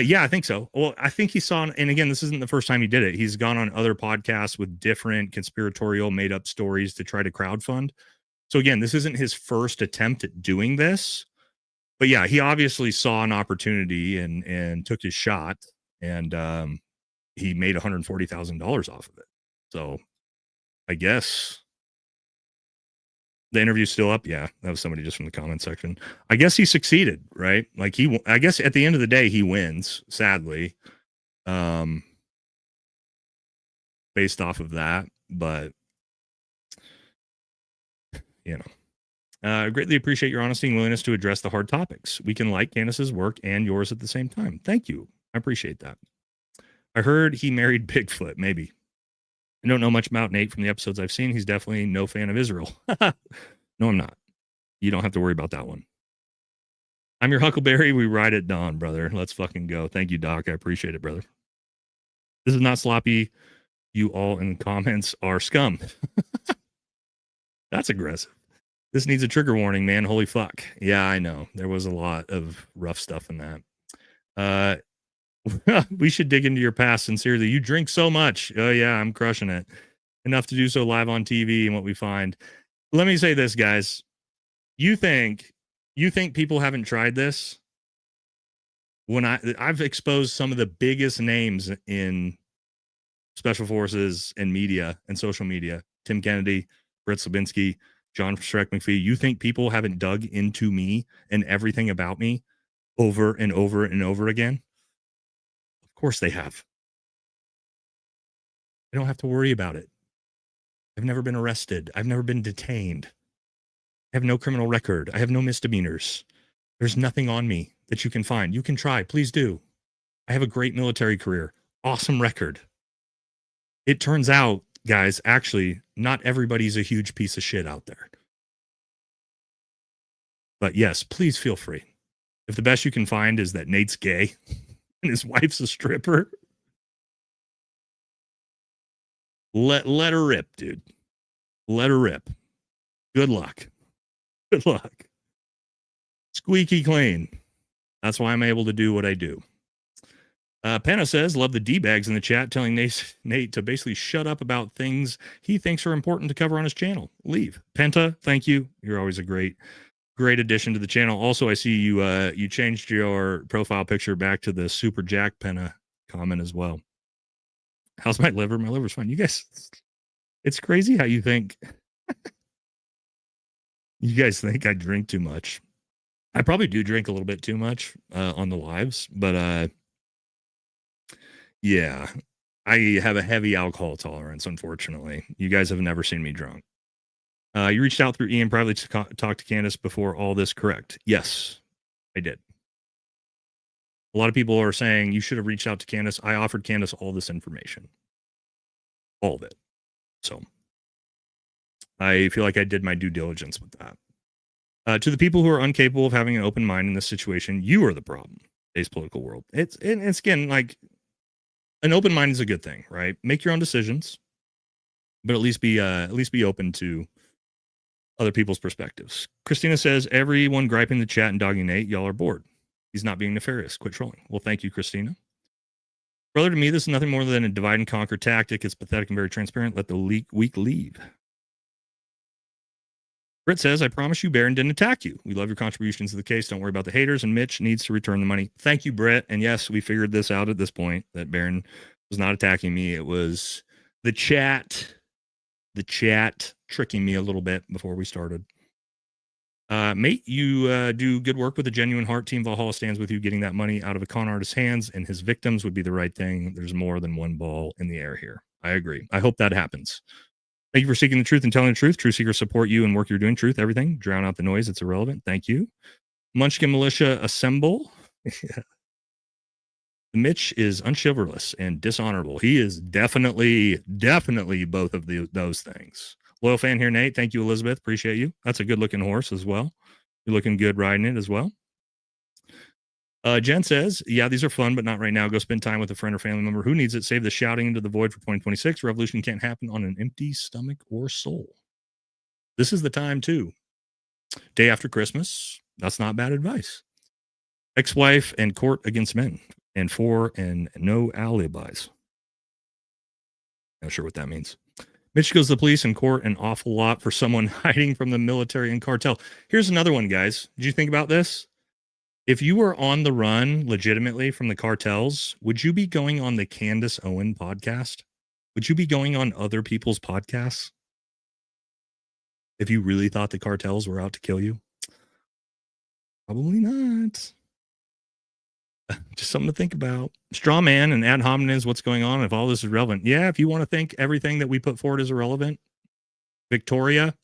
Yeah, I think so. Well, I think he saw, and again, this isn't the first time he did it. He's gone on other podcasts with different conspiratorial made-up stories to try to crowdfund. So again, this isn't his first attempt at doing this. But yeah, he obviously saw an opportunity and took his shot, and he made $140,000 off of it. So I guess the interview's still up. Yeah, that was somebody just from the comment section. I guess he succeeded, right? Like I guess at the end of the day, he wins, sadly, based off of that. But, you know, I greatly appreciate your honesty and willingness to address the hard topics. We can like Candace's work and yours at the same time. Thank you. I appreciate that. I heard he married Bigfoot, maybe. I don't know much about Nate from the episodes I've seen. He's definitely no fan of Israel. No, I'm not. You don't have to worry about that one. I'm your Huckleberry. We ride at dawn, brother. Let's fucking go. Thank you, Doc. I appreciate it, brother. This is not sloppy. You all in the comments are scum. That's aggressive. This needs a trigger warning, man. Holy fuck. Yeah, I know. There was a lot of rough stuff in that. We should dig into your past sincerely. You drink so much. Oh yeah, I'm crushing it. Enough to do so live on TV and what we find. Let me say this, guys. You think people haven't tried this? When I've exposed some of the biggest names in special forces and media and social media. Tim Kennedy, Brett Slabinski, John Shrek McPhee. You think people haven't dug into me and everything about me over and over and over again? Of course they have. I don't have to worry about it. I've never been arrested. I've never been detained. I have no criminal record. I have no misdemeanors. There's nothing on me that you can find. You can try. Please do. I have a great military career. Awesome record. It turns out, guys, actually, not everybody's a huge piece of shit out there. But yes, please feel free. If the best you can find is that Nate's gay and his wife's a stripper, let her rip, dude. Let her rip. Good luck. Good luck. Squeaky clean. That's why I'm able to do what I do. Penna says, love the D-bags in the chat telling Nate to basically shut up about things he thinks are important to cover on his channel. Leave. Penta, thank you. You're always a great addition to the channel. Also, I see you changed your profile picture back to the Super Jack Penna comment as well. How's my liver? My liver's fine. You guys, it's crazy how you think. You guys think I drink too much. I probably do drink a little bit too much on the lives, but yeah, I have a heavy alcohol tolerance, unfortunately. You guys have never seen me drunk. You reached out through Ian privately to talk to Candace before all this, correct? Yes, I did. A lot of people are saying you should have reached out to Candace. I offered Candace all this information. All of it. So I feel like I did my due diligence with that. To the people who are incapable of having an open mind in this situation, you are the problem. Today's political world. It's again, like, an open mind is a good thing, right? Make your own decisions, but at least be open to other people's perspectives. Christina says, everyone griping the chat and dogging Nate, y'all are bored. He's not being nefarious. Quit trolling. Well, thank you, Christina. Brother, to me, this is nothing more than a divide and conquer tactic. It's pathetic and very transparent. Let the weak leave. Britt says, I promise you, Baron didn't attack you. We love your contributions to the case. Don't worry about the haters, and Mitch needs to return the money. Thank you, Britt. And yes, we figured this out at this point, that Baron was not attacking me. It was the chat tricking me a little bit before we started. Mate, you do good work with a genuine heart. Team Valhalla stands with you. Getting that money out of a con artist's hands and his victims would be the right thing. There's more than one ball in the air here. I agree. I hope that happens. Thank you for seeking the truth and telling the truth. True seekers support you and work you're doing. Truth, everything. Drown out the noise. It's irrelevant. Thank you. Munchkin Militia assemble. Mitch is unchivalrous and dishonorable. He is definitely both of those things. Loyal fan here, Nate. Thank you, Elizabeth. Appreciate you. That's a good looking horse as well. You're looking good riding it as well. Jen says, yeah, these are fun, but not right now. Go spend time with a friend or family member who needs it. Save the shouting into the void for 2026. Revolution can't happen on an empty stomach or soul. This is the time, too. Day after Christmas. That's not bad advice. Ex-wife and court against men. And 4 and no alibis. Not sure what that means. Mitch goes to the police and court an awful lot for someone hiding from the military and cartel. Here's another one, guys. Did you think about this? If you were on the run legitimately from the cartels, would you be going on the Candace Owen podcast? Would you be going on other people's podcasts? If you really thought the cartels were out to kill you? Probably not. Just something to think about. Straw man and ad hominem is what's going on. If all this is relevant. Yeah, if you want to think everything that we put forward is irrelevant. Victoria,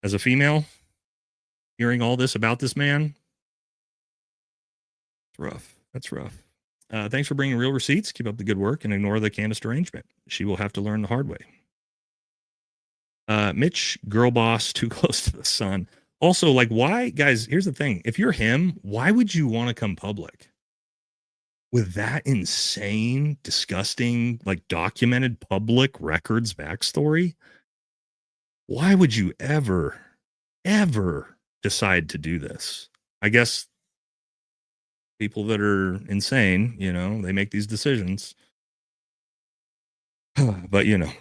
as a female, hearing all this about this man, it's rough. That's rough. Thanks for bringing real receipts. Keep up the good work and ignore the Candace derangement. She will have to learn the hard way. Mitch, girl boss, too close to the sun. Also, like, why, guys, here's the thing. If you're him, why would you want to come public with that insane, disgusting, like documented public records backstory? Why would you ever decide to do this? I guess people that are insane, you know, they make these decisions. But, you know.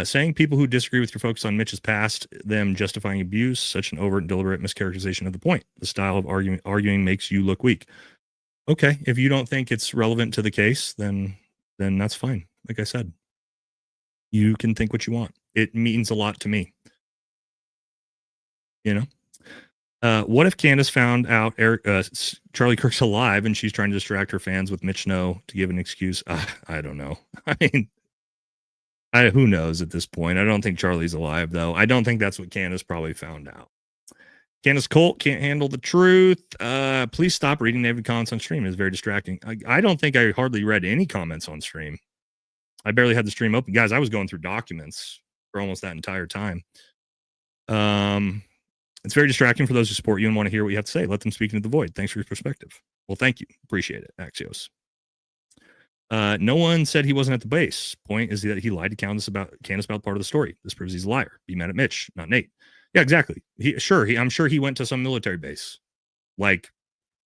Saying people who disagree with your focus on Mitch's past, them justifying abuse, such an overt and deliberate mischaracterization of the point. The style of arguing makes you look weak. Okay, if you don't think it's relevant to the case, then that's fine. Like I said, you can think what you want. It means a lot to me. You know? What if Candace found out Charlie Kirk's alive and she's trying to distract her fans with Mitch Snow to give an excuse? I don't know. I mean, who knows at this point? I don't think Charlie's alive, though. I don't think that's what Candace probably found out. Candace Colt can't handle the truth. Please stop reading negative comments on stream. It's very distracting. I don't think I hardly read any comments on stream. I barely had the stream open. Guys, I was going through documents for almost that entire time. It's very distracting for those who support you and want to hear what you have to say. Let them speak into the void. Thanks for your perspective. Well, thank you. Appreciate it, Axios. No one said he wasn't at the base. Point is that he lied to Candace about part of the story. This proves he's a liar. Be mad at Mitch, not Nate. Yeah, exactly. I'm sure he went to some military base, like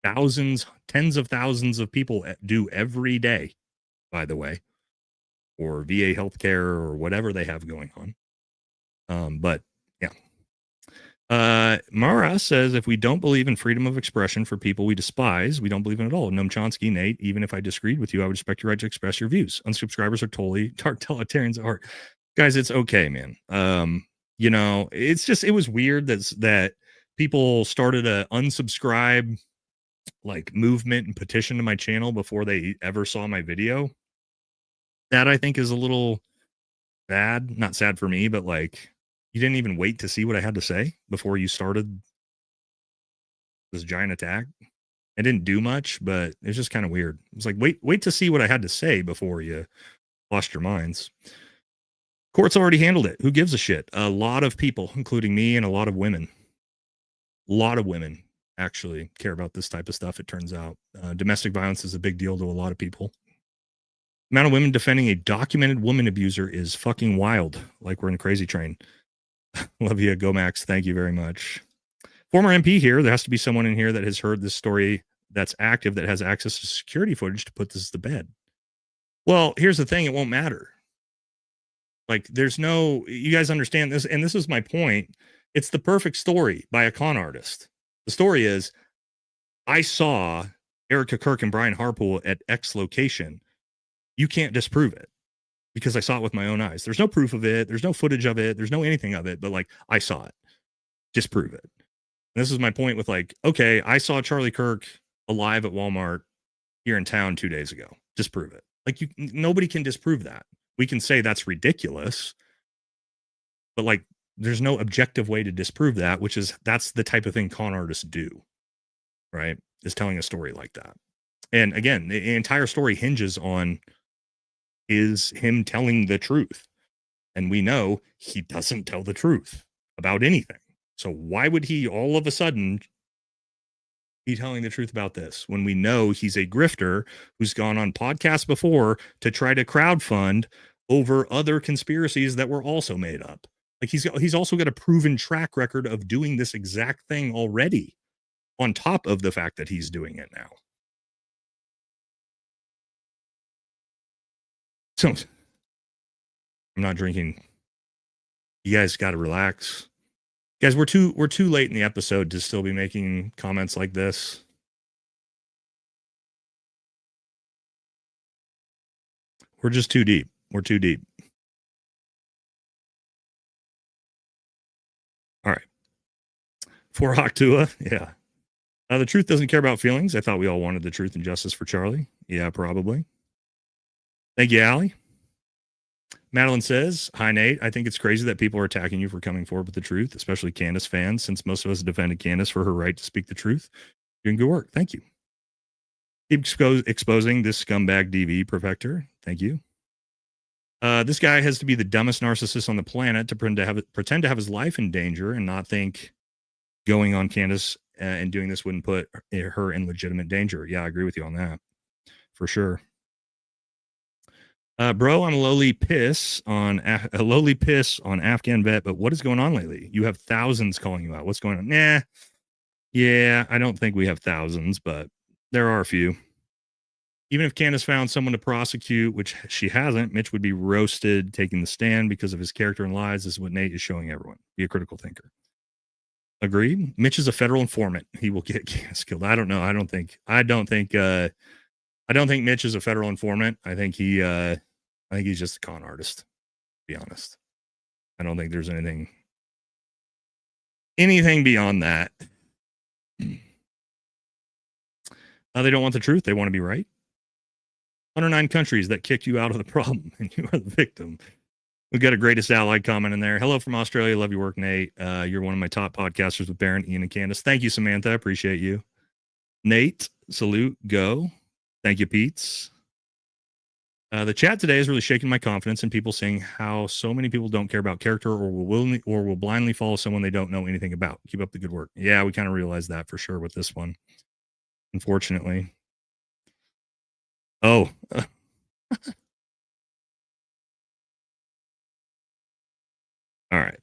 thousands, tens of thousands of people do every day, by the way, or VA healthcare or whatever they have going on. But yeah. Mara says, if we don't believe in freedom of expression for people we despise, we don't believe in it at all. Noam Chomsky, Nate, even if I disagreed with you, I would respect your right to express your views. Unsubscribers are totally totalitarians at heart. Guys, it's okay, man. You know, it was weird that people started a unsubscribe like movement and petition to my channel before they ever saw my video. That I think is a little bad. Not sad for me, but like, you didn't even wait to see what I had to say before you started this giant attack. I didn't do much, but it's just kind of weird. It's like, wait to see what I had to say before you lost your minds. Court's already handled it. Who gives a shit? A lot of people, including me and a lot of women actually care about this type of stuff. It turns out domestic violence is a big deal to a lot of people. The amount of women defending a documented woman abuser is fucking wild. Like we're in a crazy train. Love you, Go Max. Thank you very much. Former MP here. There has to be someone in here that has heard this story that's active, that has access to security footage to put this to bed. Well, here's the thing. It won't matter. Like, there's no, you guys understand this. And this is my point. It's the perfect story by a con artist. The story is, I saw Erica Kirk and Brian Harpool at X location. You can't disprove it because I saw it with my own eyes. There's no proof of it. There's no footage of it. There's no anything of it, but like, I saw it. Disprove it. And this is my point with like, okay, I saw Charlie Kirk alive at Walmart here in town 2 days ago. Disprove it. Like, nobody can disprove that. We can say that's ridiculous, but like, there's no objective way to disprove that, that's the type of thing con artists do, right? Is telling a story like that. And again, the entire story hinges on is him telling the truth. And we know he doesn't tell the truth about anything. So why would he all of a sudden be telling the truth about this when we know he's a grifter who's gone on podcasts before to try to crowdfund over other conspiracies that were also made up? Like, he's also got a proven track record of doing this exact thing already, on top of the fact that he's doing it now. So I'm not drinking. You guys got to relax. Guys, we're too late in the episode to still be making comments like this. We're just too deep. We're too deep. All right. For Octua, yeah. The truth doesn't care about feelings. I thought we all wanted the truth and justice for Charlie. Yeah, probably. Thank you, Allie. Madeline says, hi, Nate. I think it's crazy that people are attacking you for coming forward with the truth, especially Candace fans, since most of us defended Candace for her right to speak the truth. You're doing good work. Thank you. Keep exposing this scumbag DV perfecter. Thank you. This guy has to be the dumbest narcissist on the planet to pretend to have his life in danger and not think going on Candace and doing this wouldn't put her in legitimate danger. Yeah, I agree with you on that. For sure. Bro, I'm a lowly piss on Afghan vet, but what is going on lately? You have thousands calling you out. What's going on? Nah. Yeah, I don't think we have thousands, but there are a few. Even if Candace found someone to prosecute, which she hasn't, Mitch would be roasted taking the stand because of his character and lies. This is what Nate is showing everyone. Be a critical thinker. Agreed. Mitch is a federal informant. He will get Candace killed. I don't know. I don't think Mitch is a federal informant. I think he's just a con artist, to be honest. I don't think there's anything beyond that. They don't want the truth. They want to be right. 109 countries that kicked you out of the problem, and you are the victim. We got a greatest ally comment in there. Hello from Australia. Love your work, Nate. You're one of my top podcasters with Baron, Ian, and Candace. Thank you, Samantha. Appreciate you. Nate, salute, go. Thank you, Pete's. The chat today is really shaking my confidence in people saying how so many people don't care about character or will blindly follow someone they don't know anything about. Keep up the good work. Yeah, we kind of realized that for sure with this one, unfortunately. Oh. All right.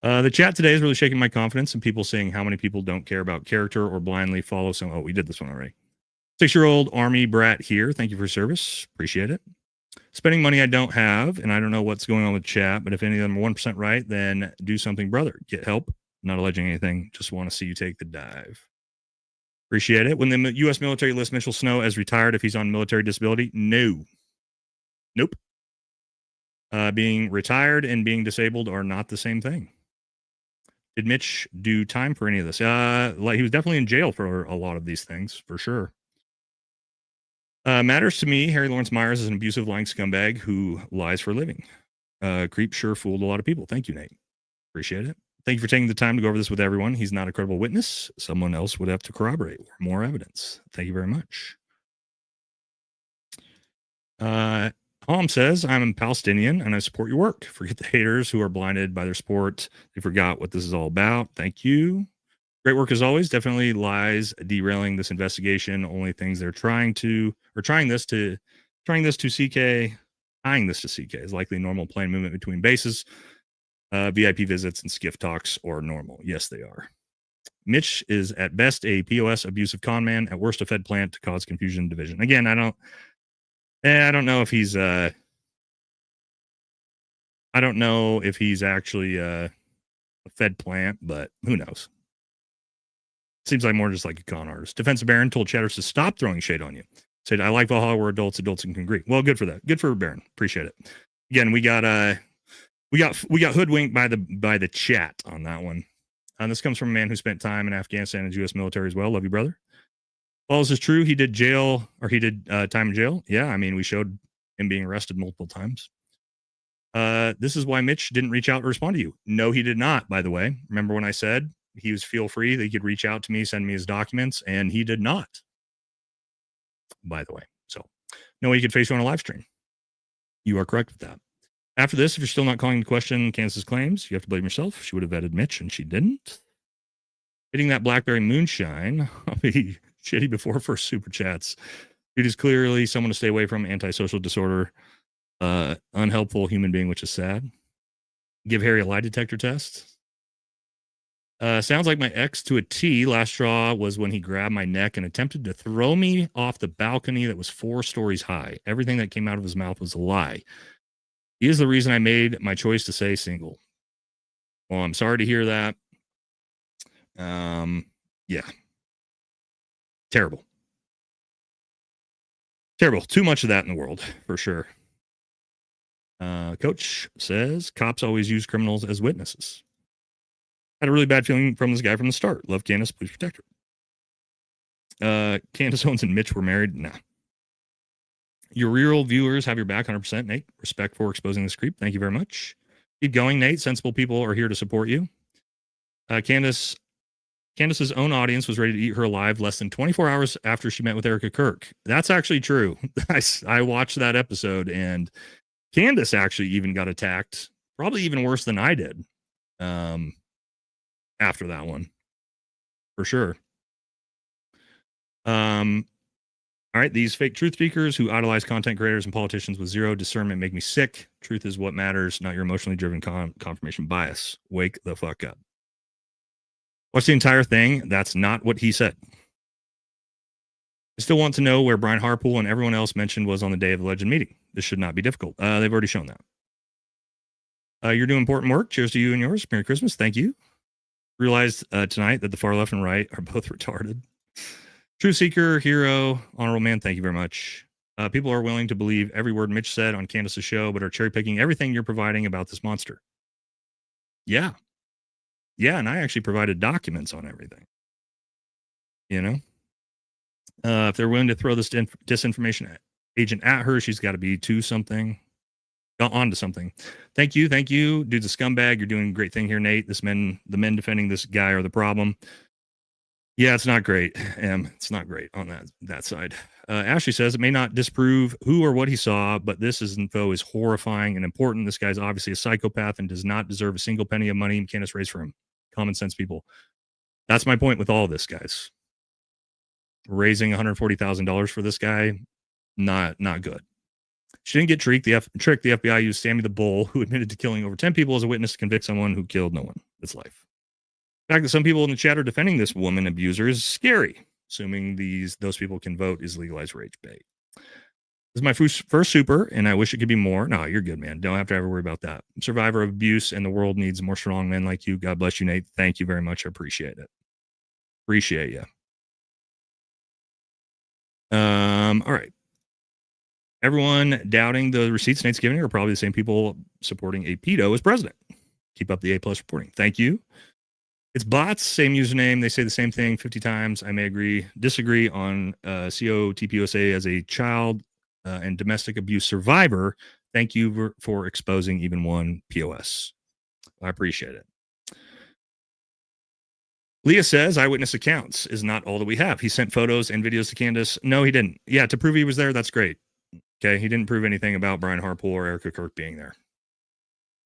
The chat today is really shaking my confidence in people saying how many people don't care about character or blindly follow someone. Oh, we did this one already. 6-year-old Army brat here. Thank you for your service. Appreciate it. Spending money I don't have, and I don't know what's going on with chat, but if any of them are 1% right, then do something, brother. Get help. Not alleging anything. Just want to see you take the dive. Appreciate it. When the U.S. military lists Mitchell Snow as retired if he's on military disability, no. Nope. Being retired and being disabled are not the same thing. Did Mitch do time for any of this? Like, he was definitely in jail for a lot of these things, for sure. Matters to me, Harry Lawrence Myers is an abusive, lying scumbag who lies for a living. Creep sure fooled a lot of people. Thank you, Nate. Appreciate it. Thank you for taking the time to go over this with everyone. He's not a credible witness. Someone else would have to corroborate more evidence. Thank you very much. Tom says, I'm a Palestinian and I support your work. Forget the haters who are blinded by their sport. They forgot what this is all about. Thank you. Great work as always. Definitely lies derailing this investigation. Only things they're tying this to CK is likely normal plane movement between bases. VIP visits and skiff talks are normal. Yes, they are. Mitch is at best a POS abusive con man, at worst a Fed plant to cause confusion and division. Again, I don't know if he's I don't know if he's actually a Fed plant, but who knows? Seems like more just like a con artist. Defensive Baron told chatters to stop throwing shade on you. Said, I like Valhalla, we're adults can agree. Well, good for that. Good for Baron. Appreciate it. Again, we got hoodwinked by the chat on that one. And this comes from a man who spent time in Afghanistan and U.S. military as well. Love you, brother. Well, this is true. He did time in jail. Yeah, I mean, we showed him being arrested multiple times. This is why Mitch didn't reach out or respond to you. No, he did not, by the way. Remember when I said he was feel free that he could reach out to me, send me his documents, and he did not, by the way. So, no way you could face you on a live stream. You are correct with that. After this, if you're still not calling into question Kansas's claims, you have to blame yourself. She would have vetted Mitch, and she didn't. Hitting that Blackberry moonshine, I'll be shitty before first super chats. It is clearly someone to stay away from, antisocial disorder, unhelpful human being, which is sad. Give Harry a lie detector test. Sounds like my ex to a T. Last straw was when he grabbed my neck and attempted to throw me off the balcony that was 4 stories high. Everything that came out of his mouth was a lie. He is the reason I made my choice to stay single. Well, I'm sorry to hear that. Yeah. Terrible. Terrible. Too much of that in the world, for sure. Coach says, cops always use criminals as witnesses. Had a really bad feeling from this guy from the start. Love Candace, please protect her. Candace Owens and Mitch were married. Nah. Your real viewers have your back 100%, Nate. Respect for exposing this creep. Thank you very much. Keep going, Nate. Sensible people are here to support you. Candace's own audience was ready to eat her alive less than 24 hours after she met with Erica Kirk. That's actually true. I watched that episode, and Candace actually even got attacked, probably even worse than I did after that one, for sure. All right, these fake truth speakers who idolize content creators and politicians with zero discernment make me sick. Truth is what matters, not your emotionally driven confirmation bias. Wake the fuck up. Watch the entire thing. That's not what he said. I still want to know where Brian Harpool and everyone else mentioned was on the day of the alleged meeting. This should not be difficult. They've already shown that. You're doing important work. Cheers to you and yours. Merry Christmas. Thank you. Realized tonight that the far left and right are both retarded. True seeker, hero, honorable man, thank you very much. People are willing to believe every word Mitch said on Candace's show, but are cherry picking everything you're providing about this monster. Yeah. Yeah, and I actually provided documents on everything. You know? If they're willing to throw this disinformation agent at her, she's got to be on to something. Thank you. Dude's a scumbag. You're doing a great thing here, Nate. The men defending this guy are the problem. Yeah, it's not great. It's not great on that side. Ashley says it may not disprove who or what he saw, but this info is horrifying and important. This guy's obviously a psychopath and does not deserve a single penny of money Candace raised for him. Common sense people. That's my point with all of this, guys. Raising $140,000 for this guy, not good. She didn't get tricked. The FBI used Sammy the Bull, who admitted to killing over 10 people, as a witness to convict someone who killed no one. It's life. The fact that some people in the chat are defending this woman abuser is scary. Assuming those people can vote is legalized rage bait. This is my first super, and I wish it could be more. No, you're good, man. Don't have to ever worry about that. I'm a survivor of abuse, and the world needs more strong men like you. God bless you, Nate. Thank you very much. I appreciate it. Appreciate you. All right. Everyone doubting the receipts Nate's giving are probably the same people supporting a pedo as president. Keep up the A+ reporting. Thank you. It's bots, same username. They say the same thing 50 times. I may disagree on COTPUSA as a child and domestic abuse survivor. Thank you for exposing even one POS. I appreciate it. Leah says eyewitness accounts is not all that we have. He sent photos and videos to Candace. No, he didn't. Yeah, to prove he was there, that's great. Okay, he didn't prove anything about Brian Harpool or Erica Kirk being there.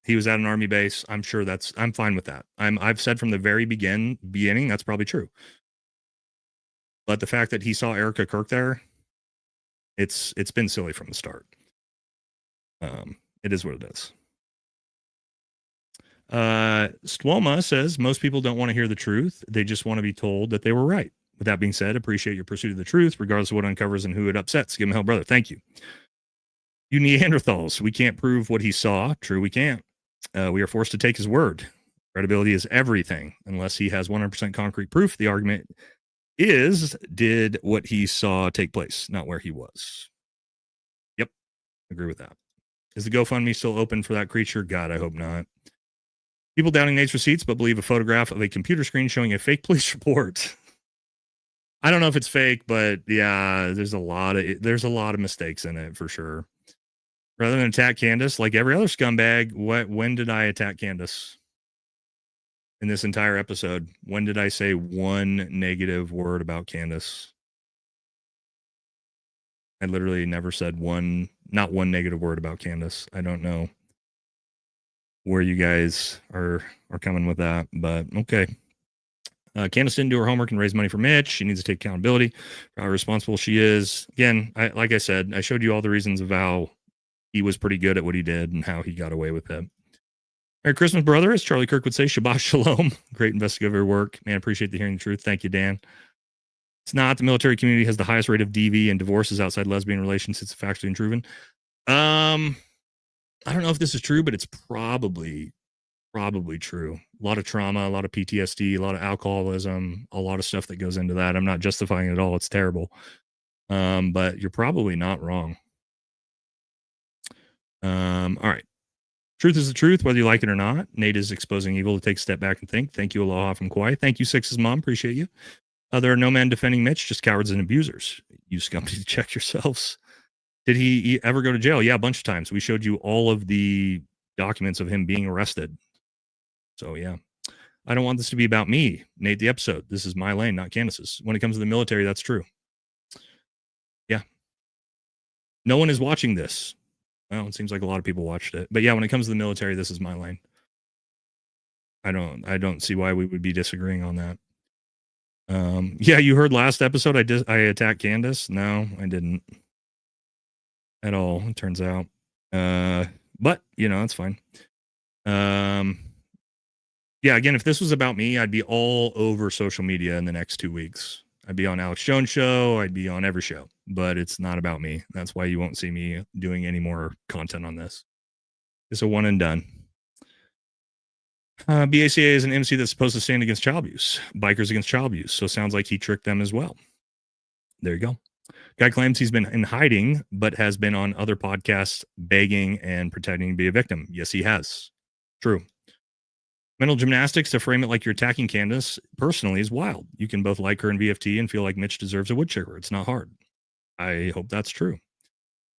He was at an army base. I'm sure I'm fine with that. I've said from the very beginning, that's probably true. But the fact that he saw Erica Kirk there, it's been silly from the start. It is what it is. Stwoma says most people don't want to hear the truth. They just want to be told that they were right. With that being said, appreciate your pursuit of the truth, regardless of what uncovers and who it upsets. Give him hell, brother. Thank you. You Neanderthals, we can't prove what he saw. True, we can't. We are forced to take his word. Credibility is everything. Unless he has 100% concrete proof, the argument is, did what he saw take place, not where he was. Yep, agree with that. Is the GoFundMe still open for that creature? God, I hope not. People doubting Nate's receipts, but believe a photograph of a computer screen showing a fake police report. I don't know if it's fake, but yeah, there's a lot of mistakes in it for sure. Rather than attack Candace, like every other scumbag, when did I attack Candace in this entire episode? When did I say one negative word about Candace? I literally never said not one negative word about Candace. I don't know where you guys are coming with that, but okay. Candace didn't do her homework and raise money for Mitch. She needs to take accountability for how responsible she is. Again, like I said, I showed you all the reasons of how he was pretty good at what he did and how he got away with it. Merry Christmas, brother. As Charlie Kirk would say, Shabbat Shalom. Great investigative work. Man, appreciate the hearing the truth. Thank you, Dan. It's not. The military community has the highest rate of DV and divorces outside lesbian relations. It's factually unproven. I don't know if this is true, but it's probably true. A lot of trauma, a lot of PTSD, a lot of alcoholism, a lot of stuff that goes into that. I'm not justifying it at all. It's terrible. But you're probably not wrong. All right. Truth is the truth, whether you like it or not. Nate is exposing evil to take a step back and think. Thank you, Aloha from Kauai. Thank you, Six's mom. Appreciate you. There are no men defending Mitch, just cowards and abusers. You scum, to check yourselves. Did he ever go to jail? Yeah, a bunch of times. We showed you all of the documents of him being arrested. So, yeah. I don't want this to be about me, Nate, the episode. This is my lane, not Candace's. When it comes to the military, that's true. Yeah. No one is watching this. Well, it seems like a lot of people watched it. But yeah, when it comes to the military, this is my lane. I don't see why we would be disagreeing on that. Yeah, you heard last episode I attacked Candace. No, I didn't. At all, it turns out. But, it's fine. Yeah, again, if this was about me, I'd be all over social media in the next 2 weeks. I'd be on Alex Jones' show. I'd be on every show, but it's not about me. That's why you won't see me doing any more content on this. It's a one and done. BACA is an MC that's supposed to stand against child abuse, bikers against child abuse. So it sounds like he tricked them as well. There you go. Guy claims he's been in hiding, but has been on other podcasts begging and pretending to be a victim. Yes, he has. True. Mental gymnastics to frame it like you're attacking Candace personally is wild. You can both like her in VFT and feel like Mitch deserves a wood chipper. It's not hard. I hope that's true.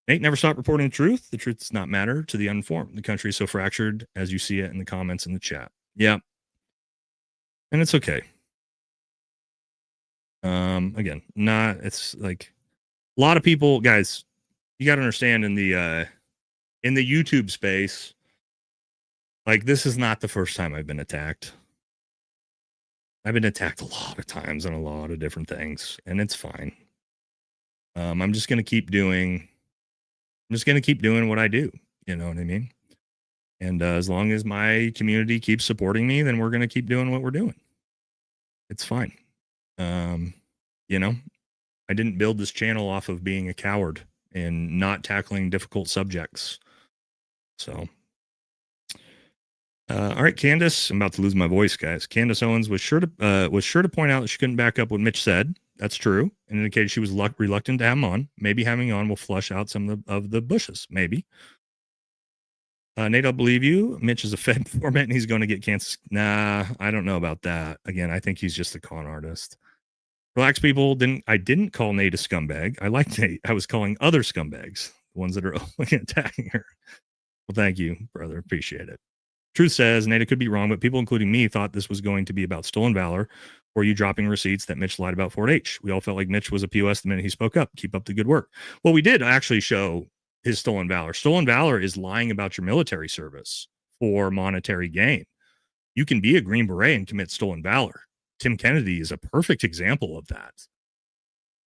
Nate never stopped reporting the truth. The truth does not matter to the uninformed. The country is so fractured as you see it in the comments in the chat. Yeah. And it's okay. Again, it's like a lot of people, guys, you got to understand in the YouTube space, like, this is not the first time I've been attacked. I've been attacked a lot of times on a lot of different things, and it's fine. I'm just going to keep doing what I do. You know what I mean? And as long as my community keeps supporting me, then we're going to keep doing what we're doing. It's fine. I didn't build this channel off of being a coward and not tackling difficult subjects. So, all right, Candace, I'm about to lose my voice, guys. Candace Owens was sure to point out that she couldn't back up what Mitch said. That's true, and indicated she was reluctant to have him on. Maybe having him on will flush out some of the bushes. Maybe. Nate, I'll believe you. Mitch is a Fed informant, and he's going to get cancer. Nah, I don't know about that. Again, I think he's just a con artist. Relax, people. I didn't call Nate a scumbag. I like Nate. I was calling other scumbags, the ones that are attacking her. Well, thank you, brother. Appreciate it. Truth says, Nate, could be wrong, but people, including me, thought this was going to be about stolen valor or you dropping receipts that Mitch lied about Fort H. We all felt like Mitch was a POS the minute he spoke up. Keep up the good work. Well, we did actually show his stolen valor. Stolen valor is lying about your military service for monetary gain. You can be a Green Beret and commit stolen valor. Tim Kennedy is a perfect example of that.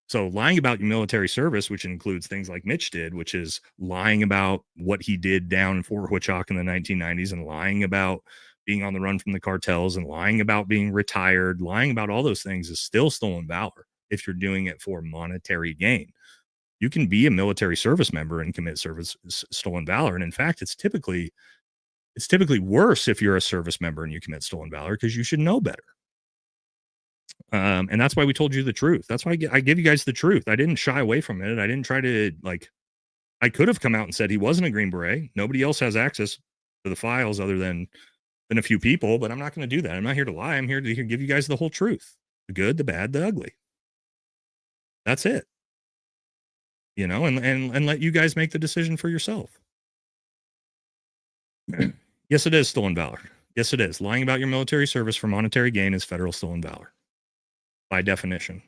So lying about your military service, which includes things like Mitch did, which is lying about what he did down in Fort Huachuca in the 1990s and lying about being on the run from the cartels and lying about being retired, lying about all those things is still stolen valor if you're doing it for monetary gain. You can be a military service member and commit stolen valor. And in fact, it's typically worse if you're a service member and you commit stolen valor, because you should know better. And that's why we told you the truth. That's why I give you guys the truth. I didn't shy away from it. I didn't try to, like, I could have come out and said he wasn't a Green Beret. Nobody else has access to the files other than a few people, but I'm not going to do that. I'm not here to lie. I'm here to give you guys the whole truth, the good, the bad, the ugly. That's it. You know, and let you guys make the decision for yourself. Yes, it is stolen valor. Yes, it is. Lying about your military service for monetary gain is federal stolen valor, by definition.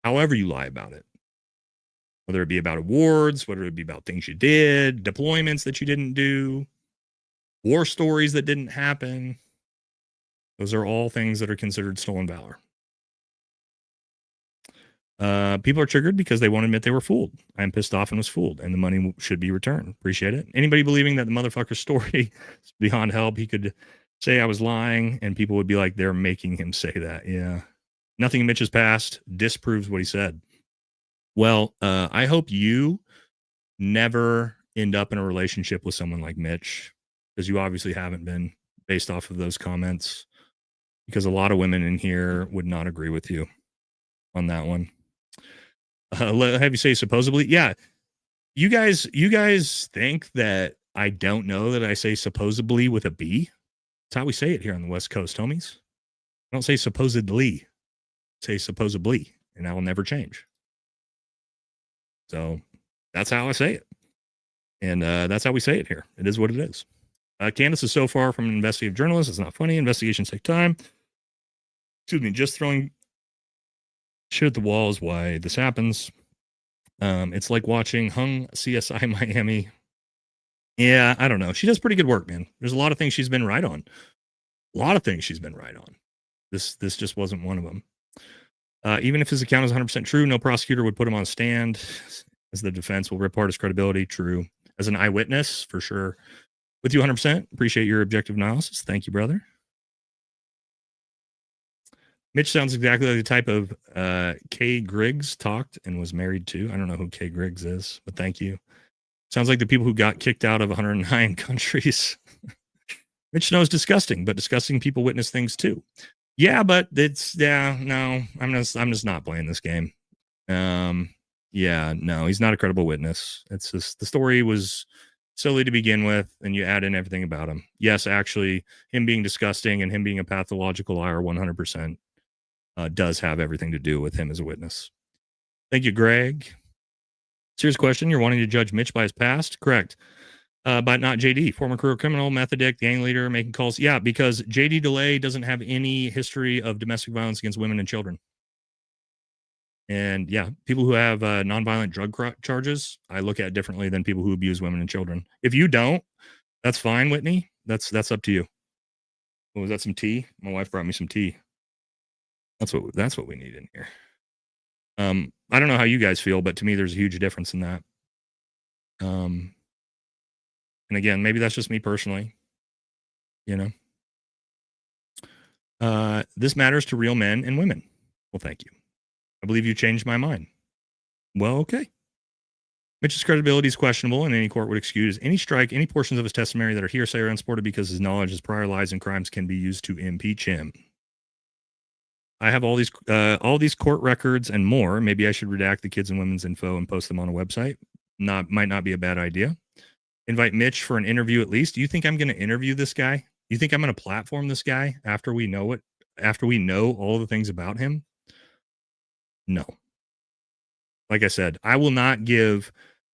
However you lie about it, whether it be about awards, whether it be about things you did, deployments that you didn't do, war stories that didn't happen, those are all things that are considered stolen valor. People are triggered because they won't admit they were fooled. I'm pissed off and was fooled, and the money should be returned. Appreciate it. Anybody believing that the motherfucker's story is beyond help, he could say I was lying, and people would be like, they're making him say that. Yeah. Nothing in Mitch's past disproves what he said. Well, I hope you never end up in a relationship with someone like Mitch, because you obviously haven't been, based off of those comments, because a lot of women in here would not agree with you on that one. Have you say supposedly? Yeah. You guys think that I don't know that I say supposedly with a B? That's how we say it here on the West Coast, homies. I don't say supposedly. I say supposedly, and I will never change. So that's how I say it. And that's how we say it here. It is what it is. Candace is so far from an investigative journalist. It's not funny. Investigations take time. Excuse me. Just throwing shit at the wall is why this happens. It's like watching Hung CSI Miami. Yeah, I don't know. She does pretty good work, man. There's a lot of things she's been right on. A lot of things she's been right on. This just wasn't one of them. Even if his account is 100% true, no prosecutor would put him on stand, as the defense will rip apart his credibility. True. As an eyewitness, for sure. With you 100%. Appreciate your objective analysis. Thank you, brother. Mitch sounds exactly like the type of Kay Griggs talked and was married to. I don't know who Kay Griggs is, but thank you. Sounds like the people who got kicked out of 109 countries. Mitch knows disgusting, but disgusting people witness things too. Yeah, but no, I'm just not playing this game. Yeah, no, he's not a credible witness. It's just the story was silly to begin with, and you add in everything about him. Yes, actually, him being disgusting and him being a pathological liar 100% does have everything to do with him as a witness. Thank you, Greg. Serious question. You're wanting to judge Mitch by his past? Correct. But not JD, former career criminal, meth addict, gang leader, making calls. Yeah, because JD DeLay doesn't have any history of domestic violence against women and children. And yeah, people who have nonviolent drug charges, I look at differently than people who abuse women and children. If you don't, that's fine, Whitney. That's up to you. Oh, was that some tea? My wife brought me some tea. That's what we need in here. I don't know how you guys feel, but to me, there's a huge difference in that. And again, maybe that's just me personally. You know, this matters to real men and women. Well, thank you. I believe you changed my mind. Well, okay. Mitch's credibility is questionable, and any court would excuse any strike, any portions of his testimony that are hearsay or unsupported because his knowledge, his prior lies and crimes can be used to impeach him. I have all these court records and more. Maybe I should redact the kids and women's info and post them on a website. Might not be a bad idea. Invite Mitch for an interview at least. Do you think I'm going to interview this guy? You think I'm going to platform this guy after we know all the things about him? No. Like I said, I will not give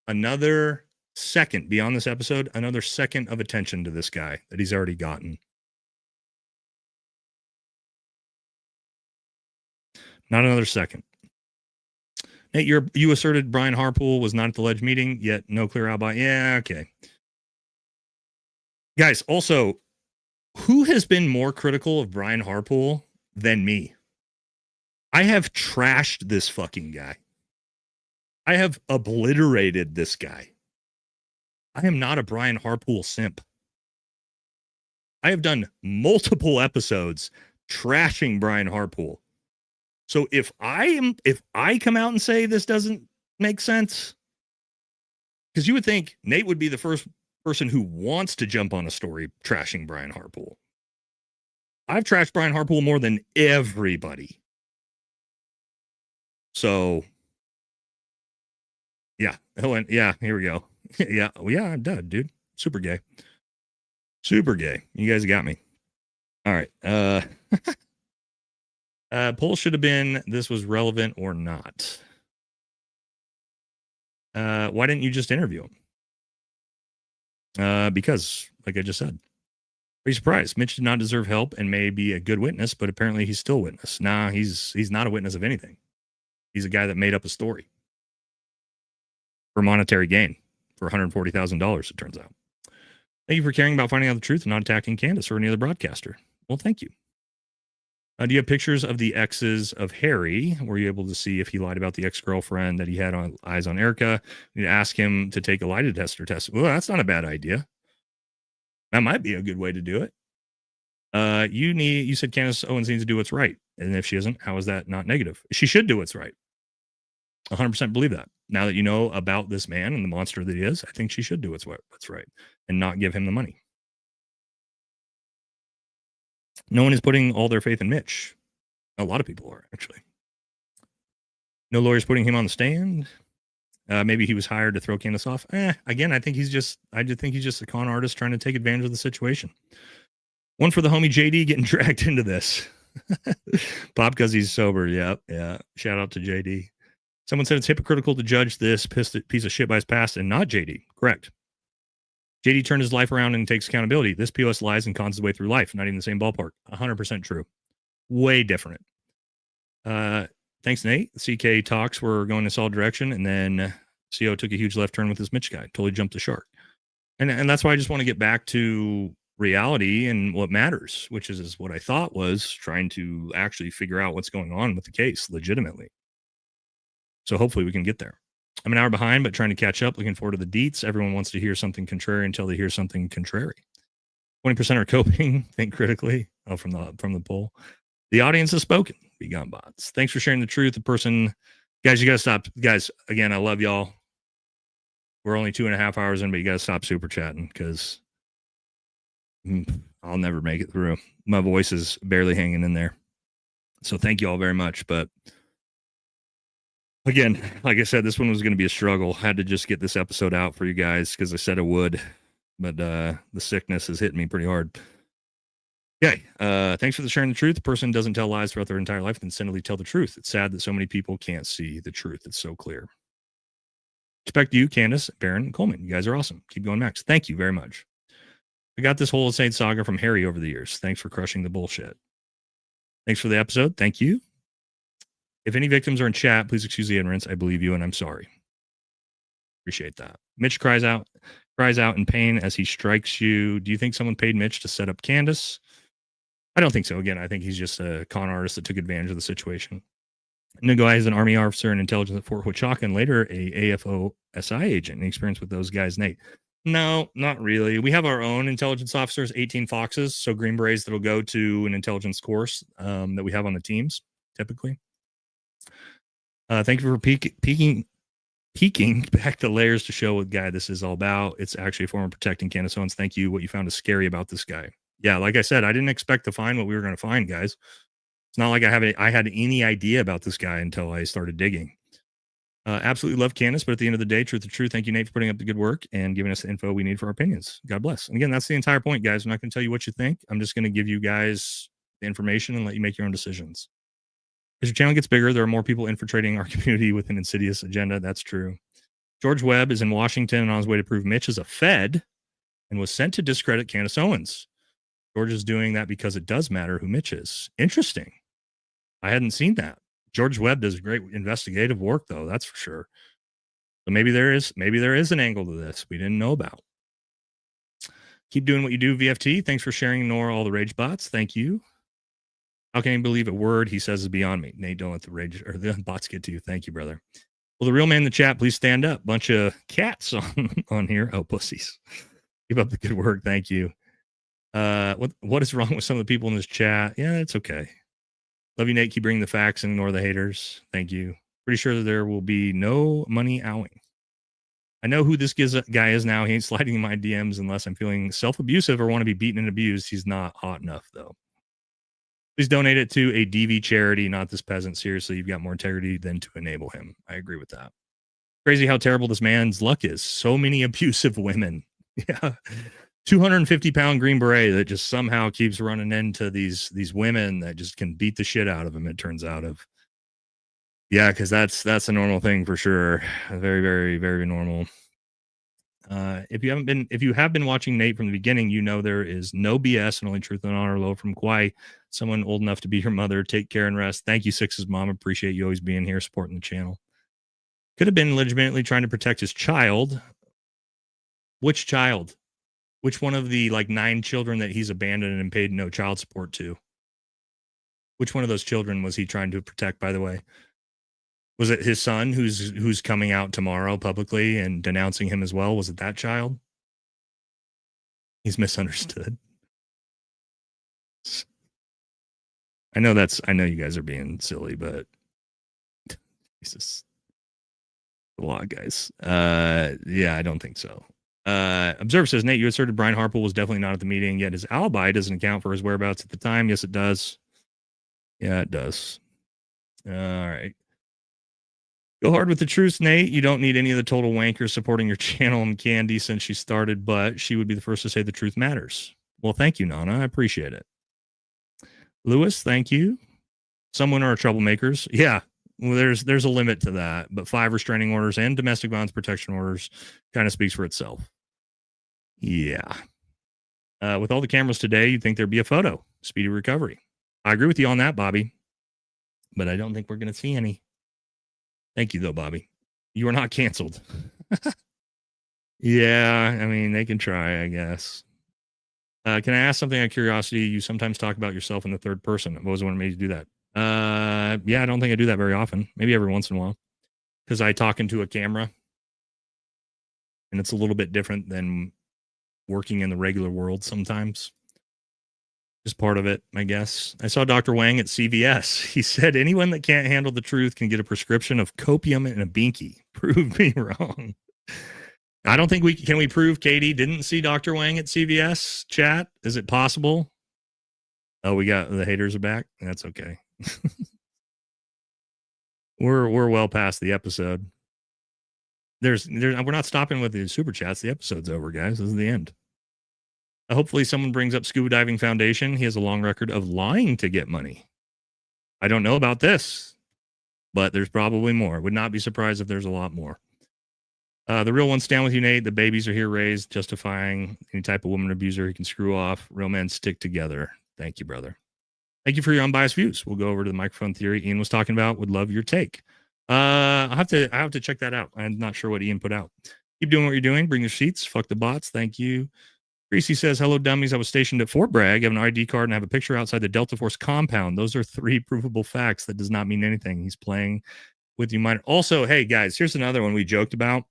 another second beyond this episode, another second of attention to this guy that he's already gotten. Not another second. Nate, you asserted Brian Harpool was not at the alleged meeting, yet no clear alibi. Yeah, okay. Guys, also, who has been more critical of Brian Harpool than me? I have trashed this fucking guy. I have obliterated this guy. I am not a Brian Harpool simp. I have done multiple episodes trashing Brian Harpool. So if I come out and say this doesn't make sense, because you would think Nate would be the first person who wants to jump on a story trashing Brian Harpool. I've trashed Brian Harpool more than everybody. So, yeah. Oh, and yeah, here we go. Yeah. Well, yeah, I'm done, dude. Super gay. Super gay. You guys got me. All right. Poll should have been, this was relevant or not. Why didn't you just interview him? Because, like I just said, are you surprised? Mitch did not deserve help and may be a good witness, but apparently he's still a witness. Nah, he's not a witness of anything. He's a guy that made up a story for monetary gain for $140,000, it turns out. Thank you for caring about finding out the truth and not attacking Candace or any other broadcaster. Well, thank you. Do you have pictures of the exes of Harry? Were you able to see if he lied about the ex-girlfriend that he had eyes on Erica? You need to ask him to take a lie detector test. Well, that's not a bad idea. That might be a good way to do it. You said Candace Owens needs to do what's right. And if she isn't, how is that not negative? She should do what's right. 100% believe that. Now that you know about this man and the monster that he is, I think she should do what's right and not give him the money. No one is putting all their faith in Mitch. A lot of people are, actually. No lawyers putting him on the stand. Maybe he was hired to throw Candace off. Again, I just think he's just a con artist trying to take advantage of the situation. One for the homie JD getting dragged into this. Pop because he's sober. Yeah. Shout out to JD. Someone said it's hypocritical to judge this piece of shit by his past and not JD. Correct. JD turned his life around and takes accountability. This POS lies and cons his way through life. Not even the same ballpark. 100% true. Way different. Thanks, Nate. CK talks were going in a solid direction, and then CO took a huge left turn with this Mitch guy. Totally jumped the shark. And that's why I just want to get back to reality and what matters, which is what I thought was trying to actually figure out what's going on with the case legitimately. So hopefully we can get there. I'm an hour behind, but trying to catch up. Looking forward to the deets. Everyone wants to hear something contrary until they hear something contrary. 20% are coping. Think critically. Oh, from the poll. The audience has spoken. Be gone bots. Thanks for sharing the truth. The person, guys, you got to stop. Guys, again, I love y'all. We're only 2.5 hours in, but you got to stop super chatting because I'll never make it through. My voice is barely hanging in there. So thank you all very much. But again, like I said, this one was going to be a struggle. Had to just get this episode out for you guys because I said I would, but the sickness is hitting me pretty hard. Okay. Thanks for sharing the truth. The person doesn't tell lies throughout their entire life and simply tell the truth. It's sad that so many people can't see the truth. It's so clear. Respect to you, Candace, Baron, and Coleman. You guys are awesome. Keep going, Max. Thank you very much. I got this whole insane saga from Harry over the years. Thanks for crushing the bullshit. Thanks for the episode. Thank you. If any victims are in chat, please excuse the ignorance. I believe you, and I'm sorry. Appreciate that. Mitch cries out in pain as he strikes you. Do you think someone paid Mitch to set up Candace? I don't think so. Again, I think he's just a con artist that took advantage of the situation. Nagai is an Army officer and intelligence at Fort Huachaca and later a AFO-SI agent. Any experience with those guys, Nate? No, not really. We have our own intelligence officers, 18 Foxes, so Green Berets that'll go to an intelligence course that we have on the teams, typically. Thank you for peeking back the layers to show what guy this is all about. It's actually a form of protecting Candace Owens. Thank you. What you found is scary about this guy. Yeah, like I said, I didn't expect to find what we were going to find, guys. It's not like I had any idea about this guy until I started digging. Absolutely love Candace, but at the end of the day, truth to truth. Thank you, Nate, for putting up the good work and giving us the info we need for our opinions. God bless. And again, that's the entire point, guys. I'm not going to tell you what you think. I'm just going to give you guys the information and let you make your own decisions. As your channel gets bigger, there are more people infiltrating our community with an insidious agenda. That's true. George Webb is in Washington and on his way to prove Mitch is a Fed and was sent to discredit Candace Owens. George is doing that because it does matter who Mitch is. Interesting. I hadn't seen that. George Webb does great investigative work, though. That's for sure. So maybe there is an angle to this we didn't know about. Keep doing what you do, VFT. Thanks for sharing. Ignore all the rage bots. Thank you. How can you believe a word he says is beyond me? Nate, don't let the rage or the bots get to you. Thank you, brother. Well, the real man in the chat, please stand up. Bunch of cats on here. Oh, pussies. Keep up the good work. Thank you. What is wrong with some of the people in this chat? Yeah, it's okay. Love you, Nate. Keep bringing the facts and ignore the haters. Thank you. Pretty sure that there will be no money owing. I know who this guy is now. He ain't sliding in my DMs unless I'm feeling self-abusive or want to be beaten and abused. He's not hot enough, though. Please donate it to a DV charity, not this peasant. Seriously, you've got more integrity than to enable him. I agree with that. Crazy how terrible this man's luck is. So many abusive women. Yeah. 250-pound Green Beret that just somehow keeps running into these women that just can beat the shit out of him, it turns out. Yeah, because that's a normal thing for sure. Very, very, very normal. If you have been watching Nate from the beginning, you know there is no BS and only truth and honor. Low from Kwai, someone old enough to be your mother. Take care and rest. Thank you, Six's mom. Appreciate you always being here, supporting the channel. Could have been legitimately trying to protect his child. Which child? Which one of the 9 children that he's abandoned and paid no child support to? Which one of those children was he trying to protect, by the way? Was it his son who's coming out tomorrow publicly and denouncing him as well? Was it that child? He's misunderstood. I know you guys are being silly, but Jesus. A lot, guys. Yeah, I don't think so. Observer says, Nate, you asserted Brian Harple was definitely not at the meeting, yet his alibi doesn't account for his whereabouts at the time. Yes, it does. Yeah, it does. All right. Go hard with the truth, Nate. You don't need any of the total wankers supporting your channel and Candy since she started, but she would be the first to say the truth matters. Well, thank you, Nana. I appreciate it. Lewis, thank you. Some women are troublemakers. Yeah, well, there's a limit to that, but 5 restraining orders and domestic violence protection orders kind of speaks for itself. Yeah. With all the cameras today, you'd think there'd be a photo. Speedy recovery. I agree with you on that, Bobby, but I don't think we're going to see any. Thank you, though, Bobby. You are not canceled. Yeah, I mean, they can try, I guess. Can I ask something out of curiosity? You sometimes talk about yourself in the third person. What was the one that made you do that? Yeah, I don't think I do that very often. Maybe every once in a while. Because I talk into a camera. And it's a little bit different than working in the regular world sometimes. Just part of it, I guess. I saw Dr. Wang at CVS. He said anyone that can't handle the truth can get a prescription of copium and a binky. Prove me wrong. I don't think can we prove Katie didn't see Dr. Wang at CVS? Chat, is it possible? Oh, we got the haters are back. That's okay. We're well past the episode. We're not stopping with the super chats. The episode's over, guys. This is the end. Hopefully someone brings up Scuba Diving Foundation. He has a long record of lying to get money. I don't know about this, but there's probably more. Would not be surprised if there's a lot more. The real ones stand with you, Nate. The babies are here raised, justifying any type of woman abuser who can screw off. Real men stick together. Thank you, brother. Thank you for your unbiased views. We'll go over to the microphone theory Ian was talking about. Would love your take. I have to check that out. I'm not sure what Ian put out. Keep doing what you're doing. Bring your sheets. Fuck the bots. Thank you. Greasy says, hello, dummies. I was stationed at Fort Bragg. I have an ID card and have a picture outside the Delta Force compound. Those are 3 provable facts. That does not mean anything. He's playing with you. Mind. Also, hey, guys, here's another one we joked about.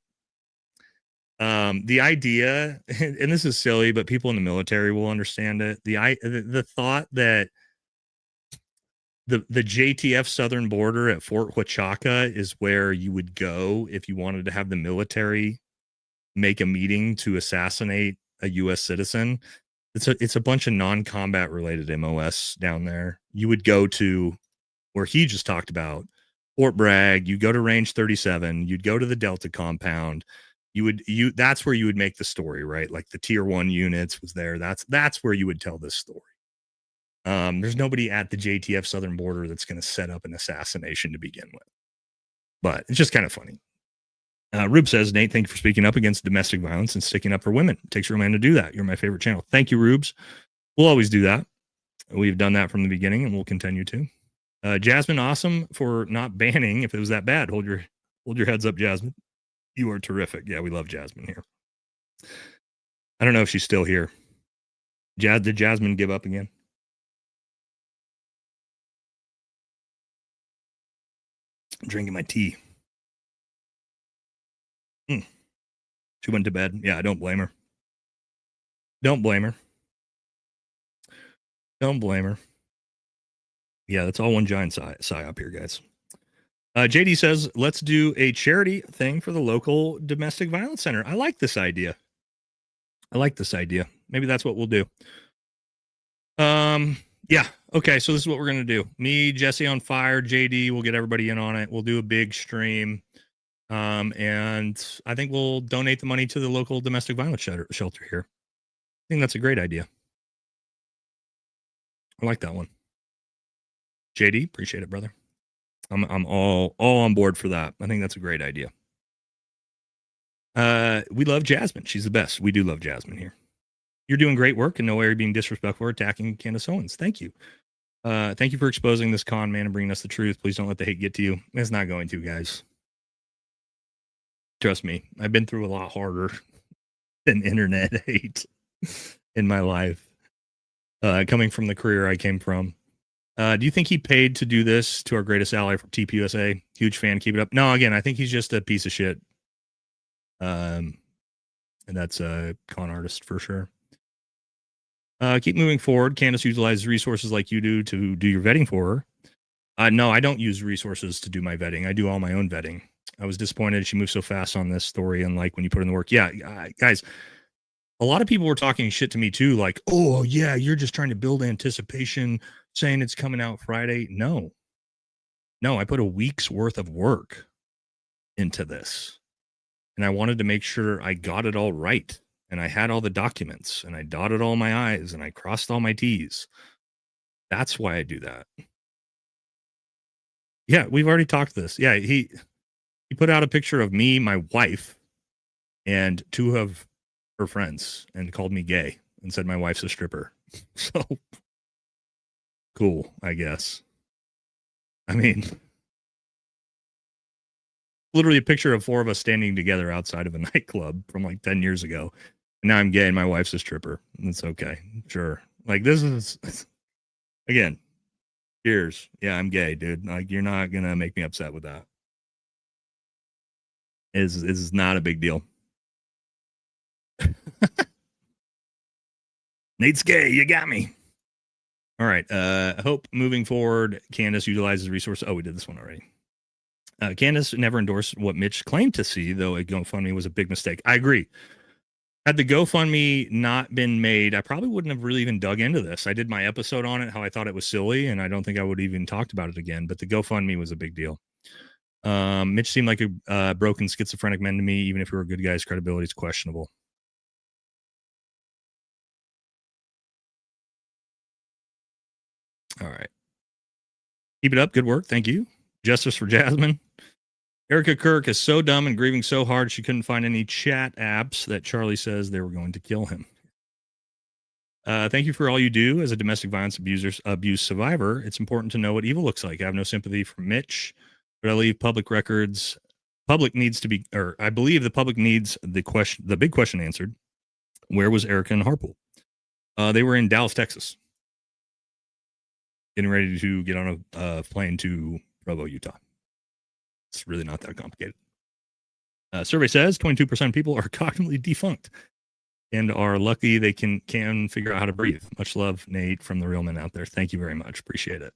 The idea, and this is silly, but people in the military will understand it. The thought that the JTF southern border at Fort Huachaca is where you would go if you wanted to have the military make a meeting to assassinate a U.S. citizen. It's a bunch of non-combat related MOS down there. You would go to where he just talked about Fort Bragg. You go to Range 37. You'd go to the Delta compound. That's where you would make the story, right? Like the tier 1 units was there. That's where you would tell this story. There's nobody at the JTF southern border that's going to set up an assassination to begin with, but it's just kind of funny. Rube says, Nate, thank you for speaking up against domestic violence and sticking up for women. It takes a real man to do that. You're my favorite channel. Thank you, Rubes. We'll always do that. We've done that from the beginning and we'll continue to. Jasmine, awesome for not banning if it was that bad. Hold your heads up, Jasmine. You are terrific. Yeah, we love Jasmine here. I don't know if she's still here. Did Jasmine give up again? I'm drinking my tea. She went to bed. Yeah, I don't blame her. Don't blame her. Don't blame her. Yeah, that's all one giant psyop here, guys. JD says, let's do a charity thing for the local domestic violence center. I like this idea. Maybe that's what we'll do. Yeah. Okay. So this is what we're going to do. Me, Jesse on fire, JD, we'll get everybody in on it. We'll do a big stream. And I think we'll donate the money to the local domestic violence shelter here. I think that's a great idea. I like that one. JD, appreciate it, brother. I'm all on board for that. I think that's a great idea. We love Jasmine. She's the best. We do love Jasmine here. You're doing great work and no way you're being disrespectful or attacking Candace Owens. Thank you. Thank you for exposing this con man and bringing us the truth. Please don't let the hate get to you. It's not going to, guys. Trust me. I've been through a lot harder than internet hate in my life. Coming from the career I came from. Do you think he paid to do this to our greatest ally from TPUSA? Huge fan. Keep it up. No, again, I think he's just a piece of shit. And that's a con artist for sure. Keep moving forward. Candace utilizes resources like you do to do your vetting for her. No, I don't use resources to do my vetting. I do all my own vetting. I was disappointed she moved so fast on this story, and like when you put in the work. Yeah, guys, a lot of people were talking shit to me too, like, oh yeah, you're just trying to build anticipation, saying it's coming out Friday. No, I put a week's worth of work into this, and I wanted to make sure I got it all right. And I had all the documents and I dotted all my I's and I crossed all my T's. That's why I do that. Yeah, we've already talked this. Yeah, he put out a picture of me, my wife, and two of her friends and called me gay and said my wife's a stripper. So cool, I guess. I mean, literally a picture of four of us standing together outside of a nightclub from like 10 years ago. Now I'm gay and my wife's a stripper. It's okay. Sure. Like this is, again, cheers. Yeah, I'm gay, dude. Like you're not going to make me upset with that. Is not a big deal. Nate's gay. You got me. All right. I hope moving forward, Candace utilizes resources. Oh, we did this one already. Candace never endorsed what Mitch claimed to see, though a GoFundMe was a big mistake. I agree. Had the GoFundMe not been made, I probably wouldn't have really even dug into this. I did my episode on it, how I thought it was silly, and I don't think I would even talked about it again. But the GoFundMe was a big deal. Mitch seemed like a broken schizophrenic man to me. Even if you were a good guy, his credibility is questionable. All right. Keep it up. Good work. Thank you. Justice for Jasmine. Erica Kirk is so dumb and grieving so hard she couldn't find any chat apps that Charlie says they were going to kill him. Thank you for all you do as a domestic violence abuse survivor. It's important to know what evil looks like. I have no sympathy for Mitch, but I believe public records. Public needs to be, or I believe the public needs the big question answered. Where was Erica and Harpool? They were in Dallas, Texas, getting ready to get on a plane to Provo, Utah. It's really not that complicated. Survey says 22% of people are cognitively defunct and are lucky they can figure out how to breathe. Much love, Nate, from the real men out there. Thank you very much. Appreciate it.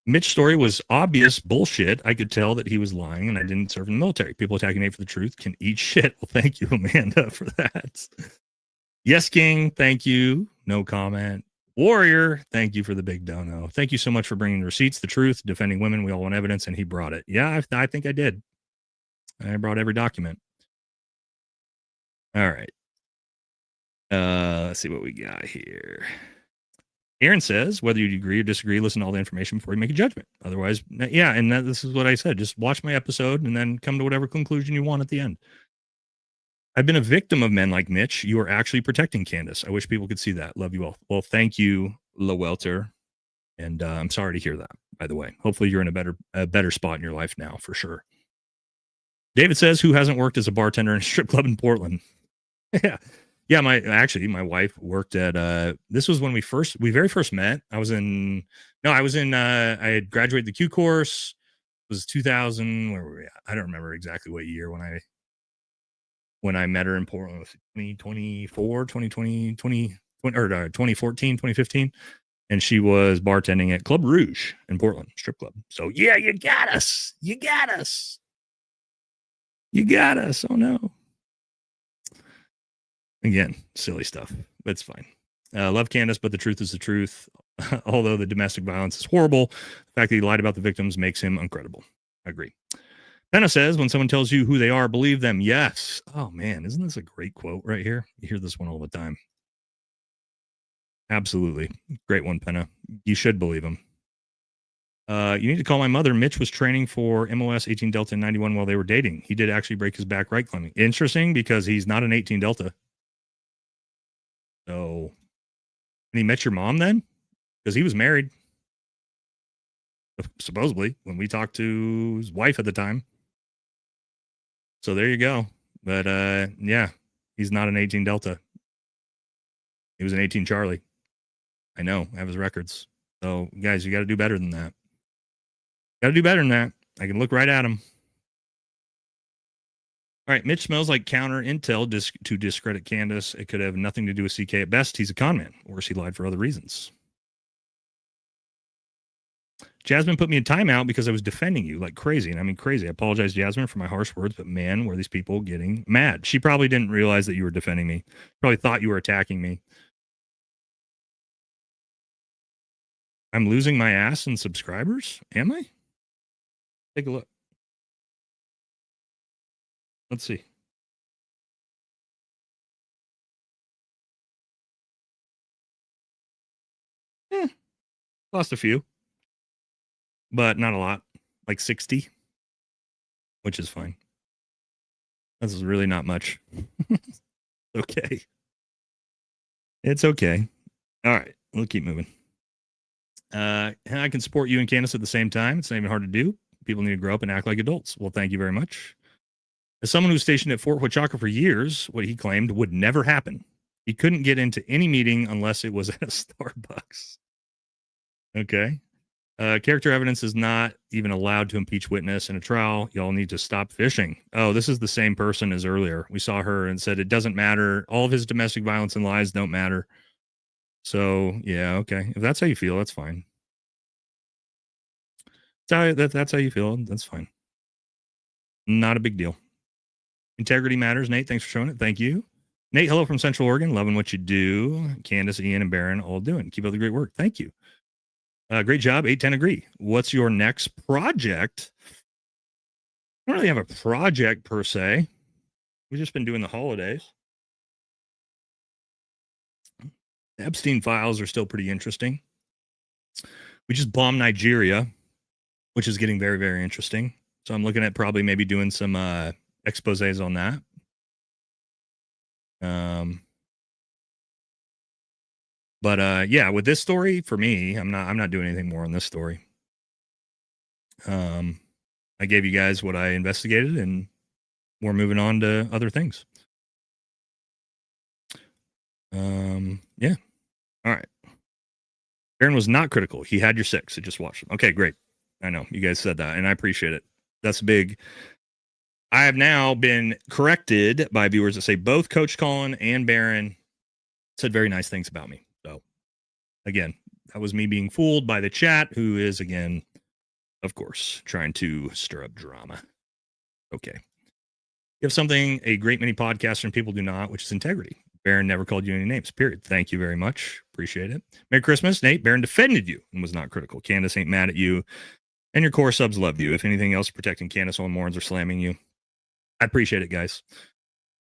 Mitch's story was obvious bullshit. I could tell that he was lying and I didn't serve in the military. People attacking Nate for the truth can eat shit. Well, thank you, Amanda, for that. Yes, King, thank you. No comment. Warrior, thank you for the big dono. Thank you so much for bringing the receipts, the truth, defending women. We all want evidence, and he brought it. Yeah, I think I did. I brought every document. All right. Let's see what we got here. Aaron says, whether you agree or disagree, listen to all the information before you make a judgment. Otherwise, yeah, and this is what I said. Just watch my episode and then come to whatever conclusion you want at the end. I've been a victim of men like Mitch. You are actually protecting Candace. I wish people could see that. Love you all. Well, thank you, LaWelter. And I'm sorry to hear that, by the way. Hopefully you're in a better spot in your life now, for sure. David says, who hasn't worked as a bartender in a strip club in Portland? Yeah. Yeah, my wife worked at this was when we very first met. I had graduated the Q course. It was 2000, where were we at? I don't remember exactly what year when I met her in Portland. 2024, 2020, 2014, 2015. And she was bartending at Club Rouge in Portland, strip club. So yeah, you got us. You got us. You got us. Oh no. Again, silly stuff. But it's fine. Love Candace, but the truth is the truth. Although the domestic violence is horrible, the fact that he lied about the victims makes him incredible. I agree. Penna says, when someone tells you who they are, believe them. Yes. Oh man, isn't this a great quote right here? You hear this one all the time. Absolutely. Great one, Penna. You should believe him. You need to call my mother. Mitch was training for MOS 18 Delta in 91 while they were dating. He did actually break his back right climbing. Interesting, because he's not an 18 Delta. So, and he met your mom then? Because he was married. Supposedly, when we talked to his wife at the time. So there you go. But yeah, he's not an 18 Delta. He was an 18 Charlie. I know. I have his records. So, guys, you got to do better than that. Got to do better than that. I can look right at him. All right. Mitch smells like counter intel to discredit Candace. It could have nothing to do with CK at best. He's a con man, or he lied for other reasons. Jasmine put me in timeout because I was defending you like crazy. And I mean, crazy. I apologize, Jasmine, for my harsh words, but man, were these people getting mad. She probably didn't realize that you were defending me. Probably thought you were attacking me. I'm losing my ass in subscribers? Am I? Take a look. Let's see. Lost a few, but not a lot. Like 60, which is fine. This is really not much. Okay. It's okay. All right. We'll keep moving. I can support you and Candace at the same time. It's not even hard to do. People need to grow up and act like adults. Well, thank you very much. As someone who was stationed at Fort Huachaca for years, what he claimed would never happen. He couldn't get into any meeting unless it was at a Starbucks. Okay. Character evidence is not even allowed to impeach witness in a trial. Y'all need to stop fishing. Oh, this is the same person as earlier. We saw her and said it doesn't matter. All of his domestic violence and lies don't matter. So, yeah, okay. If that's how you feel, that's fine. That's how you feel. That's fine. Not a big deal. Integrity matters. Nate, thanks for showing it. Thank you. Nate, hello from Central Oregon. Loving what you do. Candace, Ian, and Baron all doing. Keep up the great work. Thank you. Great job. 810 agree. What's your next project? I don't really have a project per se. We've just been doing the holidays. The Epstein files are still pretty interesting. We just bombed Nigeria, which is getting very, very interesting. So I'm looking at probably maybe doing some exposés on that. But yeah, with this story, for me, I'm not doing anything more on this story. I gave you guys what I investigated, and we're moving on to other things. Yeah. All right. Aaron was not critical. He had your 6. I just watched him. Okay, great. I know you guys said that, and I appreciate it. That's big. I have now been corrected by viewers that say both Coach Colin and Baron said very nice things about me. So, again, that was me being fooled by the chat, who is, again, of course, trying to stir up drama. Okay. You have something a great many podcasters and people do not, which is integrity. Baron never called you any names, period. Thank you very much. Appreciate it. Merry Christmas, Nate. Baron defended you and was not critical. Candace ain't mad at you, and your core subs loved you. If anything else, protecting Candace on Morns or slamming you. I appreciate it, guys.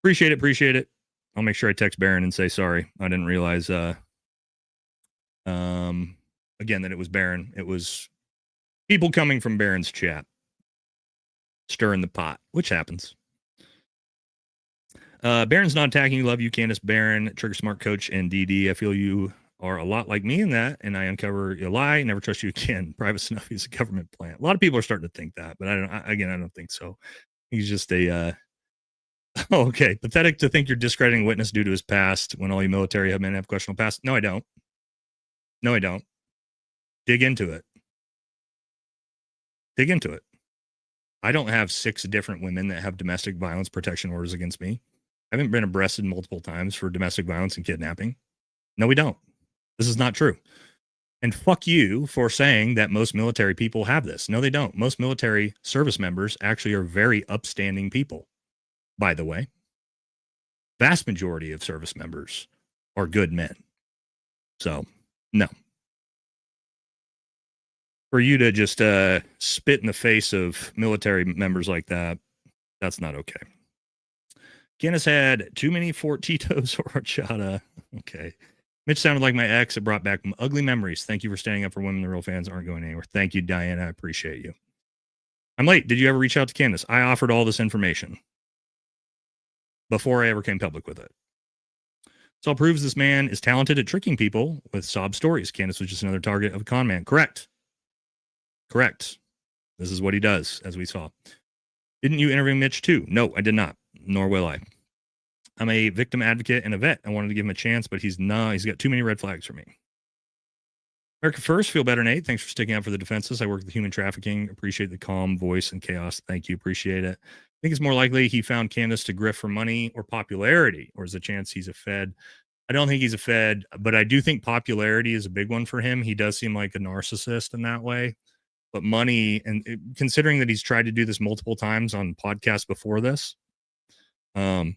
Appreciate it. I'll make sure I text Baron and say sorry. I didn't realize again that it was Baron. It was people coming from Baron's chat stirring the pot, which happens. Baron's not attacking you. Love you, Candace. Baron, Trigger Smart Coach, and DD. I feel you are a lot like me in that, and I uncover a lie. Never trust you again. Private Snuffy is a government plant. A lot of people are starting to think that, but I don't think so. He's just a okay. Pathetic to think you're discrediting a witness due to his past when all you military men have questionable past. No, I don't. Dig into it. I don't have 6 different women that have domestic violence protection orders against me. I haven't been arrested multiple times for domestic violence and kidnapping. No, we don't. This is not true. And fuck you for saying that most military people have this. No, they don't. Most military service members actually are very upstanding people, by the way. Vast majority of service members are good men. So, no. For you to just spit in the face of military members like that, that's not okay. Guinness had too many Fort Titos or horchata. Okay. Mitch sounded like my ex. It brought back ugly memories. Thank you for standing up for women. The real fans aren't going anywhere. Thank you, Diana. I appreciate you. I'm late. Did you ever reach out to Candace? I offered all this information before I ever came public with it. So it proves this man is talented at tricking people with sob stories. Candace was just another target of a con man. Correct. This is what he does, as we saw. Didn't you interview Mitch too? No, I did not, nor will I. I'm a victim advocate and a vet. I wanted to give him a chance, but he's got too many red flags for me. America First, feel better, Nate. Thanks for sticking out for the defenseless. I work with human trafficking. Appreciate the calm voice and chaos. Thank you. Appreciate it. I think it's more likely he found Candace to grift for money or popularity, or is a chance he's a Fed. I don't think he's a Fed, but I do think popularity is a big one for him. He does seem like a narcissist in that way. But money, and considering that he's tried to do this multiple times on podcasts before this, I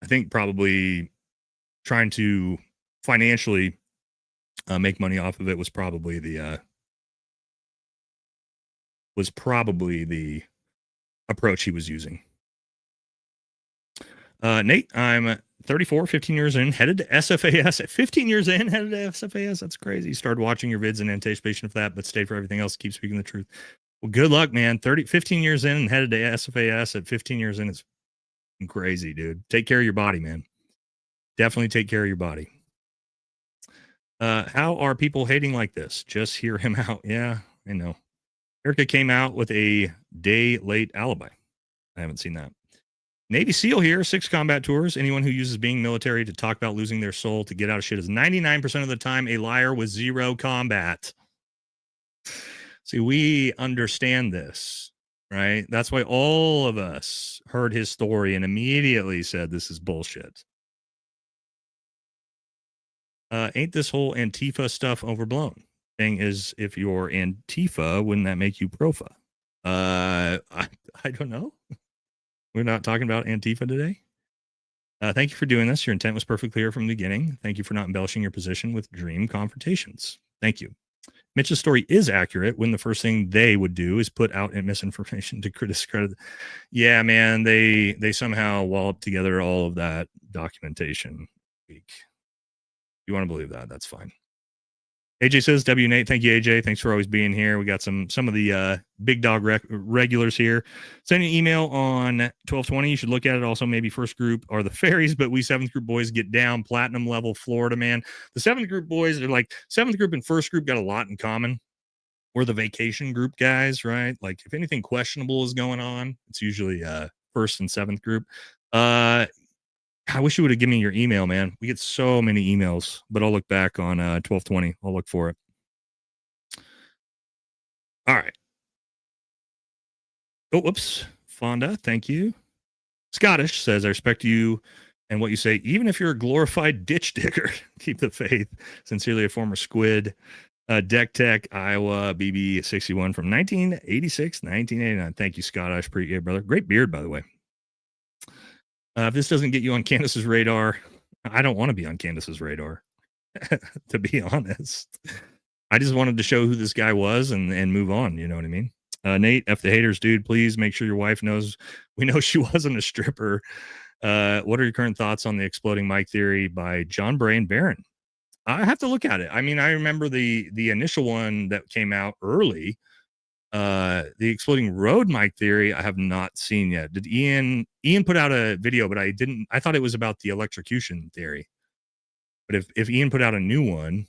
think probably trying to financially make money off of it was probably the approach he was using. Nate, I'm 34, 15 years in, headed to SFAS. At 15 years in, headed to SFAS. That's crazy. Started watching your vids in anticipation of that, but stayed for everything else. Keep speaking the truth. Well, good luck, man. 15 years in and headed to SFAS at 15 years in. It's crazy, dude. Take care of your body, man. Definitely take care of your body. How are people hating like this? Just hear him out. Yeah, I know. Erica came out with a day late alibi. I haven't seen that. Navy SEAL here, 6 combat tours. Anyone who uses being military to talk about losing their soul to get out of shit is 99% of the time a liar with 0 combat. See, we understand this, right? That's why all of us heard his story and immediately said this is bullshit. Ain't this whole Antifa stuff overblown? Thing is, if you're Antifa, wouldn't that make you Profa? I don't know. We're not talking about Antifa today. Thank you for doing this. Your intent was perfectly clear from the beginning. Thank you for not embellishing your position with dream confrontations. Thank you. Mitch's story is accurate when the first thing they would do is put out misinformation to discredit. Yeah, man, they somehow wallop together all of that documentation. If you want to believe that, that's fine. AJ says, W Nate, thank you, AJ. Thanks for always being here. We got some of the big dog regulars here. Send an email on 1220. You should look at it. Also, maybe first group are the fairies, but we 7th group boys get down. Platinum level Florida, man. The 7th group boys are like 7th group and first group got a lot in common. We're the vacation group guys, right? Like if anything questionable is going on, it's usually 1st and 7th group. I wish you would have given me your email, man. We get so many emails, but I'll look back on 1220. I'll look for it. All right. Oh, whoops. Fonda, thank you. Scottish says, I respect you and what you say, even if you're a glorified ditch digger. Keep the faith. Sincerely, a former squid. Deck Tech, Iowa, BB61 from 1986, 1989. Thank you, Scottish. Appreciate it, brother. Great beard, by the way. If this doesn't get you on Candace's radar, I don't want to be on Candace's radar, to be honest. I just wanted to show who this guy was and move on. You know what I mean? Nate, F the haters, dude. Please make sure your wife knows. We know she wasn't a stripper. What are your current thoughts on the exploding mic theory by John Bray and Barron? I have to look at it. I mean, I remember the initial one that came out early. The exploding road mic theory I have not seen yet. Did Ian put out a video, but I thought it was about the electrocution theory. But if Ian put out a new one,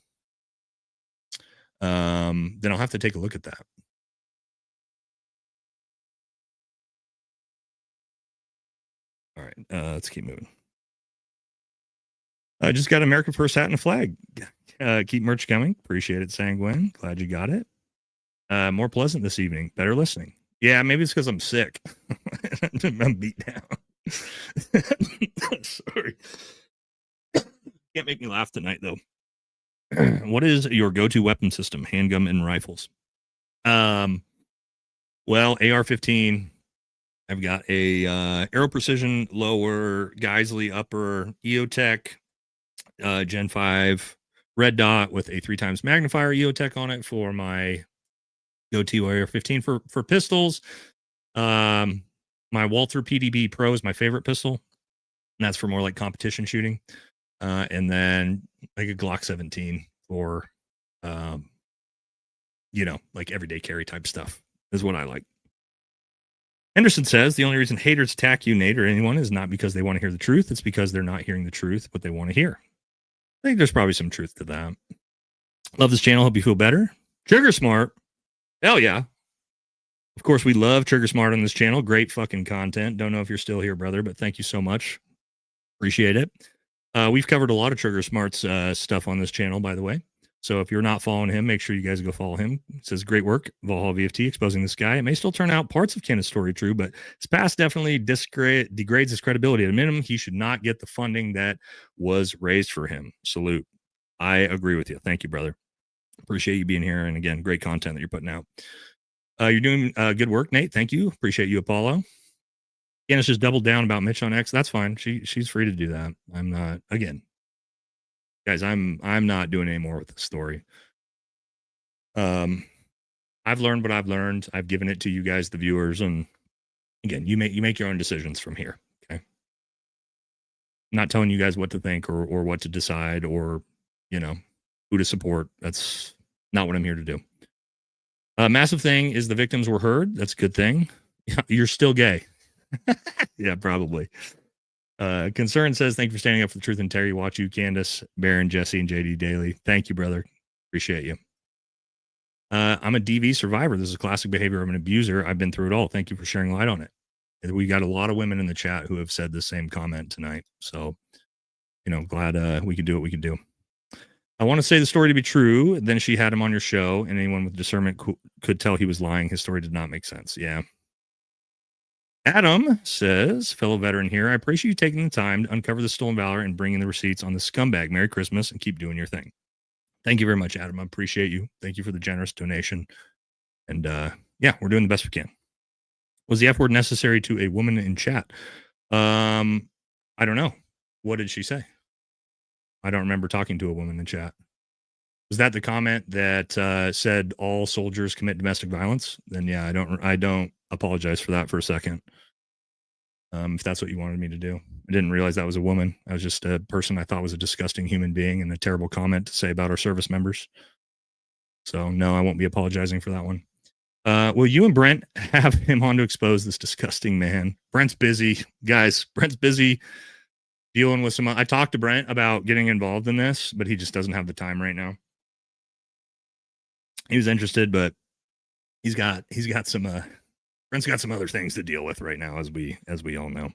then I'll have to take a look at that. All right, let's keep moving. I just got America First hat and a flag. Keep merch coming. Appreciate it, Sanguine. Glad you got it. More pleasant this evening. Better listening. Yeah, maybe it's because I'm sick. I'm beat down. Sorry. Can't make me laugh tonight, though. What is your go-to weapon system? Handgun and rifles. Well, AR-15. I've got a Aero Precision lower, Geisley upper, EOTech, Gen 5 red dot with a 3x magnifier EOTech on it for my go-to AR-15 for pistols. My Walther PDB Pro is my favorite pistol, and that's for more like competition shooting. And then like a Glock 17 for, like everyday carry type stuff is what I like. Henderson says the only reason haters attack you, Nate, or anyone is not because they want to hear the truth. It's because they're not hearing the truth, but they want to hear. I think there's probably some truth to that. Love this channel. Hope you feel better. Trigger Smart. Hell yeah. Of course, we love Trigger Smart on this channel. Great fucking content. Don't know if you're still here, brother, but thank you so much. Appreciate it. We've covered a lot of Trigger Smart's stuff on this channel, by the way. So if you're not following him, make sure you guys go follow him. It says, great work, Valhalla VFT, exposing this guy. It may still turn out parts of Kenneth's story true, but his past definitely degrades his credibility. At a minimum, he should not get the funding that was raised for him. Salute. I agree with you. Thank you, brother. Appreciate you being here. And again, great content that you're putting out. You're doing good work, Nate. Thank you. Appreciate you, Apollo. Kenneth just doubled down about Mitch on X. That's fine. She's free to do that. I'm not, again, guys, I'm not doing any more with the story. I've learned what I've learned. I've given it to you guys, the viewers, and again, you make your own decisions from here. Okay. I'm not telling you guys what to think or what to decide or, who to support. That's not what I'm here to do. Massive thing is the victims were heard. That's a good thing. You're still gay. Yeah, probably. Concern says, thank you for standing up for the truth and Terry. Watch you, Candace, Baron, Jesse, and JD Daily. Thank you, brother. Appreciate you. I'm a DV survivor. This is classic behavior of an abuser. I've been through it all. Thank you for sharing light on it. We got a lot of women in the chat who have said the same comment tonight. So, glad we could do what we could do. I want to say the story to be true. Then she had him on your show, and anyone with discernment could tell he was lying. His story did not make sense. Yeah. Adam says, fellow veteran here, I appreciate you taking the time to uncover the stolen valor and bringing the receipts on the scumbag. Merry Christmas and keep doing your thing. Thank you very much, Adam. I appreciate you. Thank you for the generous donation. And yeah, we're doing the best we can. Was the F word necessary to a woman in chat? I don't know. What did she say? I don't remember talking to a woman in chat. Was that the comment that said all soldiers commit domestic violence? Then yeah, I don't apologize for that for a second. If that's what you wanted me to do. I didn't realize that was a woman. I was just a person I thought was a disgusting human being and a terrible comment to say about our service members. So no, I won't be apologizing for that one. Will you and Brent have him on to expose this disgusting man? Brent's busy, guys. Brent's busy dealing with some. I talked to Brent about getting involved in this, but he just doesn't have the time right now. He was interested, but he's got some. Brent's got some other things to deal with right now, as we all know.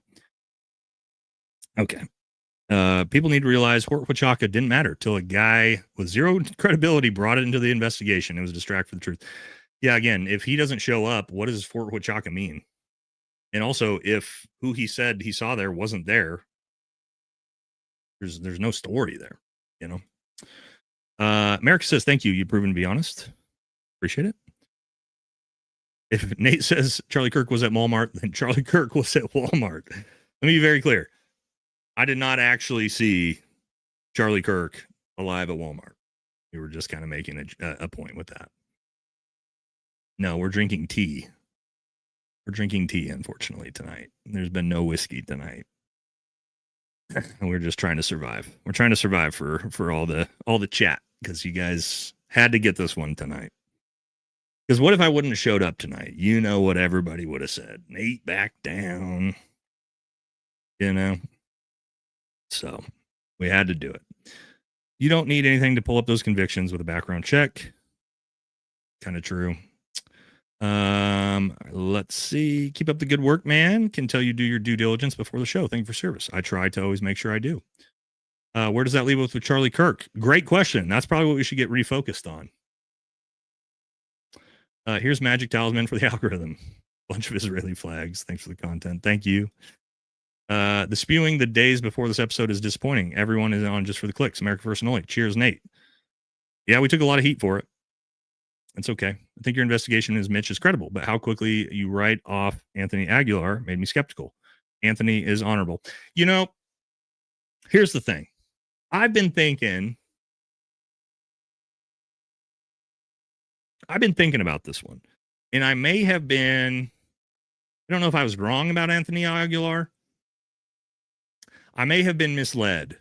Okay. People need to realize Fort Huachaca didn't matter till a guy with zero credibility brought it into the investigation. It was a distract for the truth. Yeah, again, if he doesn't show up, what does Fort Huachaca mean? And also, if who he said he saw there wasn't there, there's no story there, America says, thank you. You've proven to be honest. Appreciate it. If Nate says Charlie Kirk was at Walmart, then Charlie Kirk was at Walmart. Let me be very clear. I did not actually see Charlie Kirk alive at Walmart. We were just kind of making a point with that. No, we're drinking tea. We're drinking tea, unfortunately, tonight. There's been no whiskey tonight. And we're just trying to survive. We're trying to survive for all the chat, because you guys had to get this one tonight. Because what if I wouldn't have showed up tonight? You know what everybody would have said. Nate, back down. So we had to do it. You don't need anything to pull up those convictions with a background check. Kind of true. Let's see. Keep up the good work, man. Can tell you do your due diligence before the show. Thank you for service. I try to always make sure I do. Where does that leave us with Charlie Kirk? Great question. That's probably what we should get refocused on. Here's Magic Talisman for the algorithm. Bunch of Israeli flags. Thanks for the content. Thank you. The spewing the days before this episode is disappointing. Everyone is on just for the clicks. America first and only. Cheers, Nate. Yeah, we took a lot of heat for it. It's okay. I think your investigation is Mitch is credible, but how quickly you write off Anthony Aguilar made me skeptical. Anthony is honorable. You know, here's the thing. I've been thinking about this one, and I may have been, I don't know if I was wrong about Anthony Aguilar. I may have been misled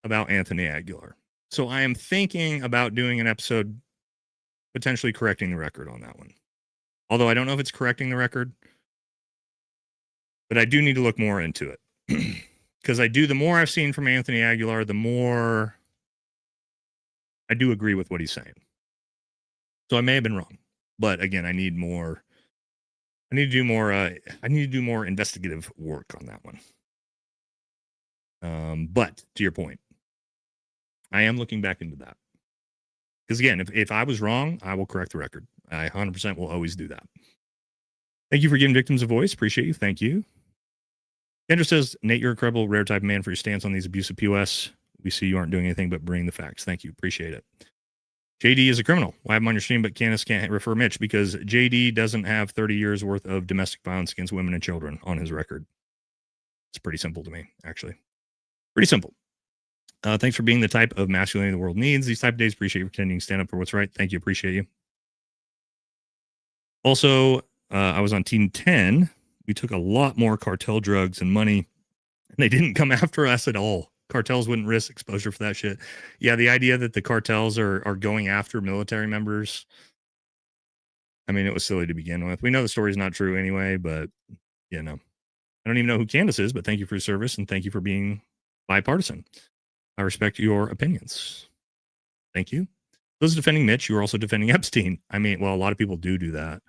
about Anthony Aguilar. So I am thinking about doing an episode potentially correcting the record on that one. Although I don't know if it's correcting the record, but I do need to look more into it. Because the more I've seen from Anthony Aguilar, the more I do agree with what he's saying. So I may have been wrong. But again, I need to do more investigative work on that one. But to your point, I am looking back into that. Because again, if I was wrong, I will correct the record. I 100% will always do that. Thank you for giving victims a voice. Appreciate you. Thank you. Kendra says, Nate, you're a credible, rare type of man for your stance on these abusive POS. We see you aren't doing anything but bringing the facts. Thank you. Appreciate it. JD is a criminal. Why have him on your stream, but Candace can't refer Mitch? Because JD doesn't have 30 years worth of domestic violence against women and children on his record. It's pretty simple to me, actually. Pretty simple. Thanks for being the type of masculinity the world needs. These type of days, appreciate you pretending to stand up for what's right. Thank you. Appreciate you. Also, I was on Team 10. We took a lot more cartel drugs and money, and they didn't come after us at all. Cartels wouldn't risk exposure for that shit. Yeah, the idea that the cartels are going after military members, I mean, it was silly to begin with. We know the story's not true anyway, but, you know. I don't even know who Candace is, but thank you for your service, and thank you for being bipartisan. I respect your opinions. Thank you. Those defending Mitch, you are also defending Epstein. I mean, well, a lot of people do that.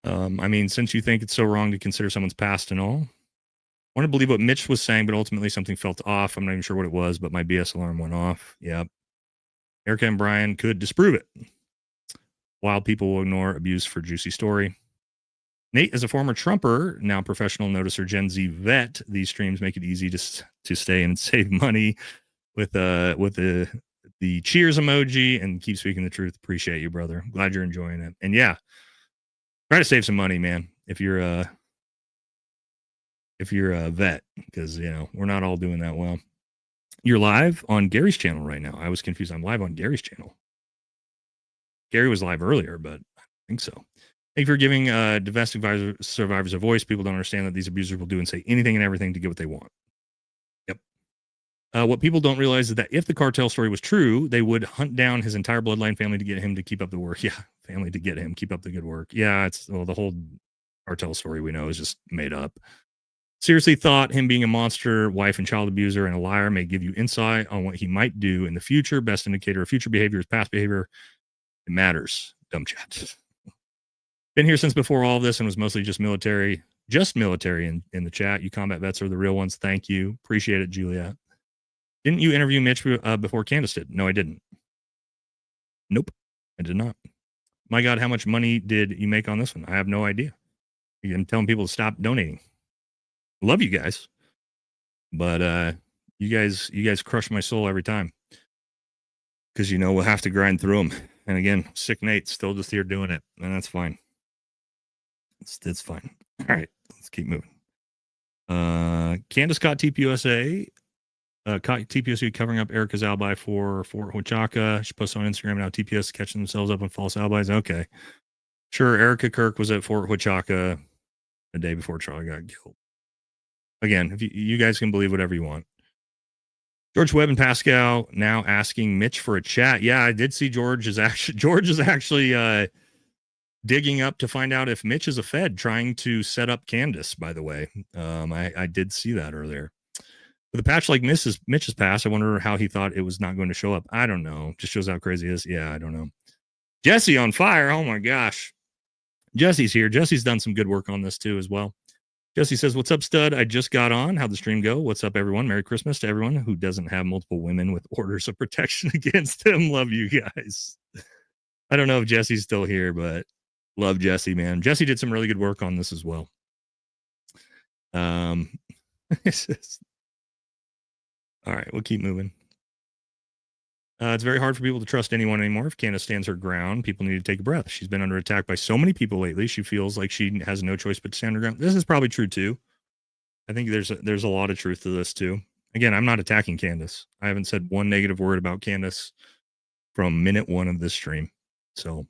I mean, since you think it's so wrong to consider someone's past and all, I want to believe what Mitch was saying, but ultimately something felt off. I'm not even sure what it was, but my BS alarm went off. Yep. Erica and Brian could disprove it. Wild people will ignore abuse for juicy story. Nate, as a former Trumper, now professional noticer, Gen Z vet, these streams make it easy to stay and save money with the cheers emoji and keep speaking the truth. Appreciate you, brother. Glad you're enjoying it. And yeah, try to save some money, man. If you're a vet, because you know we're not all doing that well. You're live on Gary's channel right now. I was confused. I'm live on Gary's channel. Gary was live earlier, but I think so. Thank you for giving domestic survivors a voice. People don't understand that these abusers will do and say anything and everything to get what they want. Yep. What people don't realize is that if the cartel story was true, they would hunt down his entire bloodline family to get him to keep up the work. Yeah, family to get him, keep up the good work. Yeah, the whole cartel story we know is just made up. Seriously thought him being a monster, wife and child abuser, and a liar may give you insight on what he might do in the future. Best indicator of future behavior is past behavior. It matters. Dumb chat. Been here since before all of this and was mostly just military in the chat. You combat vets are the real ones. Thank you. Appreciate it, Juliet. Didn't you interview Mitch before Candace did? No, I didn't. Nope, I did not. My God, how much money did you make on this one? I have no idea. I'm telling people to stop donating. Love you guys, but you guys crush my soul every time because you know we'll have to grind through them. And again, sick Nate still just here doing it, and that's fine. It's fine. All right, let's keep moving. Candace caught TPUSA. Caught TPUSA covering up Erica's alibi for Fort Huachaca. She posted on Instagram now. TPS catching themselves up on false alibis. Okay, sure. Erica Kirk was at Fort Huachaca the day before Charlie got killed. Again, if you guys can believe whatever you want. George Webb and Pascal now asking Mitch for a chat. Yeah, I did see George is actually digging up to find out if Mitch is a Fed trying to set up Candace, by the way. I did see that earlier. With a patch like Mitch's pass, I wonder how he thought it was not going to show up. I don't know. Just shows how crazy he is. Yeah, I don't know. Jesse on fire. Oh my gosh. Jesse's here. Jesse's done some good work on this too as well. Jesse says, what's up, stud? I just got on. How'd the stream go? What's up, everyone? Merry Christmas to everyone who doesn't have multiple women with orders of protection against them. Love you guys. I don't know if Jesse's still here, but love Jesse, man. Jesse did some really good work on this as well. All right, we'll keep moving. It's very hard for people to trust anyone anymore. If Candace stands her ground, people need to take a breath. She's been under attack by so many people lately. She feels like she has no choice but to stand her ground. This is probably true too. I think there's a lot of truth to this too. Again, I'm not attacking Candace. I haven't said one negative word about Candace from minute one of this stream. So,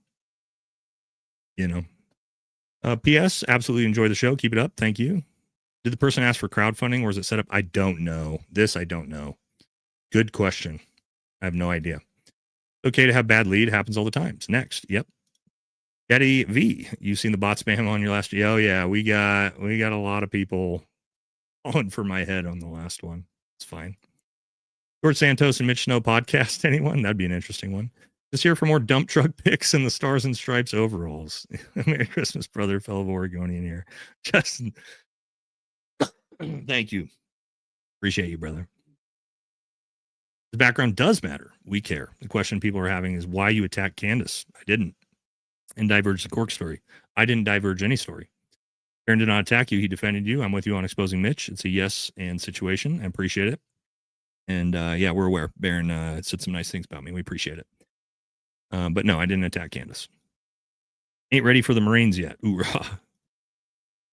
P.S. Absolutely enjoy the show. Keep it up. Thank you. Did the person ask for crowdfunding or was it set up? I don't know. This I don't know. Good question. I have no idea. Okay to have bad lead. Happens all the time. It's next. Yep. Eddie V. You seen the bot spam on your last? Oh yeah, we got a lot of people on for my head on the last one. It's fine. George Santos and Mitch Snow podcast. Anyone? That'd be an interesting one. Just here for more dump truck pics and the Stars and Stripes overalls. Merry Christmas, brother, fellow Oregonian here. Justin. Thank you. Appreciate you, brother. The background does matter. We care. The question people are having is why you attacked Candace. I didn't. And diverge the Cork story. I didn't diverge any story. Baron did not attack you. He defended you. I'm with you on exposing Mitch. It's a yes and situation. I appreciate it. And yeah, we're aware. Baron said some nice things about me. We appreciate it. But no, I didn't attack Candace. Ain't ready for the Marines yet. Oorah.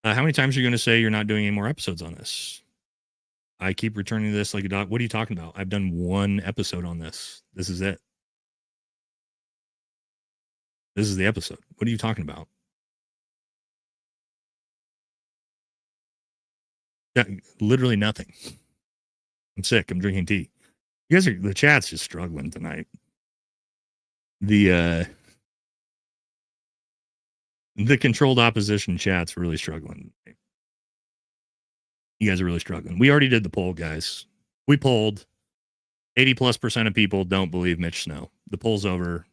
How many times are you going to say you're not doing any more episodes on this? I keep returning to this like a dog. What are you talking about? I've done one episode on this. This is it. This is the episode. What are you talking about? Yeah, literally nothing. I'm sick. I'm drinking tea. You guys the chat's just struggling tonight. The controlled opposition chat's really struggling. You guys are really struggling. We already did the poll, guys. We polled 80+% of people don't believe Mitch Snow. The poll's over.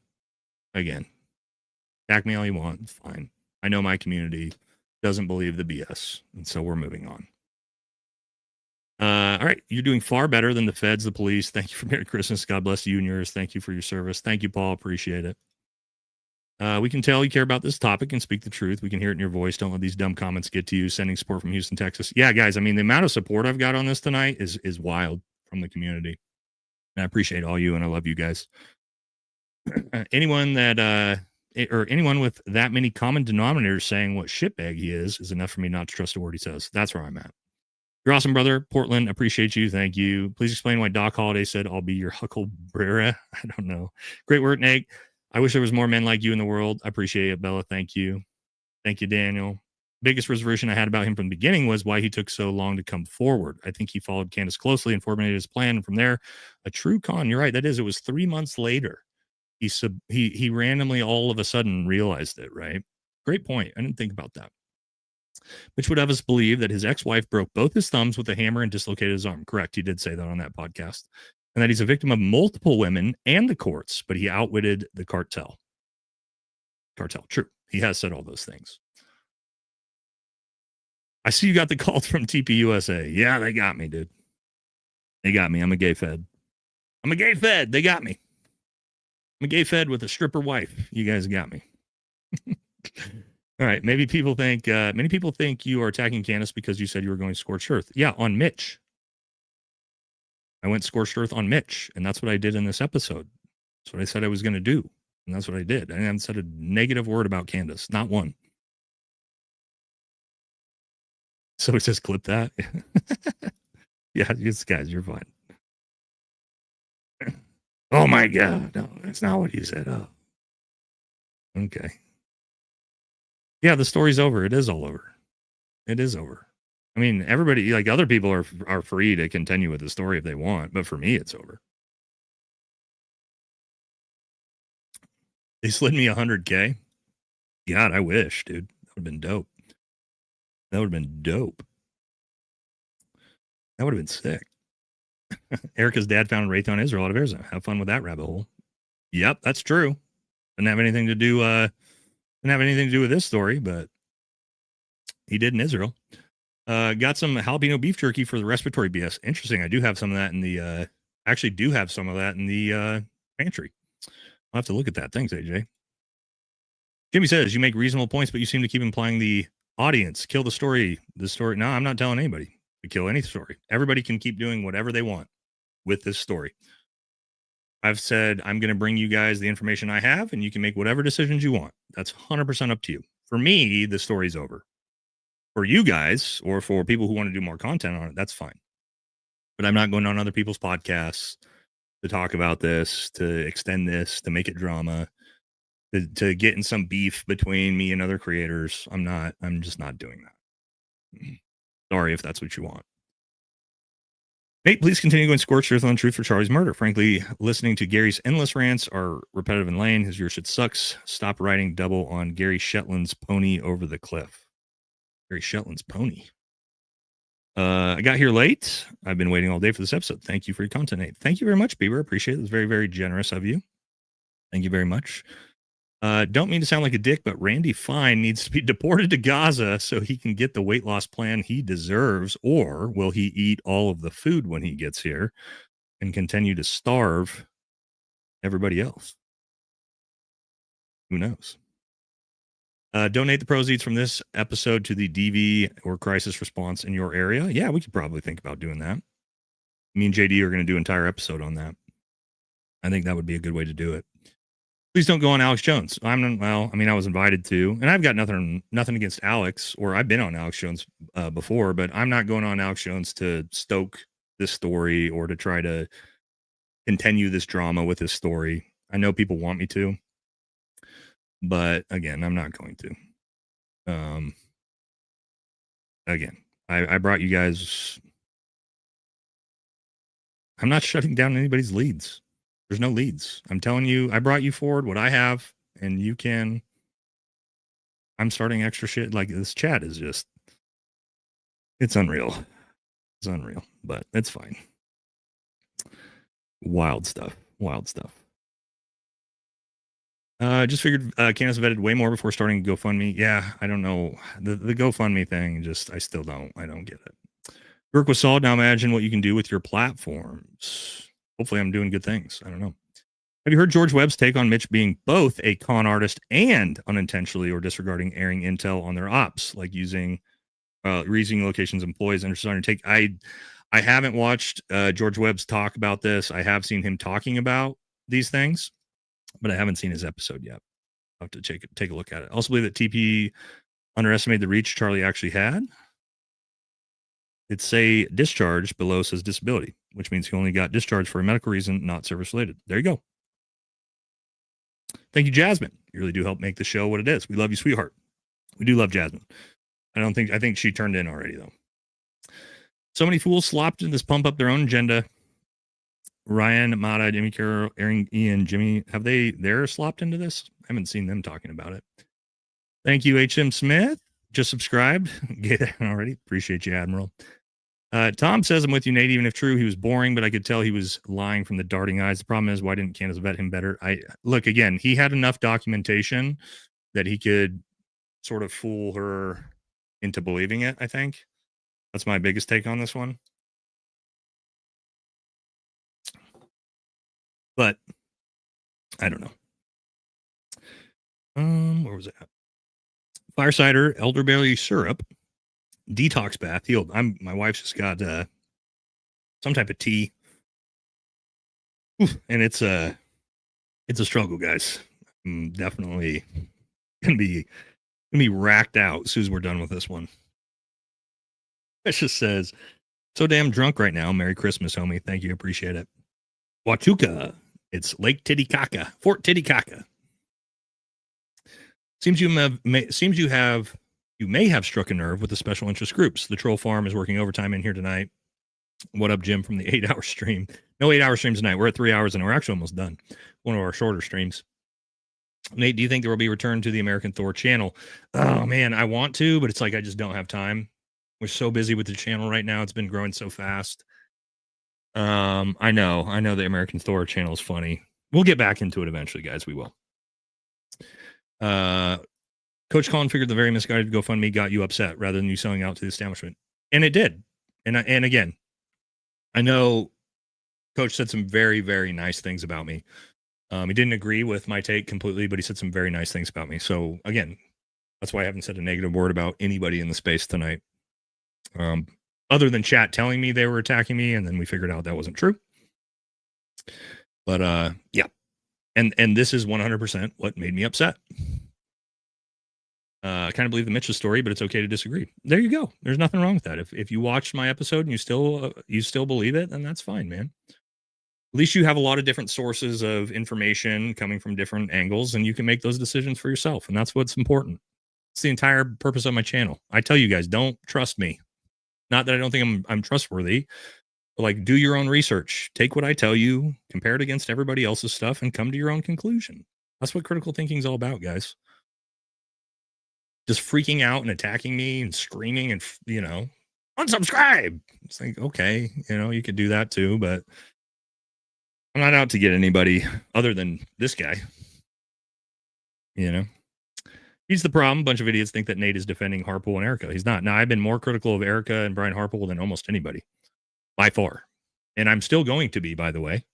Again, attack me all you want. It's fine. I know my community doesn't believe the BS. And so we're moving on. All right. You're doing far better than the feds, the police. Thank you for Merry Christmas. God bless you and yours. Thank you for your service. Thank you, Paul. Appreciate it. We can tell you care about this topic and speak the truth. We can hear it in your voice. Don't let these dumb comments get to you. Sending support from Houston, Texas. Yeah, guys. I mean, the amount of support I've got on this tonight is wild from the community. And I appreciate all you and I love you guys. Anyone that or anyone with that many common denominators saying what shitbag he is enough for me not to trust a word he says. That's where I'm at. You're awesome, brother. Portland, appreciate you. Thank you. Please explain why Doc Holliday said, I'll be your Huckleberry. I don't know. Great work, Nate. I wish there was more men like you in the world. I appreciate it, Bella. Thank you. Thank you, Daniel. Biggest reservation I had about him from the beginning was why he took so long to come forward. I think he followed Candace closely and formulated his plan. And from there, a true con. You're right. That is, it was 3 months later. He randomly all of a sudden realized it, right? Great point. I didn't think about that. Which would have us believe that his ex-wife broke both his thumbs with a hammer and dislocated his arm. Correct. He did say that on that podcast. And that he's a victim of multiple women and the courts, but he outwitted the cartel. True. He has said all those things. I see you got the call from TPUSA. Yeah, they got me, dude. They got me. I'm a gay fed. They got me. I'm a gay fed with a stripper wife. You guys got me. All right. Many people think you are attacking Candace because you said you were going scorched earth. Yeah, on Mitch. I went scorched earth on Mitch, and that's what I did in this episode. That's what I said I was going to do, and that's what I did. I haven't said a negative word about Candace, not one. So it says clip that. Yeah, guys, you're fine. Oh my God, no, that's not what you said. Oh, okay. Yeah, the story's over. It is all over. It is over. I mean, everybody, like other people are free to continue with the story if they want, but for me, it's over. They slid me 100K. God, I wish, dude. That would have been dope. That would have been dope. That would have been sick. Erica's dad found Raytheon Israel out of Arizona. Have fun with that rabbit hole. Yep, that's true. Didn't have anything to do with this story, but he did in Israel. Got some jalapeno beef jerky for the respiratory BS. Interesting. I do have some of that in the pantry. I'll have to look at that. Thanks, AJ. Jimmy says you make reasonable points, but you seem to keep implying the audience kill the story. No, I'm not telling anybody. to kill any story. Everybody can keep doing whatever they want with this story. I've said I'm going to bring you guys the information I have, and you can make whatever decisions you want. That's 100% up to you. For me, the story's over. For you guys, or for people who want to do more content on it, that's fine. But I'm not going on other people's podcasts to talk about this, to extend this, to make it drama, to get in some beef between me and other creators. I'm just not doing that. Sorry if that's what you want. Nate, please continue going scorched earth on truth for Charlie's murder. Frankly, listening to Gary's endless rants are repetitive and lame. His your shit sucks. Stop riding double on Gary Shetland's pony over the cliff. Gary Shetland's pony. I got here late. I've been waiting all day for this episode. Thank you for your content, Nate. Thank you very much, Bieber. Appreciate it. It's very, very generous of you. Thank you very much. Don't mean to sound like a dick, but Randy Fine needs to be deported to Gaza so he can get the weight loss plan he deserves, or will he eat all of the food when he gets here and continue to starve everybody else? Who knows? Donate the proceeds from this episode to the DV or crisis response in your area. Yeah, we could probably think about doing that. Me and JD are going to do an entire episode on that. I think that would be a good way to do it. Please don't go on Alex Jones. I was invited to, and I've got nothing against Alex, or I've been on Alex Jones before, but I'm not going on Alex Jones to stoke this story or to try to continue this drama with this story. I know people want me to, but again, I'm not going to. Again, I brought you guys. I'm not shutting down anybody's leads. There's no leads. I'm telling you, I brought you forward what I have, and you can. I'm starting extra shit. Like, this chat is just, it's unreal. It's unreal, but it's fine. Wild stuff. Just figured Candace vetted way more before starting GoFundMe. Yeah, I don't know. The GoFundMe thing, I don't get it. Work with solid. Now imagine what you can do with your platforms. Hopefully I'm doing good things. I don't know. Have you heard George Webb's take on Mitch being both a con artist and unintentionally or disregarding airing intel on their ops, like using locations, employees, and starting to take? I haven't watched George Webb's talk about this. I have seen him talking about these things, but I haven't seen his episode yet. I'll have to take a look at it. I also believe that TP underestimated the reach Charlie actually had. It's say discharge, below says disability, which means he only got discharged for a medical reason, not service related. There you go. Thank you, Jasmine. You really do help make the show what it is. We love you, sweetheart. We do love Jasmine. I think she turned in already, though. So many fools slopped in this pump up their own agenda. Ryan, Mata, Jimmy Carroll, Aaron, Ian, Jimmy, they're slopped into this? I haven't seen them talking about it. Thank you, H.M. Smith. Just subscribed. Get it already. Appreciate you, Admiral. Tom says, I'm with you, Nate. Even if true, he was boring, but I could tell he was lying from the darting eyes. The problem is, why didn't Candace vet him better? Look, again, he had enough documentation that he could sort of fool her into believing it, I think. That's my biggest take on this one. But I don't know. Where was it at? Fire cider, elderberry syrup, detox bath, healed. My wife's just got some type of tea. And it's a struggle, guys. I'm definitely gonna be racked out as soon as we're done with this one. It just says, so damn drunk right now. Merry Christmas, homie. Thank you. Appreciate it. Huachuca. It's Lake Titicaca, Fort Titicaca. Seems you may have struck a nerve with the special interest groups. The troll farm is working overtime in here tonight. What up, Jim, from the 8-hour stream? No 8-hour streams tonight. We're at 3 hours and we're actually almost done. One of our shorter streams. Nate, do you think there will be a return to the American Thor channel? Oh man, I want to, but it's like I just don't have time. We're so busy with the channel right now. It's been growing so fast. I know the American Thor channel is funny. We'll get back into it eventually, guys. We will. Coach Colin figured the very misguided GoFundMe got you upset rather than you selling out to the establishment. And it did. And again, I know Coach said some very, very nice things about me. He didn't agree with my take completely, but he said some very nice things about me. So again, that's why I haven't said a negative word about anybody in the space tonight. other than chat telling me they were attacking me, and then we figured out that wasn't true. But yeah, and this is 100% what made me upset. I kind of believe the Mitch's story, but it's okay to disagree. There you go. There's nothing wrong with that. If you watched my episode and you still believe it, then that's fine, man. At least you have a lot of different sources of information coming from different angles, and you can make those decisions for yourself. And that's what's important. It's the entire purpose of my channel. I tell you guys, don't trust me. Not that I don't think I'm trustworthy, but like, do your own research. Take what I tell you, compare it against everybody else's stuff, and come to your own conclusion. That's what critical thinking is all about, guys. Just freaking out and attacking me and screaming and, unsubscribe. It's like, okay, you could do that too, but I'm not out to get anybody other than this guy. He's the problem. A bunch of idiots think that Nate is defending Harpool and Erica. He's not. Now, I've been more critical of Erica and Brian Harpool than almost anybody, by far. And I'm still going to be, by the way.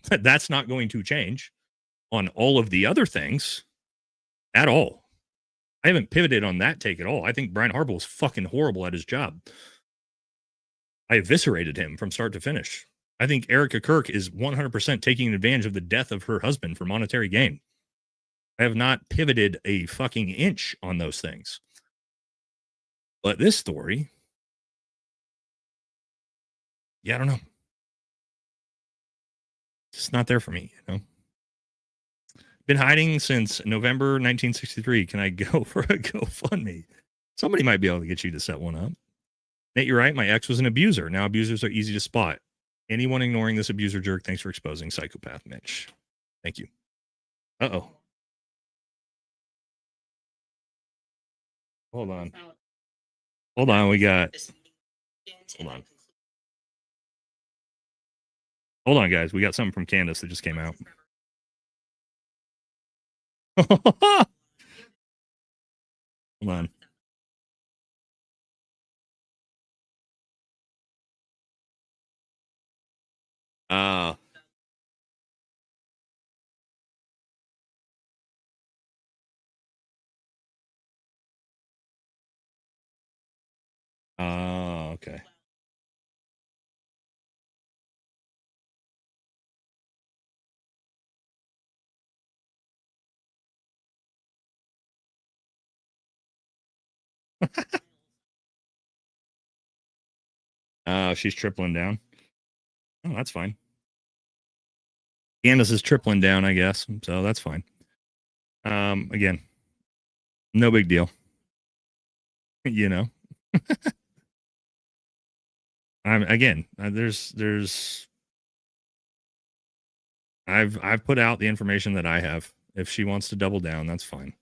That's not going to change on all of the other things at all. I haven't pivoted on that take at all. I think Brian Harpool is fucking horrible at his job. I eviscerated him from start to finish. I think Erica Kirk is 100% taking advantage of the death of her husband for monetary gain. I have not pivoted a fucking inch on those things. But this story, yeah, I don't know. It's just not there for me, Been hiding since November 1963. Can I go for a GoFundMe? Somebody might be able to get you to set one up. Nate, you're right. My ex was an abuser. Now abusers are easy to spot. Anyone ignoring this abuser jerk, thanks for exposing psychopath Mitch. Thank you. Uh-oh. Hold on. Hold on. Hold on, guys. We got something from Candace that just came out. Hold on. Okay. She's tripling down. Oh, that's fine. Candace is tripling down, I guess. So that's fine. Again, no big deal. I've put out the information that I have. If she wants to double down, that's fine.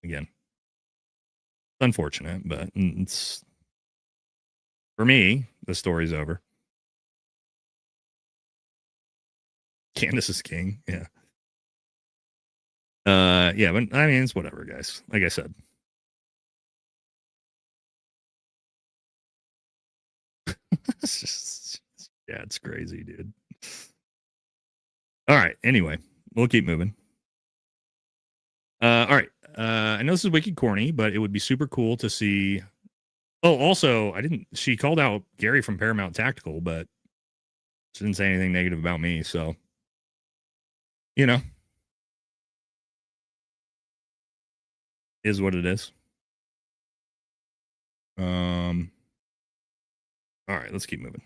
Again, it's unfortunate, but it's, for me, the story's over. Candace is king. Yeah. Yeah, but I mean, it's whatever, guys. Like I said. It's crazy, dude. All right. Anyway, we'll keep moving. All right. I know this is wicked corny, but it would be super cool to see. Oh, also, she called out Gary from Paramount Tactical, but she didn't say anything negative about me. So, is what it is. All right, let's keep moving.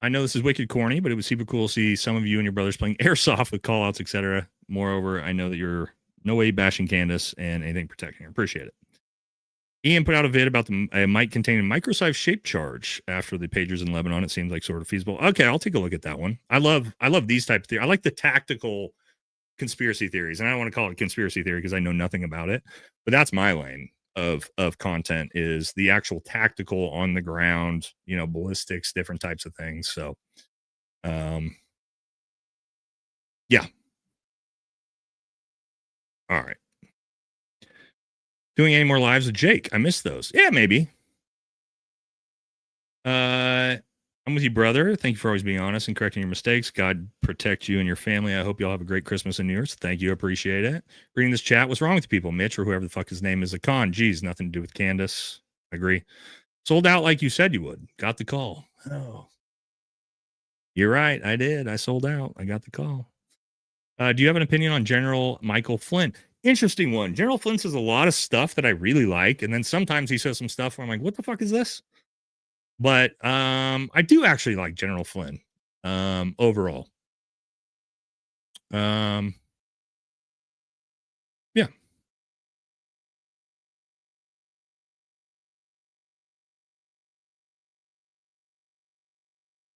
I know this is wicked corny, but it was super cool to see some of you and your brothers playing airsoft with callouts, etc. Moreover, I know that you're no way bashing Candace and anything protecting her. Appreciate it. Ian put out a vid about a mic containing microsize shape charge after the pagers in Lebanon. It seems like sort of feasible. Okay, I'll take a look at that one. I love these type of theories. I like the tactical conspiracy theories, and I don't want to call it conspiracy theory because I know nothing about it, but that's my lane of content, is the actual tactical on the ground, ballistics, different types of things. So yeah. All right. Doing any more lives with Jake? I missed those. Yeah, maybe. I'm with you, brother. Thank you for always being honest and correcting your mistakes. God protect you and your family. I hope you all have a great Christmas and New Year's. Thank you. Appreciate it. Reading this chat. What's wrong with people? Mitch or whoever the fuck his name is. A con. Geez, nothing to do with Candace. I agree. Sold out like you said you would. Got the call. Oh, you're right. I did. I sold out. I got the call. Do you have an opinion on General Michael Flynn? Interesting one. General Flynn says a lot of stuff that I really like, and then sometimes he says some stuff where I'm like, what the fuck is this? But I do actually like General Flynn overall. Yeah.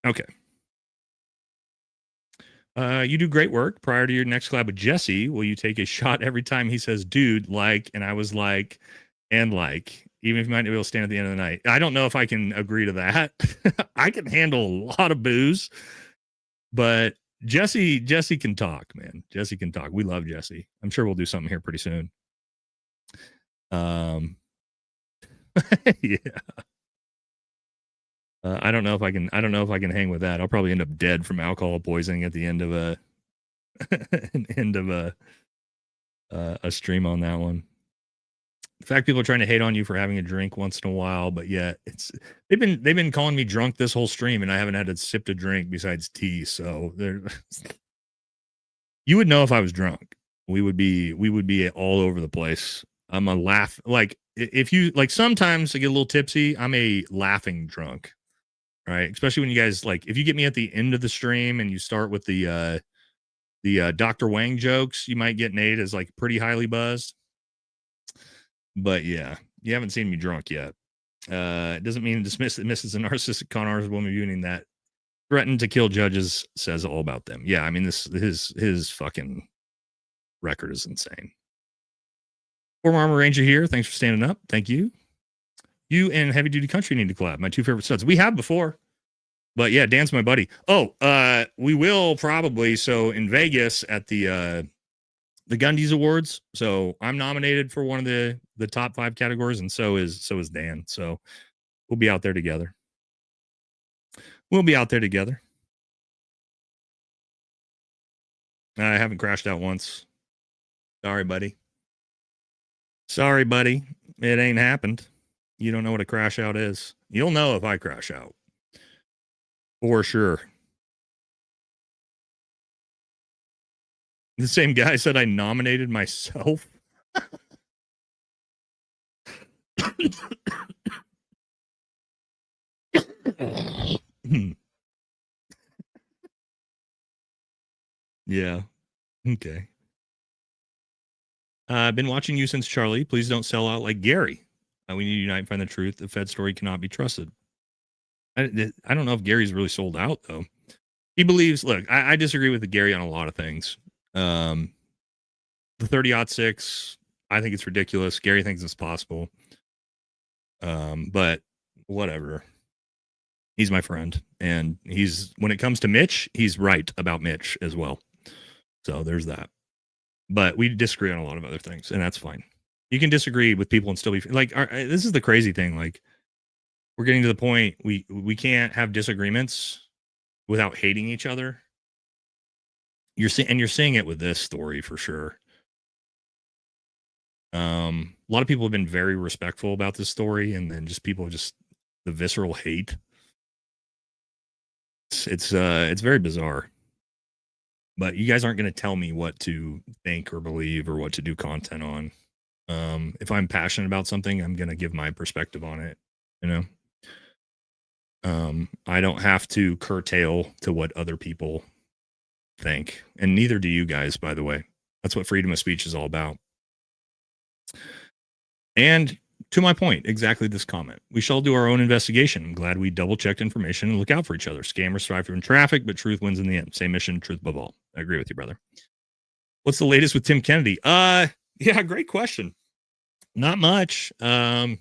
Okay. You do great work. Prior to your next collab with Jesse, will you take a shot every time he says, dude, like, and I was like, and like, even if you might not be able to stand at the end of the night? I don't know if I can agree to that. I can handle a lot of booze, but Jesse can talk, man. Jesse can talk. We love Jesse. I'm sure we'll do something here pretty soon. Yeah. I don't know if I can hang with that. I'll probably end up dead from alcohol poisoning at the end of a a stream on that one. In fact, people are trying to hate on you for having a drink once in a while, but yet they've been calling me drunk this whole stream, and I haven't had to sip a drink besides tea. So you would know if I was drunk. We would be all over the place. I'm a laugh, like if you like, sometimes I get a little tipsy. I'm a laughing drunk, right? Especially when you guys, like, if you get me at the end of the stream and you start with the Dr. Wang jokes, you might get Nate as like pretty highly buzzed. But yeah, you haven't seen me drunk yet. It doesn't mean dismiss that Mrs. a narcissistic con artist woman viewing that threatened to kill judges says all about them. Yeah, I mean, his fucking record is insane. Former Armor Ranger here. Thanks for standing up. Thank you. You and Heavy Duty Country need to collab. My two favorite studs. We have before. But yeah, Dan's my buddy. Oh, we will probably. So in Vegas at the Gundy's Awards. So I'm nominated for one of the top 5 categories, and so is Dan. So we'll be out there together. I haven't crashed out once. Sorry, buddy. It ain't happened. You don't know what a crash out is. You'll know if I crash out. For sure. The same guy said I nominated myself. Yeah. Okay. I've been watching you since Charlie. Please don't sell out like Gary. We need to unite and find the truth. The Fed story cannot be trusted. I don't know if Gary's really sold out, though. He believes, look, I disagree with Gary on a lot of things. The 30-06, I think it's ridiculous. Gary thinks it's possible. But whatever. He's my friend. And when it comes to Mitch, he's right about Mitch as well. So there's that. But we disagree on a lot of other things, and that's fine. You can disagree with people and still be like, this is the crazy thing. Like, we're getting to the point we can't have disagreements without hating each other. You're seeing it with this story for sure. A lot of people have been very respectful about this story, and then just people just the visceral hate. It's very bizarre. But you guys aren't going to tell me what to think or believe or what to do content on. If I'm passionate about something, I'm going to give my perspective on it. You know, I don't have to curtail to what other people think, and neither do you guys, by the way. That's what freedom of speech is all about. And to my point, exactly this comment. We shall do our own investigation. I'm glad we double-checked information and look out for each other. Scammers strive for traffic, but truth wins in the end. Same mission, truth above all. I agree with you, brother. What's the latest with Tim Kennedy? Yeah, great question. Not much. The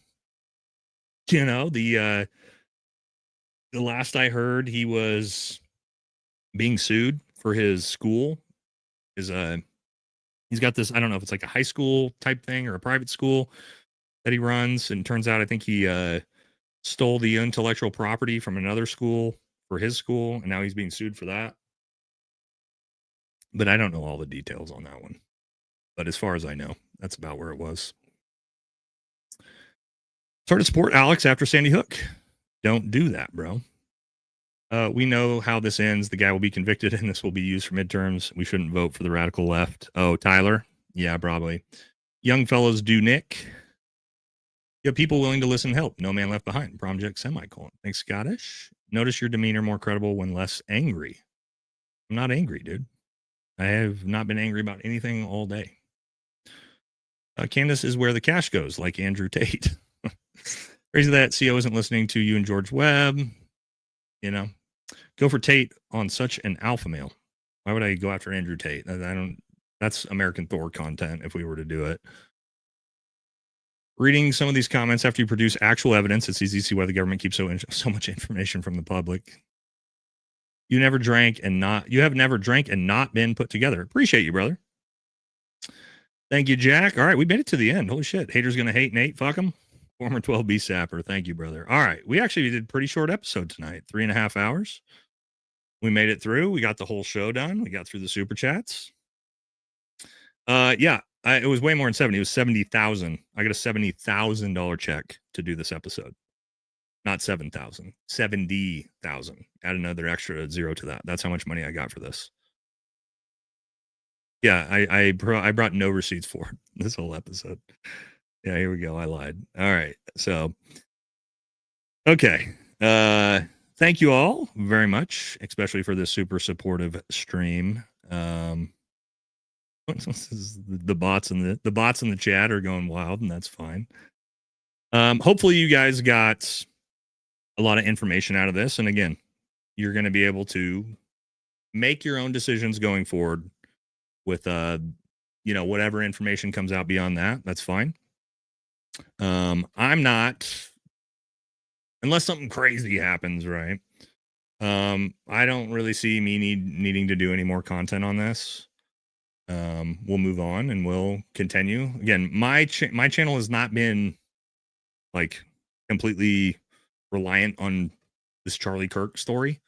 last I heard, he was being sued for his school. He's got this, I don't know if it's like a high school type thing or a private school that he runs, and turns out I think he stole the intellectual property from another school for his school, and now he's being sued for that. But I don't know all the details on that one. But as far as I know, that's about where it was. As Sort of support Alex after Sandy Hook. Don't do that, bro. We know how this ends. The guy will be convicted and this will be used for midterms. We shouldn't vote for the radical left. Oh, Tyler? Yeah, probably. Young fellows do Nick. You have people willing to listen and help. No man left behind. Project semicolon. Thanks, Scottish. Notice your demeanor more credible when less angry. I'm not angry, dude. I have not been angry about anything all day. Candace is where the cash goes, like Andrew Tate. Crazy that CO isn't listening to you and George Webb. You know, go for Tate on such an alpha male. Why would I go after Andrew Tate? I don't. That's American Thor content if we were to do it. Reading some of these comments after you produce actual evidence, it's easy to see why the government keeps so much information from the public. You have never drank and not been put together. Appreciate you, brother. Thank you, Jack. All right, we made it to the end. Holy shit. Haters gonna hate Nate. Fuck him. Former 12B sapper. Thank you, brother. All right. We actually did a pretty short episode tonight. 3.5 hours. We made it through. We got the whole show done. We got through the super chats. Yeah, it was way more than 70. It was 70,000. I got a $70,000 check to do this episode. Not 7,000. 70,000. Add another extra zero to that. That's how much money I got for this. Yeah, I brought no receipts for this whole episode. Yeah, here we go. I lied. All right. So, okay. Thank you all very much, especially for this super supportive stream. The bots in the chat are going wild, and that's fine. Hopefully you guys got a lot of information out of this. And again, you're going to be able to make your own decisions going forward with, whatever information comes out beyond that. That's fine. I'm not, unless something crazy happens, right? I don't really see me needing to do any more content on this. We'll move on and we'll continue. Again, my channel has not been like completely reliant on this Charlie Kirk story.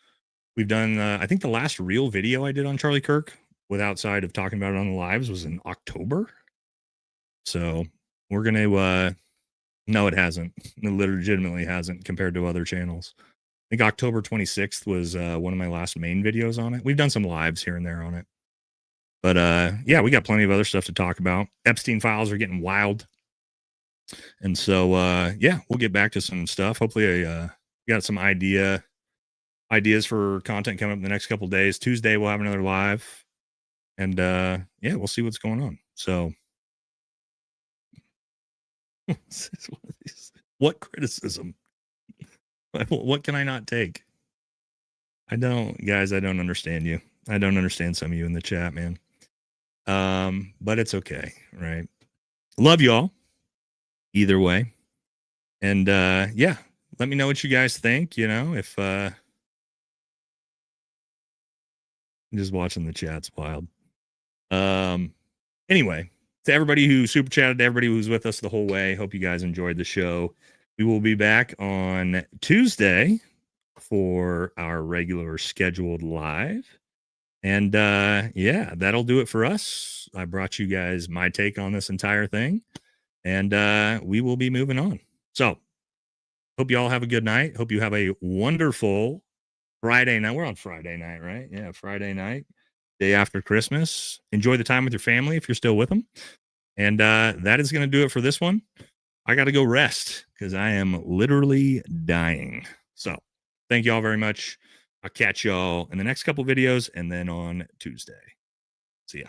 We've done, I think the last real video I did on Charlie Kirk outside of talking about it on the lives was in October. So we're going to, no, it hasn't. It legitimately hasn't compared to other channels. I think October 26th was one of my last main videos on it. We've done some lives here and there on it. But yeah, we got plenty of other stuff to talk about. Epstein files are getting wild. And so, yeah, we'll get back to some stuff. Hopefully I got some ideas for content coming up in the next couple of days. Tuesday, we'll have another live. And yeah, we'll see what's going on. So what criticism? What can I not take? I don't understand you. I don't understand some of you in the chat, man. But it's okay, right? Love y'all either way. And yeah, let me know what you guys think, if just watching the chat's wild. Anyway, to everybody who super chatted, to everybody who's with us the whole way, hope you guys enjoyed the show. We will be back on Tuesday for our regular scheduled live. And yeah, that'll do it for us. I brought you guys my take on this entire thing. And we will be moving on. So hope you all have a good night. Hope you have a wonderful Friday night. We're on Friday night, right? Yeah, Friday night, day after Christmas. Enjoy the time with your family if you're still with them. And that is going to do it for this one. I got to go rest because I am literally dying. So thank you all very much. I'll catch y'all in the next couple videos and then on Tuesday. See ya.